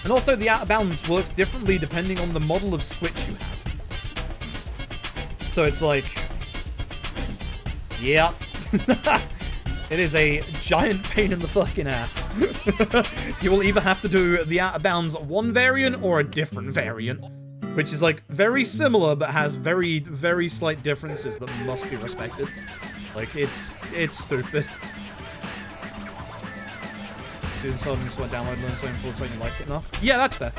And also the out of bounds works differently depending on the model of Switch you have. So it's like... yeah. It is a giant pain in the fucking ass. You will either have to do the out of bounds one variant or a different variant, which is like very similar but has very, very slight differences that must be respected. Like, it's stupid. Soon someone just went download, learn something full so you like it enough. Yeah, that's fair.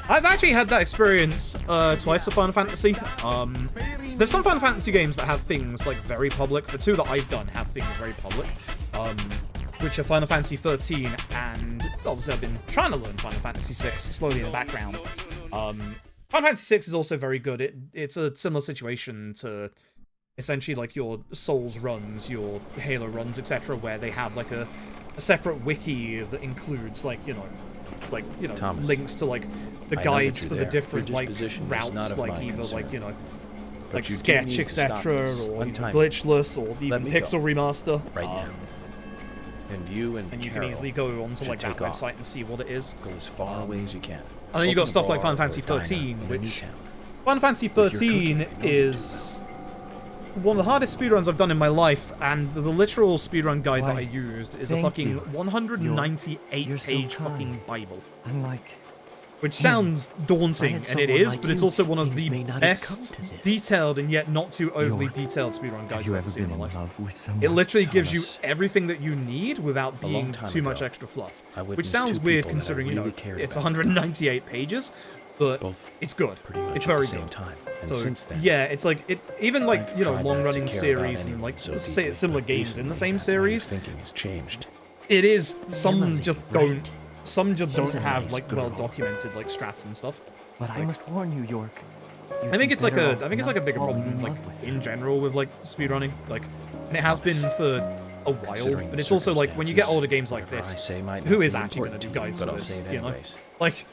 I've actually had that experience twice with Final Fantasy. There's some Final Fantasy games that have things, like, very public. The two that I've done have things very public, which are Final Fantasy 13, and obviously I've been trying to learn Final Fantasy 6 slowly in the background. Final Fantasy 6 is also very good. It's a similar situation to essentially, like, your Souls runs, your Halo runs, etc., where they have, like, a separate wiki that includes, like, you know, Thomas, links to, like, the guides for the different, like, routes, like, either, like, you know, like Sketch, etc., or Glitchless, or even Pixel Remaster. Right now. And you can easily go onto, like, that website and see what it is. Go as far away as you can. And then you got stuff like Final Fantasy 13, which... Final Fantasy 13 is one of the hardest speedruns I've done in my life, and the literal speedrun guide that I used is a fucking 198-page fucking Bible. Which sounds daunting, and it is, but it's also one of the best detailed and yet not too overly detailed speedrun guides I've ever seen in my life. It literally gives you everything that you need without being too much extra fluff. Which sounds weird considering, you know, it's 198 pages, but it's good. It's very good. So, yeah, it's like, even like, you know, long-running series and like similar games in the same series, it is, some just don't have, like, well-documented, like, strats and stuff. But I must warn you, York. I think it's like a bigger problem, like, in general with, like, speedrunning, like, and it has been for a while, but it's also, like, when you get older games like this, who is actually going to do guides for this, you know? Like,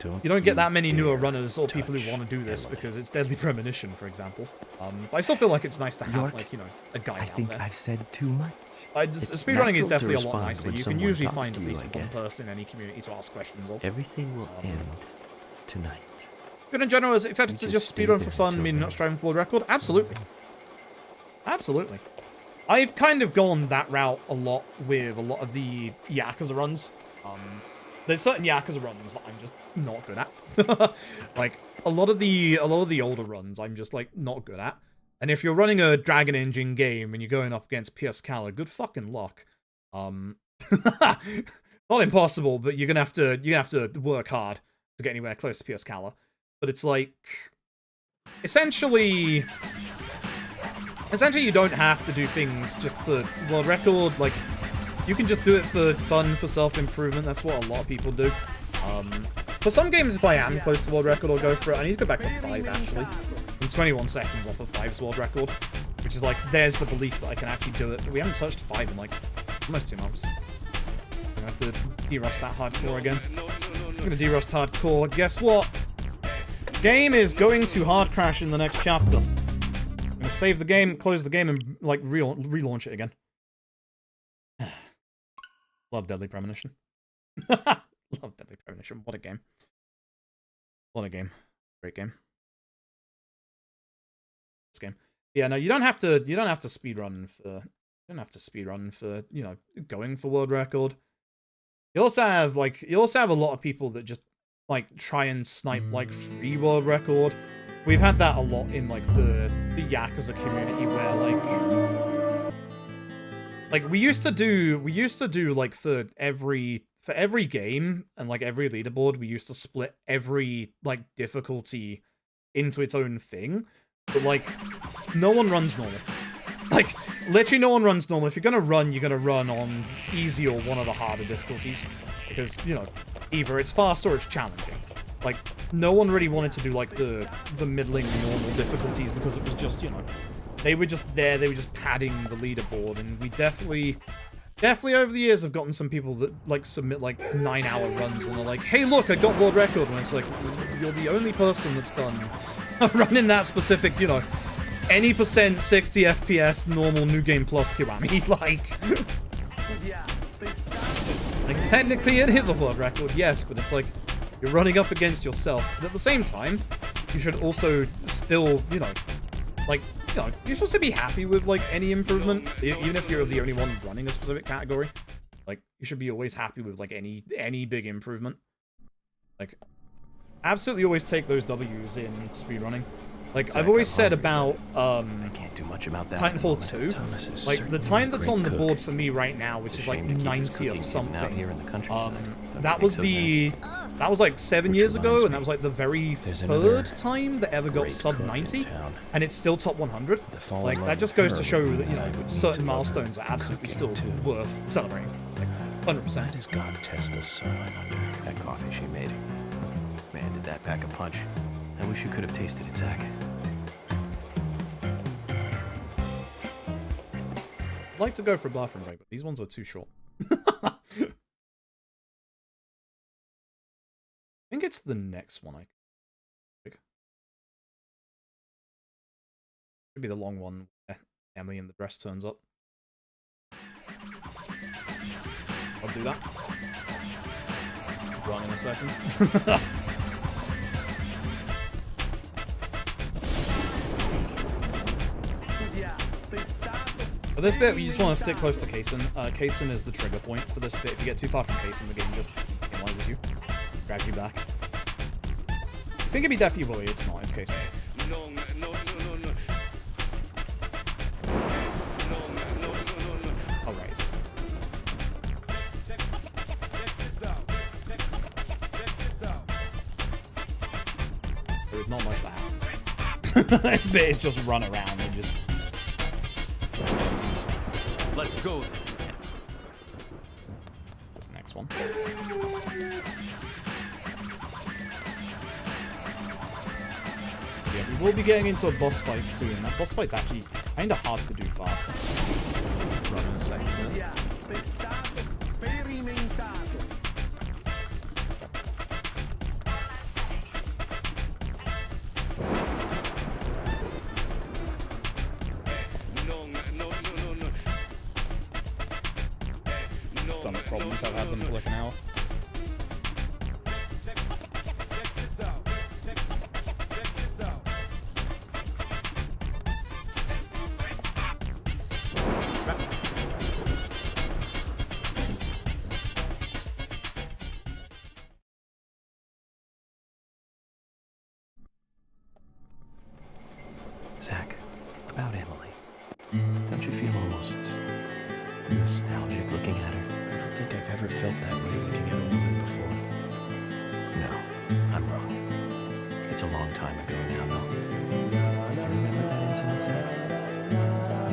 you don't get that many newer runners or people who want to do this because it's Deadly Premonition, for example. But I still feel like it's nice to have, like, you know, a guide out there. I've said too much. Speedrunning is definitely a lot nicer. You can usually find at least one person in any community to ask questions of. Everything will end tonight. Good in general, is it accepted to just speedrun for fun, meaning not striving for world record? Absolutely. Absolutely. I've kind of gone that route a lot with a lot of the Yakuza runs. There's certain Yakuza runs that I'm just not good at. Like, a lot of the older runs I'm just, like, not good at. And if you're running a Dragon Engine game and you're going up against Pierce Cala, good fucking luck. Not impossible, but you're gonna have to work hard to get anywhere close to Pierce Cala. But it's like, essentially you don't have to do things just for world record. Like, you can just do it for fun, for self-improvement. That's what a lot of people do. For some games, if I am close to world record, I'll go for it. I need to go back to 5, actually. I'm 21 seconds off of 5's world record, which is like, there's the belief that I can actually do it. But we haven't touched 5 in like almost 2 months. So I have to derust that hardcore again. I'm gonna derust hardcore. Guess what? Game is going to hard crash in the next chapter. I'm gonna save the game, close the game, and like relaunch it again. Love Deadly Premonition. Love Deadly Premonition. What a game. What a game. Great game. This game. Yeah, no, you don't have to speedrun for you know, going for world record. You also have a lot of people that just like try and snipe like free world record. We've had that a lot in like the Yakuza community where like we used to do like for every game and like every leaderboard, we used to split every like difficulty into its own thing. But like no one runs normal. Like literally no one runs normal. If you're gonna run on easy or one of the harder difficulties. Because, you know, either it's fast or it's challenging. Like, no one really wanted to do, like, the middling normal difficulties because it was just, you know, they were just there, they were just padding the leaderboard, and we definitely over the years have gotten some people that, like, submit, like, 9-hour runs, and they're like, hey, look, I got world record, and it's like, you're the only person that's done running that specific, you know, any percent 60 FPS normal New Game Plus Kiwami, like... Like, technically it is a world record, yes, but it's like, you're running up against yourself. But at the same time, you should also still, you know, like, you know, you should also be happy with, like, any improvement, even if you're the only one running a specific category. Like, you should be always happy with, like, any big improvement. Like, absolutely always take those W's in speedrunning. Like, I've always said about, I can't do much about that. Titanfall 2, like, the time that's on the board for me right now, which is like 90 of something, that was like 7 years ago, and that was like the very third time that ever got sub 90, and it's still top 100. Like, that just goes to show that, you know, certain milestones are absolutely still worth celebrating. Like, 100%. Why does God test us so, I wonder? That coffee she made. Man, did that pack a punch. I wish you could have tasted it, Zach. I'd like to go for a bathroom break, but these ones are too short. I think it's the next one I pick. Could be the long one where Emily in the dress turns up. I'll do that. Run in a second. For this bit, we just want to stick close to Kaysen. Kaysen is the trigger point for this bit. If you get too far from Kaysen, the game just penalizes you. Drags you back. You think it'd be Deputy Willie? It's not, it's Kaysen. Oh, right, it's this one. There's not much that happens. This bit is just run around and just... Let's go. This next one. Yeah, we will be getting into a boss fight soon. That boss fight's actually kind of hard to do fast. Run in a second. Stomach problems, I've had them for like an hour. Zach, about Emily. Don't you feel almost nostalgic looking at her? I don't think I've ever felt that way looking at a woman before. No, I'm wrong. It's a long time ago now, though. You remember that incident, Zach?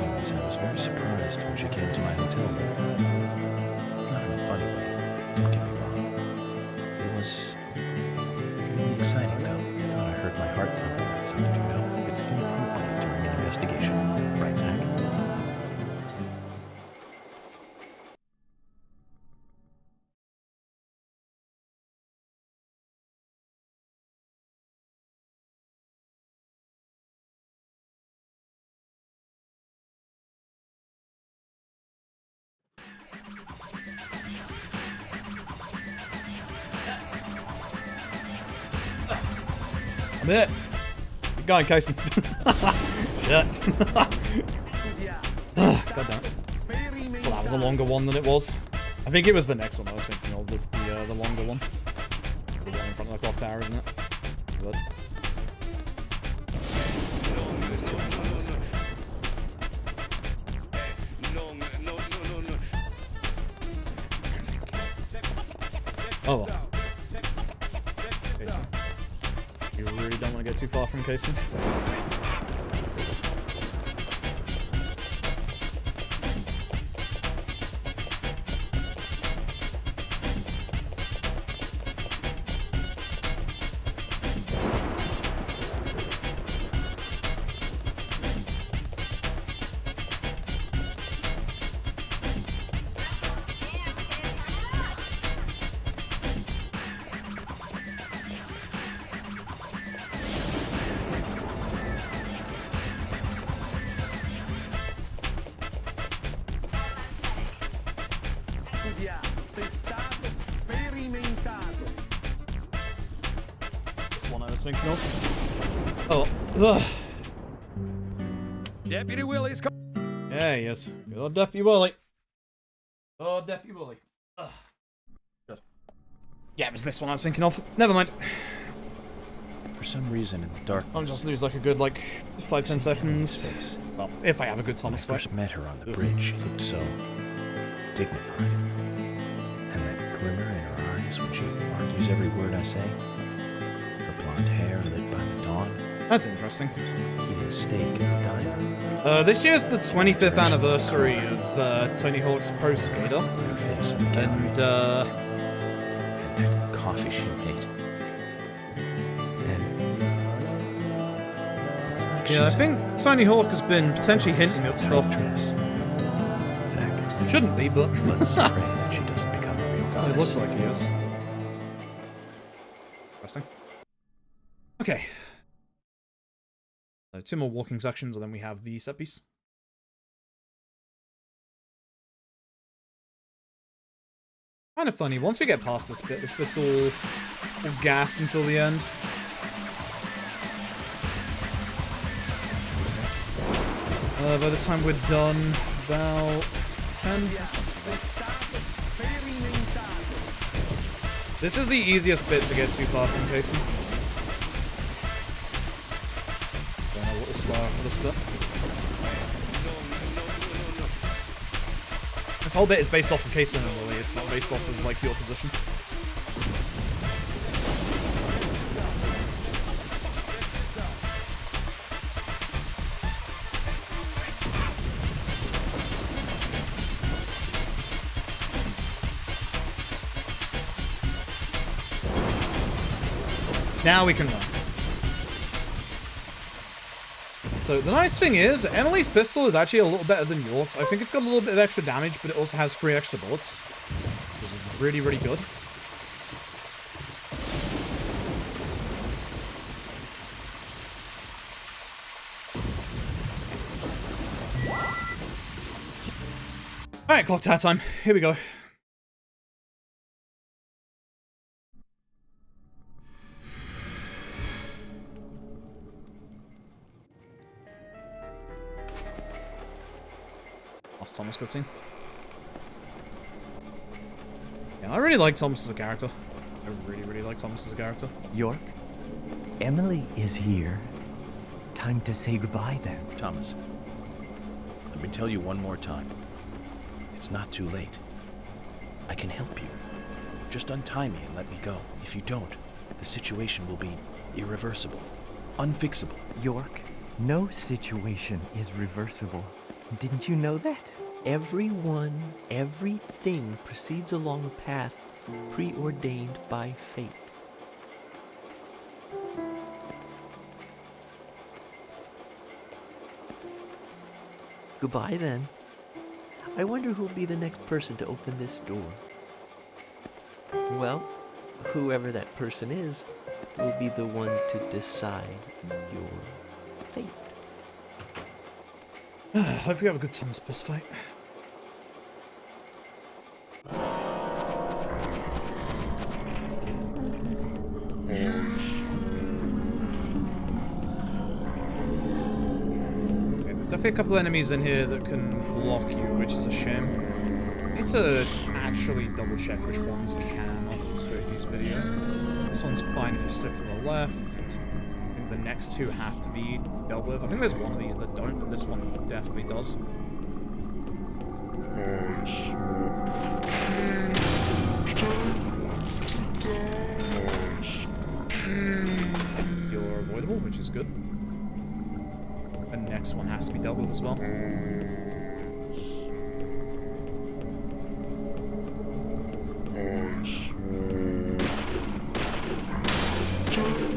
Anyways, I was very surprised when she came to my hotel room. Not in a funny way, don't get me wrong. It was Submit. Keep going, Casey. Shit. God damn it. Well, that was a longer one than it was. I think it was the next one I was thinking of. That's the longer one. The one in front of the clock tower, isn't it? Good. There's too much time. Oh well. Casey. You really don't want to get too far from Casey? This one I was thinking of. Oh, ugh. Deputy Willie's coming. Yeah, he is. Good old Deputy Willie. Oh, Deputy Willie. Ugh. Good. Yeah, it was this one I was thinking of. Never mind. For some reason in the dark, I'll just lose like a good, 5-10 seconds. face. Well, if I have a good When I Thomas fight. first met her on the bridge, she looked so dignified. And that glimmer in her eyes when she argues every word I say. Her blonde hair lit by the dawn. That's interesting. Eating a steak in the diner. This year's the 25th anniversary of Tony Hawk's Pro Skater. Her face on the gallery. And, And that coffee she made. And it's like yeah, I she's think Tony Hawk has been potentially hinting at stuff. actress. Zach, Shouldn't be, but let's pray that she doesn't become a real it goddess. looks like he is. Interesting. Okay. So 2 more walking sections, and then we have the set piece. Kind of funny. Once we get past this bit's all gas until the end. By the time we're done, about 10. This is the easiest bit to get too far from, Casey. Going a little slower for this bit. This whole bit is based off of Casey and Lily. It's not based off of your position. Now we can run. So the nice thing is, Emily's pistol is actually a little better than York's. I think it's got a little bit of extra damage, but it also has 3 extra bullets. Which is really, really good. Alright, clock tower time. Here we go. Last Thomas cutscene. Yeah, I really like Thomas as a character. I really, really like Thomas as a character. York, Emily is here. Time to say goodbye then. Thomas, let me tell you one more time. It's not too late. I can help you. Just untie me and let me go. If you don't, the situation will be irreversible, unfixable. York, no situation is reversible. Didn't you know that? Everyone, everything proceeds along a path preordained by fate. Goodbye then. I wonder who'll be the next person to open this door. Well, whoever that person is will be the one to decide your fate. I hope we have a good Thomas boss fight. definitely a couple of enemies in here that can block you, which is a shame. I need to actually double check which ones can off Turkey's video. This one's fine if you stick to the left. I think the next two have to be dealt with. I think there's one of these that don't, but this one definitely does. You're avoidable, which is good. The next one has to be dealt with as well.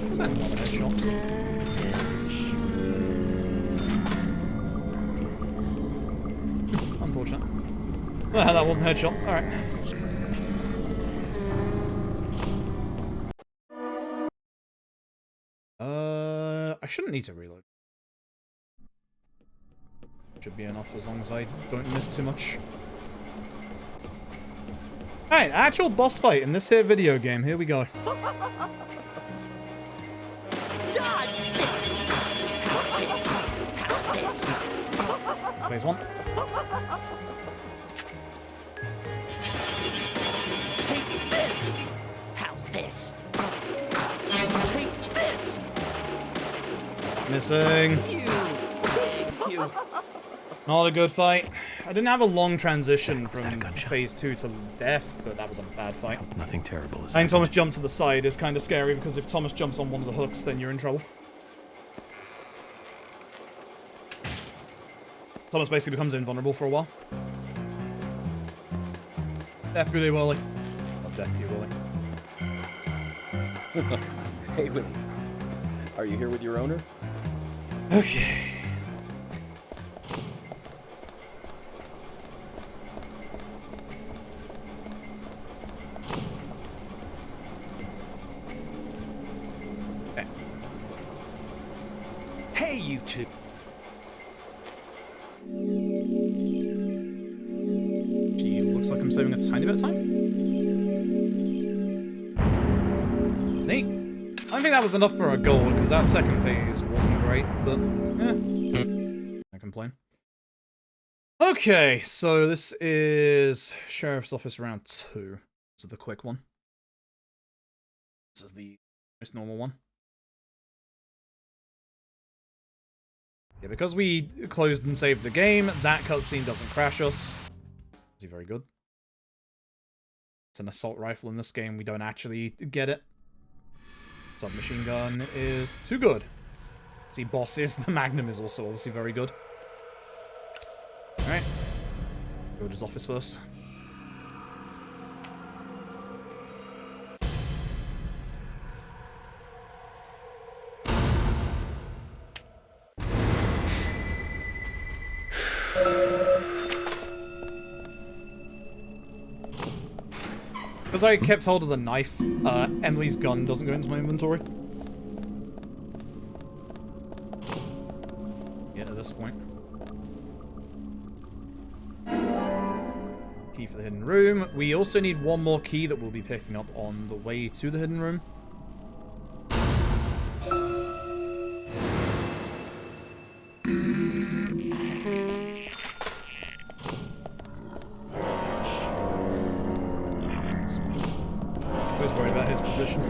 Was that another headshot? Unfortunate. Well, that wasn't a headshot. Alright. I shouldn't need to reload. Should be enough as long as I don't miss too much. Alright, actual boss fight in this here video game. Here we go. Phase 1. Take this! How's this? Take this! Stop missing. You. Not a good fight. I didn't have a long transition from phase 2 to death, but that was a bad fight. Nothing terrible is I think Thomas jumped to the side is kind of scary, because if Thomas jumps on one of the hooks, then you're in trouble. Thomas basically becomes invulnerable for a while. Deputy Willie. Not Deputy Willie. Hey, Willie. Are you here with your owner? Okay. Hey, you two. Gee, looks like I'm saving a tiny bit of time. Neat. I don't think that was enough for a goal, because that second phase wasn't great, but eh. I complain. Okay, so this is Sheriff's Office Round 2. This is the quick one. This is the most normal one. Yeah, because we closed and saved the game, that cutscene doesn't crash us. Is he very good? It's an assault rifle in this game, we don't actually get it. Submachine gun is too good. See, boss is the Magnum is also obviously very good. Alright. George's office first. Because I kept hold of the knife, Emily's gun doesn't go into my inventory. Yeah, at this point. Key for the hidden room. We also need one more key that we'll be picking up on the way to the hidden room. I was worried about his position.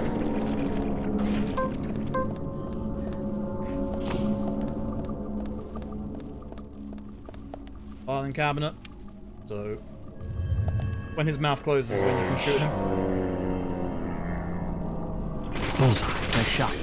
Filing cabinet. So, when his mouth closes is when you can shoot him. Bullseye. Nice shot.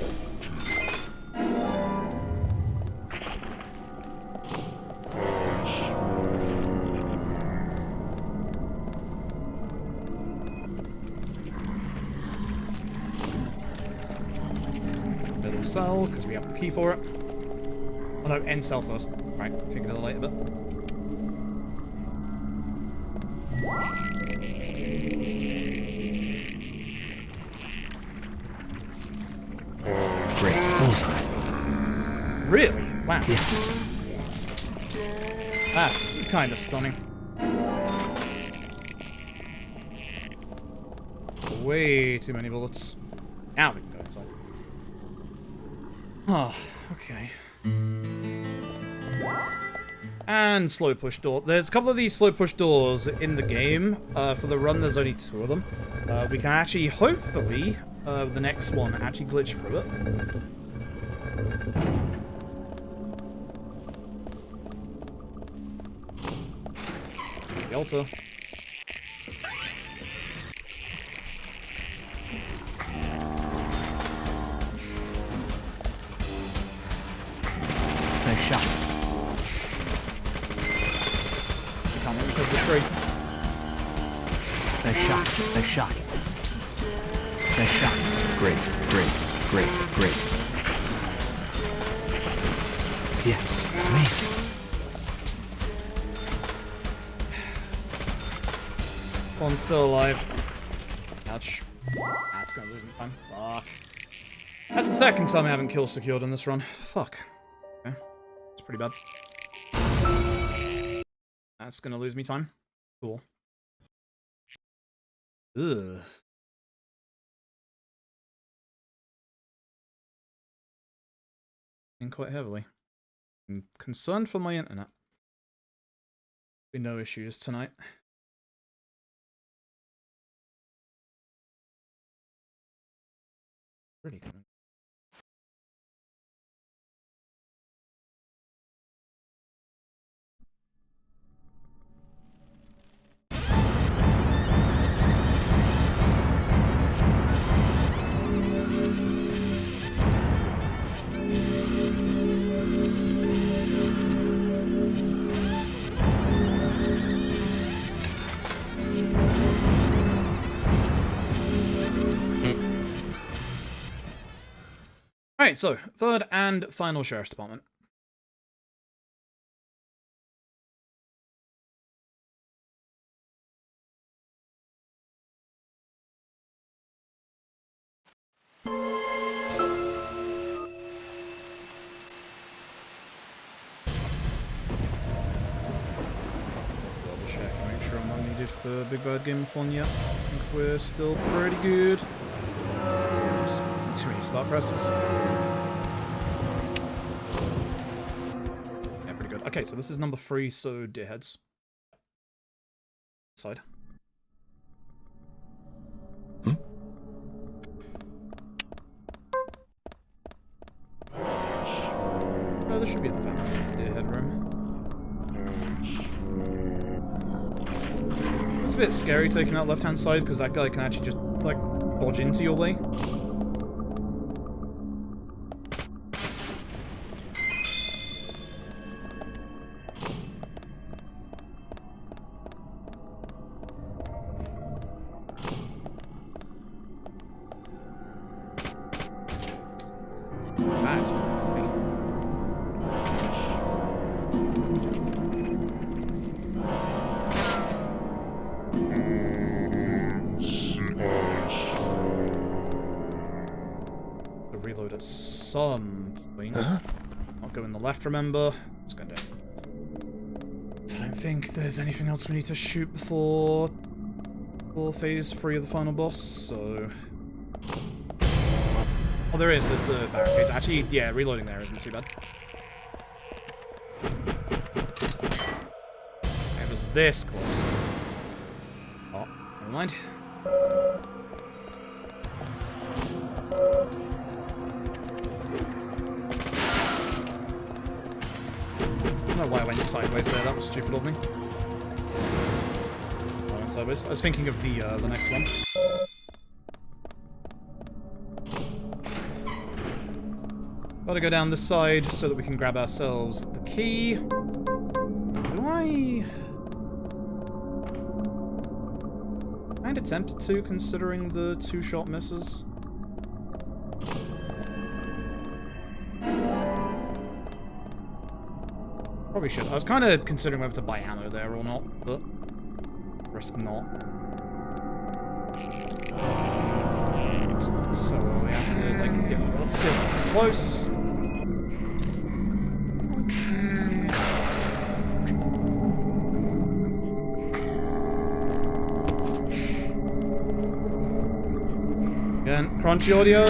Middle cell, because we have the key for it. Oh no, end cell first. Right, figure that later a bit. Great. Bullseye. Really? Wow. Yes. That's kind of stunning. Way too many bullets. Now we can go inside. Oh, okay. And slow push door. There's a couple of these slow push doors in the game. For the run, there's only 2 of them. We can actually, hopefully, the next one actually glitch through it. The altar. Nice shot. You can't hit because of the tree. Nice shot. Nice shot. Nice shot. Great, great, great, great. Yes, amazing. One's still alive. Ouch. That's gonna lose me time. Fuck. That's the second time I haven't kill secured in this run. Fuck. Okay. It's pretty bad. That's gonna lose me time. Cool. Ugh. In quite heavily. I'm concerned for my internet. Be no issues tonight. Pretty good. Alright, so, third and final Sheriff's Department. Double check and make sure I'm not needed for Big Bad Game of Fun yet. I think we're still pretty good. Oops, too many start presses. Yeah, pretty good. Okay, so this is number 3, so Deerheads. Side. Oh, there should be enough ammo in the Deerhead room. It's a bit scary taking out left-hand side, because that guy can actually just, like, dodge into your way. That's reload at some point. I'll go in the left, remember. Just going down. So I don't think there's anything else we need to shoot before phase 3 of the final boss, so... Oh, there is. There's the barricades. Actually, yeah, reloading there isn't too bad. It was this close. Oh, never mind. I don't know why I went sideways there. That was stupid of me. I went sideways. I was thinking of the next one. Gotta go down this side so that we can grab ourselves the key. Do I... Kinda tempted to, considering the 2-shot misses. Probably should. I was kinda considering whether to buy ammo there or not, but... risk not. So we have to, like, get relatively close. Again, crunchy audio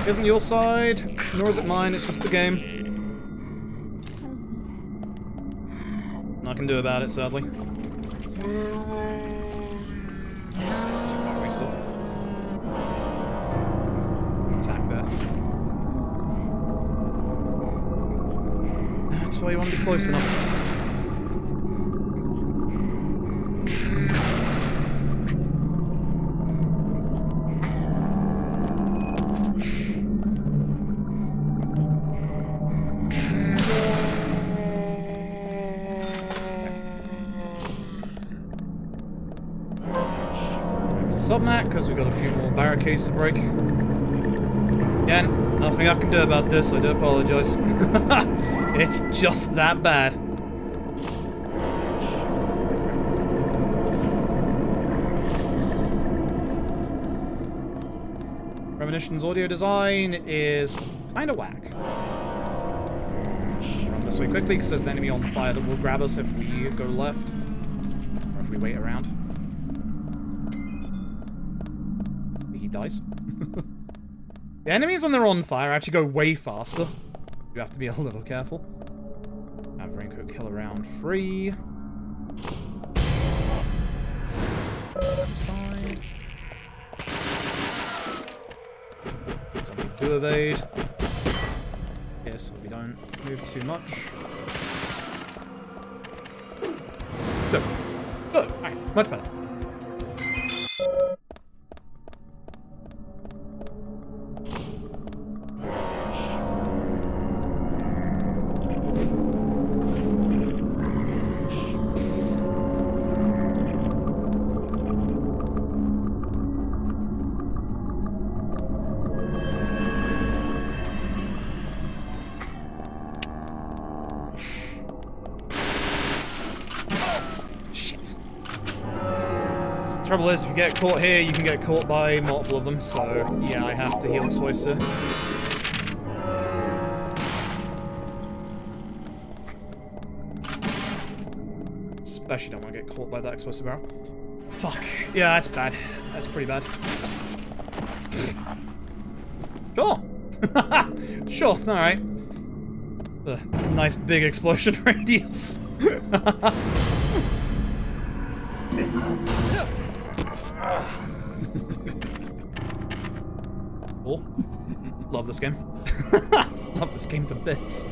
isn't your side, nor is it mine, it's just the game. Nothing I can do about it, sadly. It's too far away still. Attack there. That's why you want to be close enough. Submat, because we've got a few more barricades to break. Again, nothing I can do about this, I do apologize. It's just that bad. Premonition's audio design is kinda whack. Run this way quickly, because there's an enemy on fire that will grab us if we go left. Or if we wait around. He dies. The enemies when they're on fire actually go way faster. You have to be a little careful. Have raincoat kill around free. Inside. So we do evade. Yes, so we don't move too much. Good. Good. Alright, much better. Trouble is, if you get caught here, you can get caught by multiple of them, so yeah, I have to heal twice here. Especially don't want to get caught by that explosive barrel. Fuck. Yeah, that's bad. That's pretty bad. Sure. Sure, alright. The nice big explosion radius. Oh, love this game. Love this game to bits.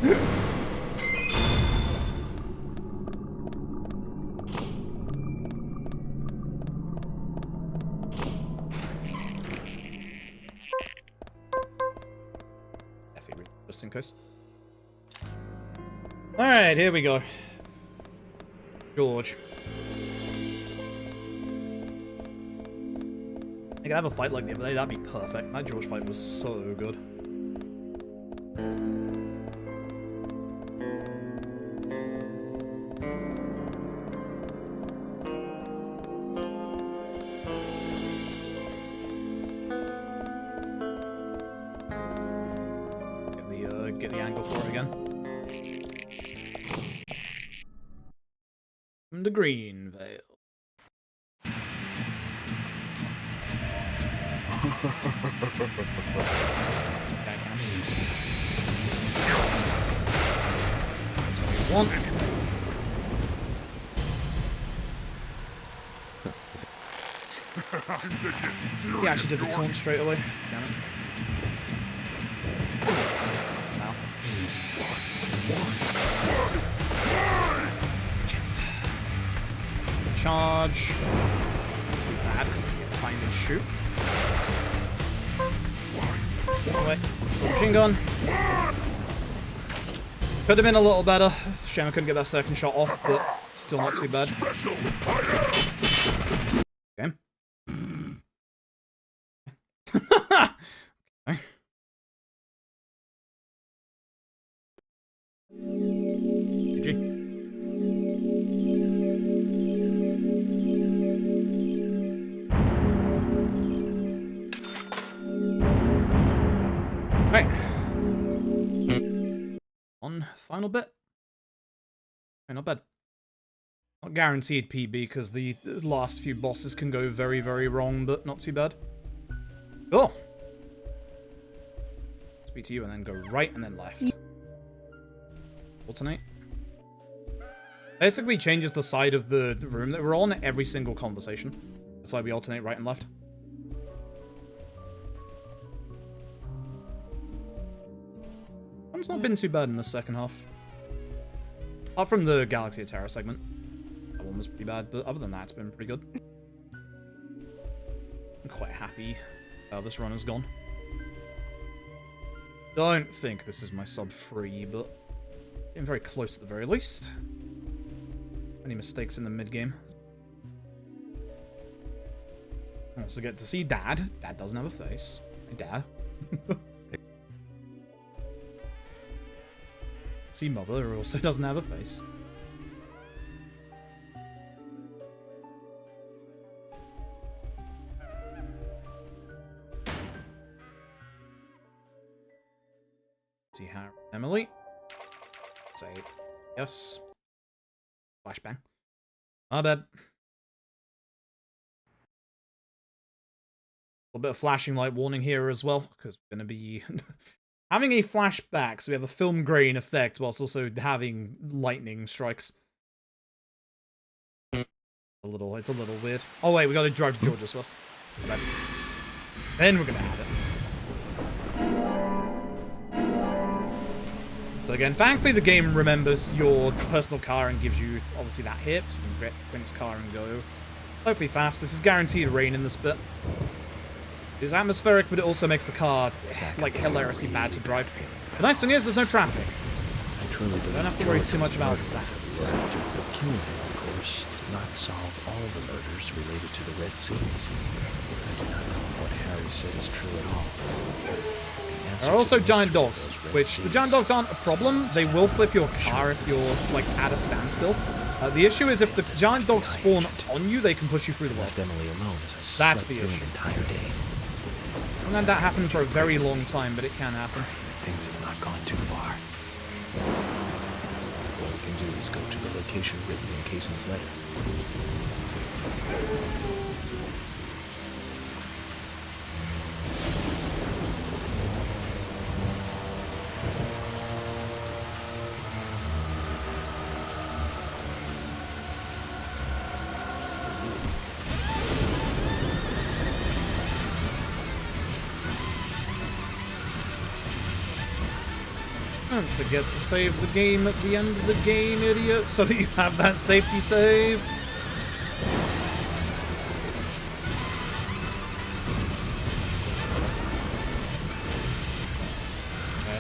Just in case. Alright, here we go. George. I could have a fight like the other day, that'd be perfect. That George fight was so good. Get the angle for it again. From the Green Veil. That's phase one. He actually did the taunt straight away. Damn it. Now. Shit. Charge. Which isn't too bad because I can get behind and shoot. Anyway, submachine gun. Could have been a little better. Shame I couldn't get that second shot off, but still not too bad. Game. Okay. GG. Right. One final bit. Okay, not bad. Not guaranteed PB because the last few bosses can go very, very wrong, but not too bad. Cool. Speed to you and then go right and then left. Alternate. Basically changes the side of the room that we're on every single conversation. That's why we alternate right and left. It's not been too bad in the second half. Apart from the Galaxy of Terror segment. That one was pretty bad, but other than that, it's been pretty good. I'm quite happy how this run has gone. Don't think this is my sub 3, but getting very close at the very least. Any mistakes in the mid-game? I also get to see Dad. Dad doesn't have a face. Hey, Dad. See Mother, who also doesn't have a face. See Harry and Emily. Say yes. Flashbang. My bad. A little bit of flashing light warning here as well, because we're going to be having a flashback, so we have a film grain effect whilst also having lightning strikes. It's a little weird. Oh wait, we got to drive to George's first. Then we're going to have it. So again, thankfully the game remembers your personal car and gives you, obviously, that hit. So we can get Quinn's car and go hopefully fast. This is guaranteed rain in this bit. It's atmospheric, but it also makes the car, like, hilariously bad to drive. The nice thing is, there's no traffic. I truly believe don't have to worry too much about that. But killing him, of course, did not solve all the murders related to the Red Seas. I do not know if what Harry said is true at all. There are also giant dogs, which the giant dogs aren't a problem. They will flip your car if you're, like, at a standstill. The issue is if the giant dogs spawn on you, they can push you through the wall. Emily alone That's the issue. The entire day. I haven't had that happen for a very long time, but it can happen. Things have not gone too far. All we can do is go to the location written in Cason's letter. Don't forget to save the game at the end of the game, idiot, so that you have that safety save. Okay.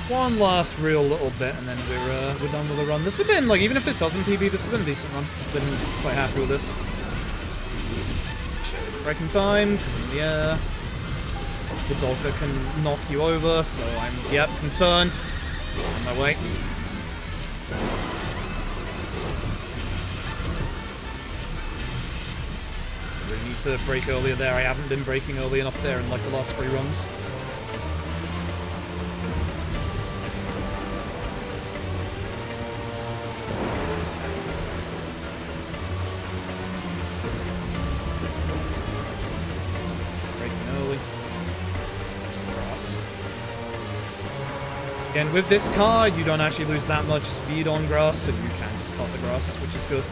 One last real little bit, and then we're done with the run. This has been, like, even if this doesn't PB, this has been a decent run. Been quite happy with this. Breaking time, because I'm in the air. This is the dog that can knock you over, so I'm, yep, concerned. On my way. I really need to brake earlier there. I haven't been braking early enough there in like the last 3 runs. Again, with this car, you don't actually lose that much speed on grass, so you can just cut the grass, which is good.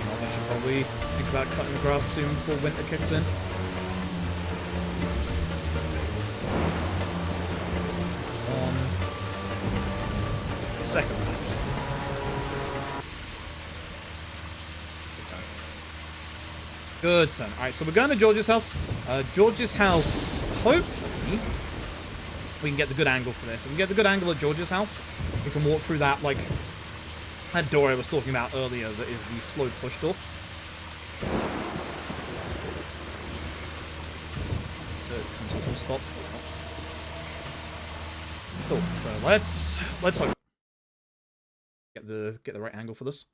I should probably think about cutting the grass soon before winter kicks in. Second left. Good turn. Good turn. Alright, so we're going to George's house. George's house, hopefully we can get the good angle for this. If we can get the good angle at George's house, we can walk through that, like, that door I was talking about earlier that is the slow push door. So it comes to full stop. Cool. So let's hope. Get the right angle for this.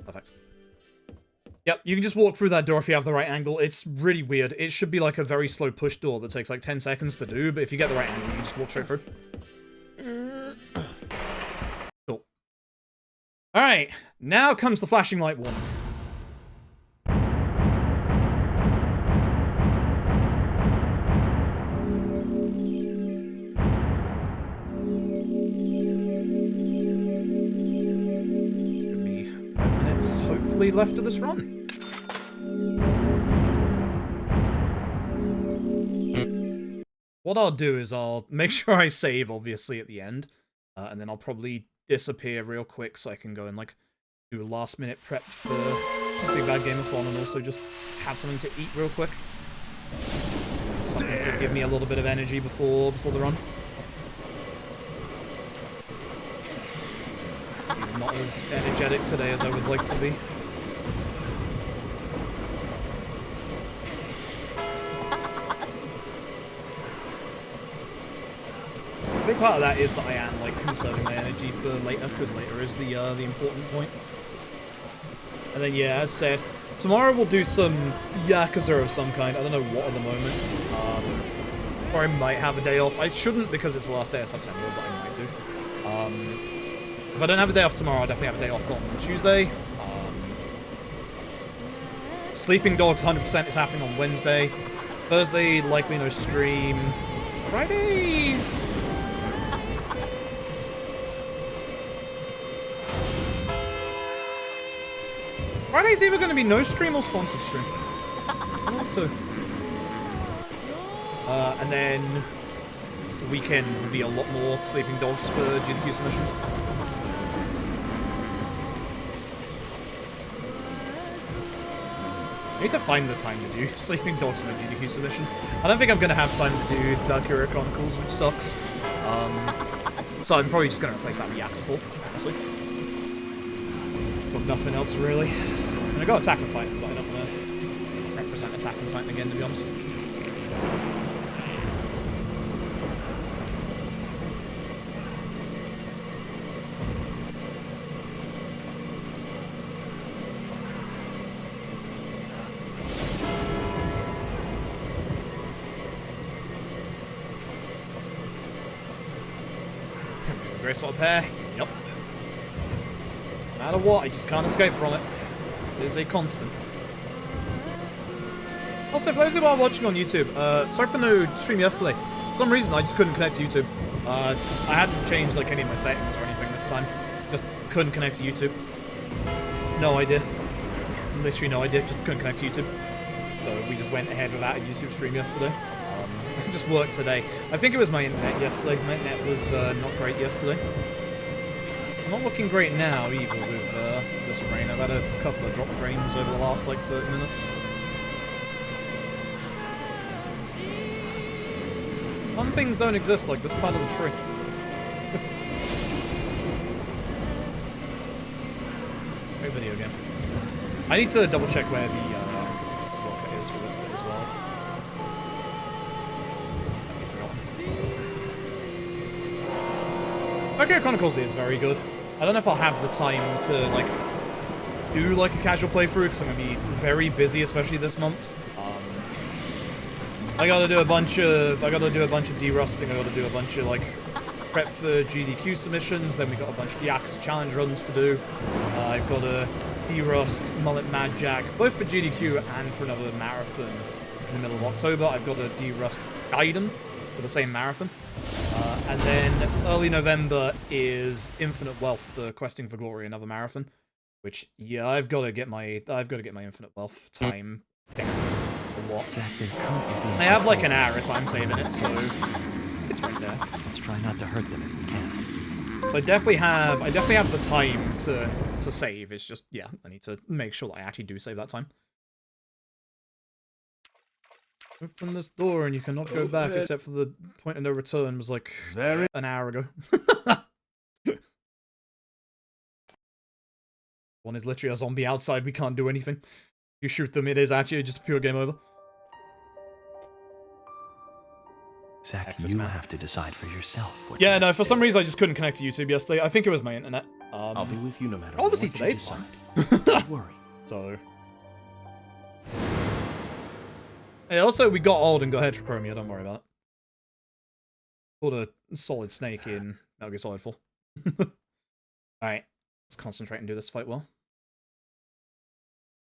Perfect. Yep, you can just walk through that door if you have the right angle. It's really weird. It should be like a very slow push door that takes like 10 seconds to do, but if you get the right angle, you can just walk straight through. Cool. Alright, now comes the flashing light warning. left of this run. What I'll do is I'll make sure I save, obviously, at the end. And then I'll probably disappear real quick so I can go and, like, do a last-minute prep for Big Bad Game of Thrones and also just have something to eat real quick. Something to give me a little bit of energy before the run. I'm not as energetic today as I would like to be. A big part of that is that I am, like, conserving my energy for later, because later is the important point. And then, yeah, as said, tomorrow we'll do some Yakuza of some kind. I don't know what at the moment. Or I might have a day off. I shouldn't because it's the last day of September, but I might do. If I don't have a day off tomorrow, I'll definitely have a day off on Tuesday. Sleeping Dogs 100% is happening on Wednesday. Thursday, likely no stream. Friday... Friday's either going to be no stream or sponsored stream. One or two. And then the weekend will be a lot more Sleeping Dogs for GDQ submissions. I need to find the time to do Sleeping Dogs for my GDQ submission. I don't think I'm going to have time to do Valkyria Chronicles, which sucks. So I'm probably just going to replace that with Yaxful, honestly. Got nothing else really. And I got Attack on Titan, but I don't want to represent Attack on Titan again, to be honest. There's a Grey Sword pair. Yup. No matter what, I just can't escape from it. It is a constant. Also, for those who are watching on YouTube, sorry for no stream yesterday. For some reason, I just couldn't connect to YouTube. I hadn't changed like any of my settings or anything this time. Just couldn't connect to YouTube. No idea. Literally no idea. Just couldn't connect to YouTube. So we just went ahead without a YouTube stream yesterday. It just worked today. I think it was my internet yesterday. My internet was not great yesterday. It's not looking great now either with this rain. I've had a couple of drop frames over the last like 30 minutes. Some things don't exist like this part of the tree. Great video game. I need to double check where the rocket is for this bit as well. Okay, Chronicles is very good. I don't know if I'll have the time to, like, do, like, a casual playthrough, because I'm going to be very busy, especially this month. I gotta do a bunch of de-rusting, I gotta do a bunch of, like, prep for GDQ submissions, then we got a bunch of Yakuza challenge runs to do. I've got a de-rust Mullet Mad Jack, both for GDQ and for another marathon in the middle of October. I've got a de-rust Gaiden for the same marathon. And then early November is Infinite Wealth, the Questing for Glory, another marathon. Which, yeah, I've got to get my Infinite Wealth time down a lot. I have like an hour of time saving it, so it's right there. Let's try not to hurt them if we can. So I definitely have the time to save. It's just, yeah, I need to make sure that I actually do save that time. Open this door and you cannot go back except for the point of no return was like an hour ago. One is literally a zombie outside, we can't do anything. You shoot them, it is actually just a pure game over. Zach, you have to decide for yourself. Yeah, no, for some reason I just couldn't connect to YouTube yesterday. I think it was my internet. I'll be with you no matter obviously what today's fine. Don't worry. So... Hey, also, we got old and got heterochromia, don't worry about it. Pulled a Solid Snake in Metal Gear Solid 4. Alright, let's concentrate and do this fight well.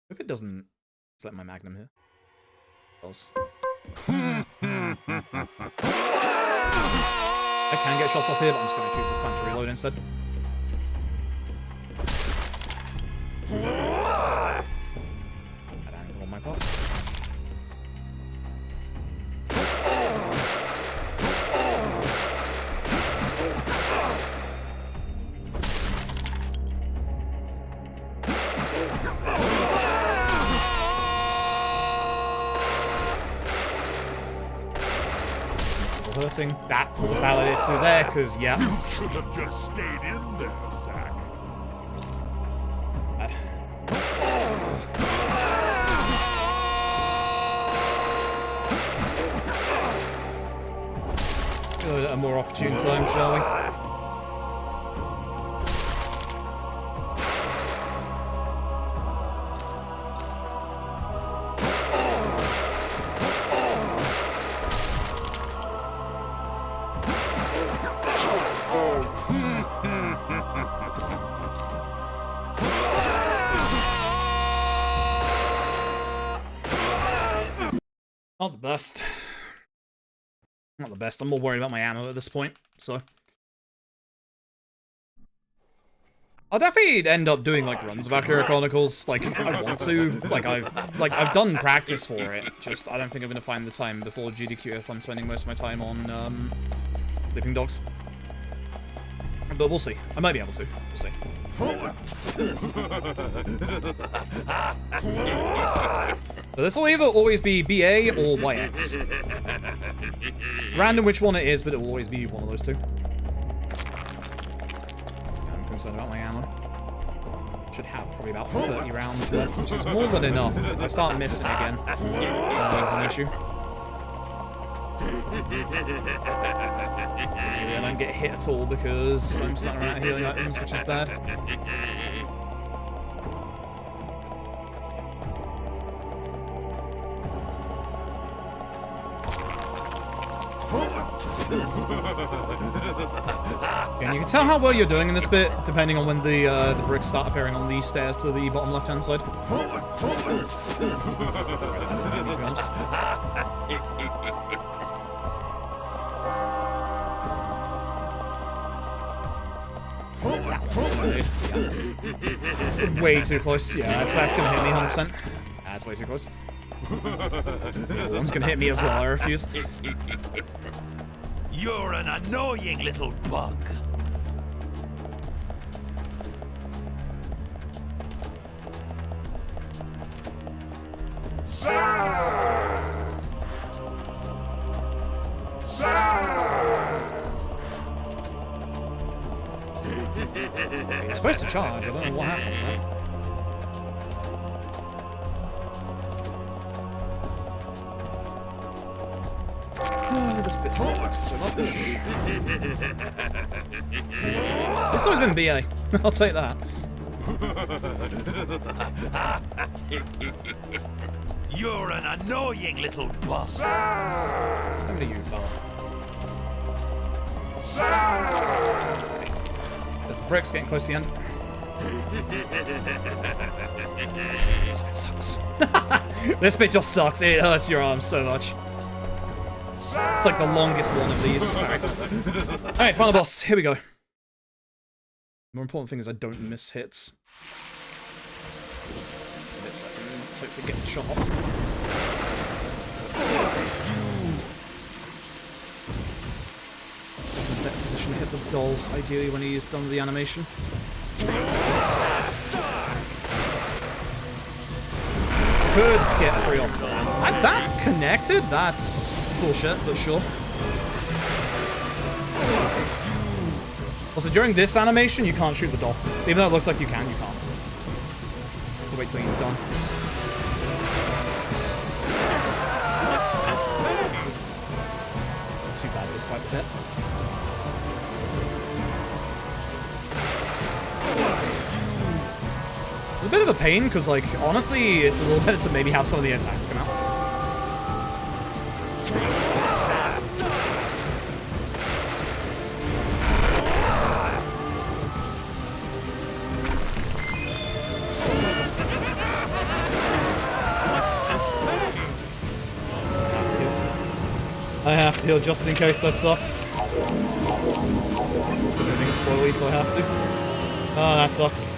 If it doesn't select my Magnum here. It does. I can get shots off here, but I'm just going to choose this time to reload instead. hurting. That was a bad idea to do there, because, yeah. You should have just stayed in there, Zack. Bad. Give it a more opportune time, shall we? Not the best. Not the best. I'm more worried about my ammo at this point, so. I'll definitely end up doing, like, runs of Akira Chronicles. Like, I want to. I've done practice for it. Just, I don't think I'm gonna find the time before GDQ if I'm spending most of my time on, Sleeping Dogs. But we'll see. I might be able to. We'll see. So this will either always be BA or YX. It's random which one it is, but it will always be one of those two. I'm concerned about my ammo. Should have probably about 30 rounds left, which is more than enough. If I start missing again, there's an issue. Ideally, I don't get hit at all because I'm starting around healing items, which is bad. And you can tell how well you're doing in this bit, depending on when the bricks start appearing on the stairs to the bottom left-hand side. To be honest. It's way too close. Yeah, that's gonna hit me 100%. That's way too close. The other one's gonna hit me as well. I refuse. You're an annoying little bug. You're supposed to charge. I don't know what happened to that. Oh, this bit sucks so much. It's always been BA. I'll take that. You're an annoying little bug. Come to you, fella. There's the bricks getting close to the end. This bit sucks. This bit just sucks. It hurts your arms so much. It's like the longest one of these. Alright, final boss. Here we go. The more important thing is I don't miss hits. So I can hopefully get the shot off. So I'm in a better position to hit the doll, ideally, when he's done with the animation. Could get free off that. And that connected? That's bullshit, but sure. Also, during this animation, you can't shoot the doll. Even though it looks like you can, you can't. You have to wait till he's done. Not too bad, despite the hit. It's a bit of a pain, because, like, honestly, it's a little better to maybe have some of the attacks come out. I have to heal just in case that sucks. I'm also moving slowly, so I have to. Oh, that sucks.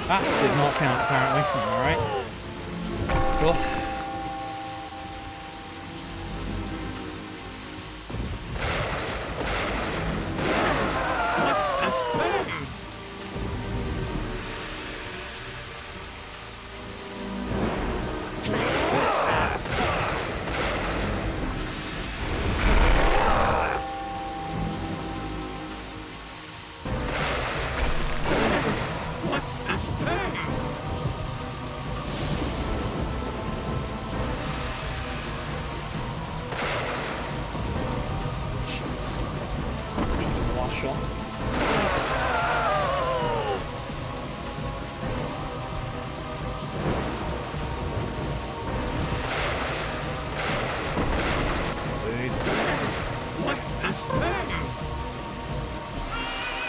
That did not count, apparently. Alright. Cool.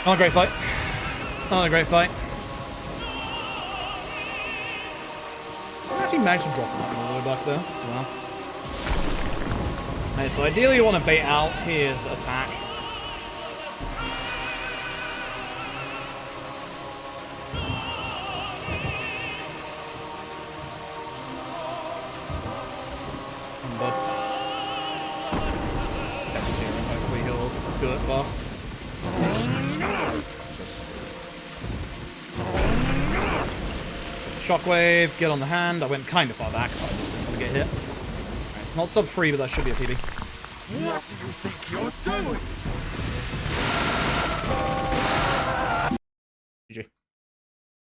Not a great fight. Not a great fight. I actually managed to drop him all the way back there. Wow. Okay, so ideally you want to bait out his attack. But stand here and hopefully he'll do it fast. Shockwave, get on the hand. I went kind of far back, but I just didn't want to get hit. Right, it's not sub 3, but that should be a PB. What do you think you're doing? GG.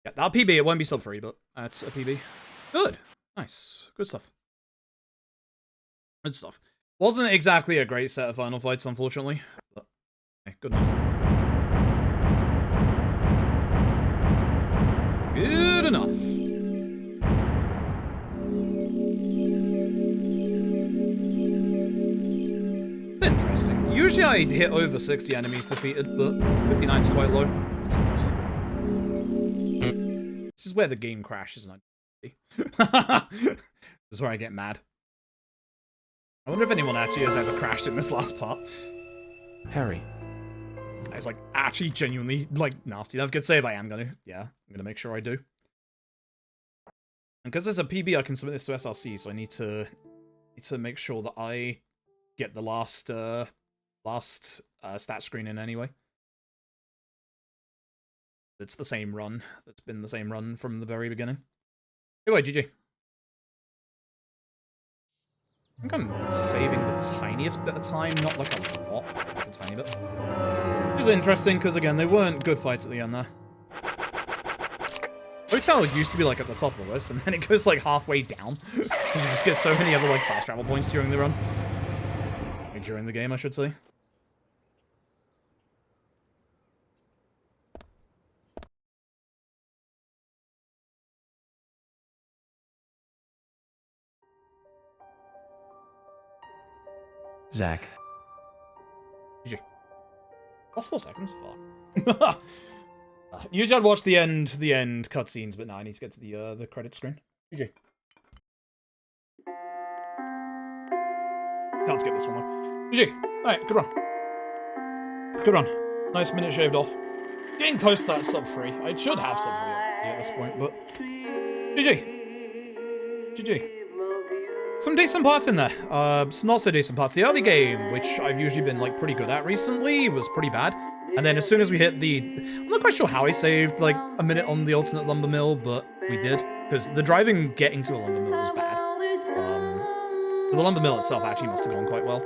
Yeah, that'll PB. It won't be sub 3, but that's a PB. Good. Nice. Good stuff. Good stuff. Wasn't exactly a great set of final fights, unfortunately. But, okay, good enough. Good enough. It's interesting. Usually I hit over 60 enemies defeated, but 59 is quite low. That's interesting. This is where the game crashes, and this is where I get mad. I wonder if anyone actually has ever crashed in this last part. Harry. It's like actually genuinely like nasty. Have a good save. I am gonna. Yeah, I'm gonna make sure I do. And because there's a PB, I can submit this to SRC, so I need to make sure that I get the last stat screen in anyway. It's the same run. It's been the same run from the very beginning. Anyway, GG. I think I'm saving the tiniest bit of time, not like a lot, like a tiny bit. It was interesting because, again, they weren't good fights at the end there. Hotel used to be like at the top of the list, and then it goes like halfway down. You just get so many other like fast travel points during the run. Like, during the game, I should say. Zach. GG. Lost 4 seconds? Fuck. Usually I'd watch the end cutscenes, but now I need to get to the credit screen. GG. Can't skip this one though. GG. Alright, good run. Good run. Nice minute shaved off. Getting close to that sub 3. I should have sub 3 at this point, but GG. GG. Some decent parts in there. Some not so decent parts. The early game, which I've usually been like pretty good at recently, was pretty bad. And then as soon as we hit the... I'm not quite sure how I saved like a minute on the alternate lumber mill, but we did. Because the driving getting to the lumber mill was bad. The lumber mill itself actually must have gone quite well.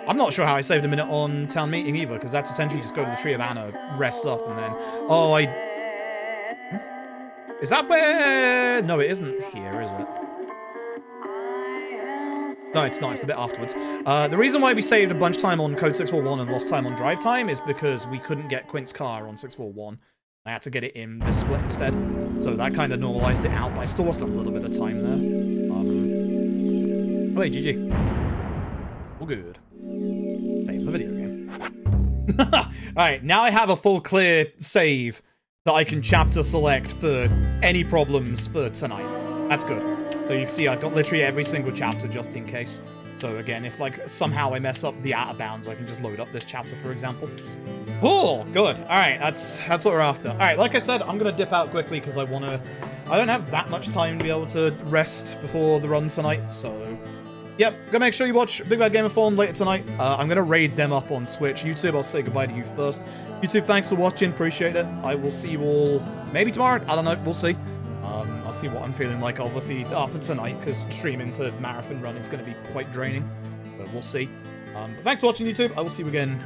I'm not sure how I saved a minute on town meeting either, because that's essentially just go to the Tree of Anna, rest up, and then... Oh, Is that where... No, it isn't here, is it? No, it's not. It's the bit afterwards. The reason why we saved a bunch of time on Code 641 and lost time on drive time is because we couldn't get Quint's car on 641. I had to get it in this split instead. So that kind of normalized it out, but I still lost a little bit of time there. Oh, hey, GG. All good. Save the video game. Alright, now I have a full clear save that I can chapter select for any problems for tonight. That's good. So you can see I've got literally every single chapter just in case. So again, if like somehow I mess up the out of bounds, I can just load up this chapter, for example. Oh, good. All right, that's what we're after. All right, like I said, I'm gonna dip out quickly because I don't have that much time to be able to rest before the run tonight. So, yep, go make sure you watch Big Bad Game of Form later tonight. I'm gonna raid them up on Twitch. YouTube, I'll say goodbye to you first. YouTube, thanks for watching. Appreciate it. I will see you all maybe tomorrow. I don't know. We'll see. I'll see what I'm feeling like, obviously, after tonight, because streaming to Marathon Run is going to be quite draining, but we'll see. But thanks for watching, YouTube. I will see you again.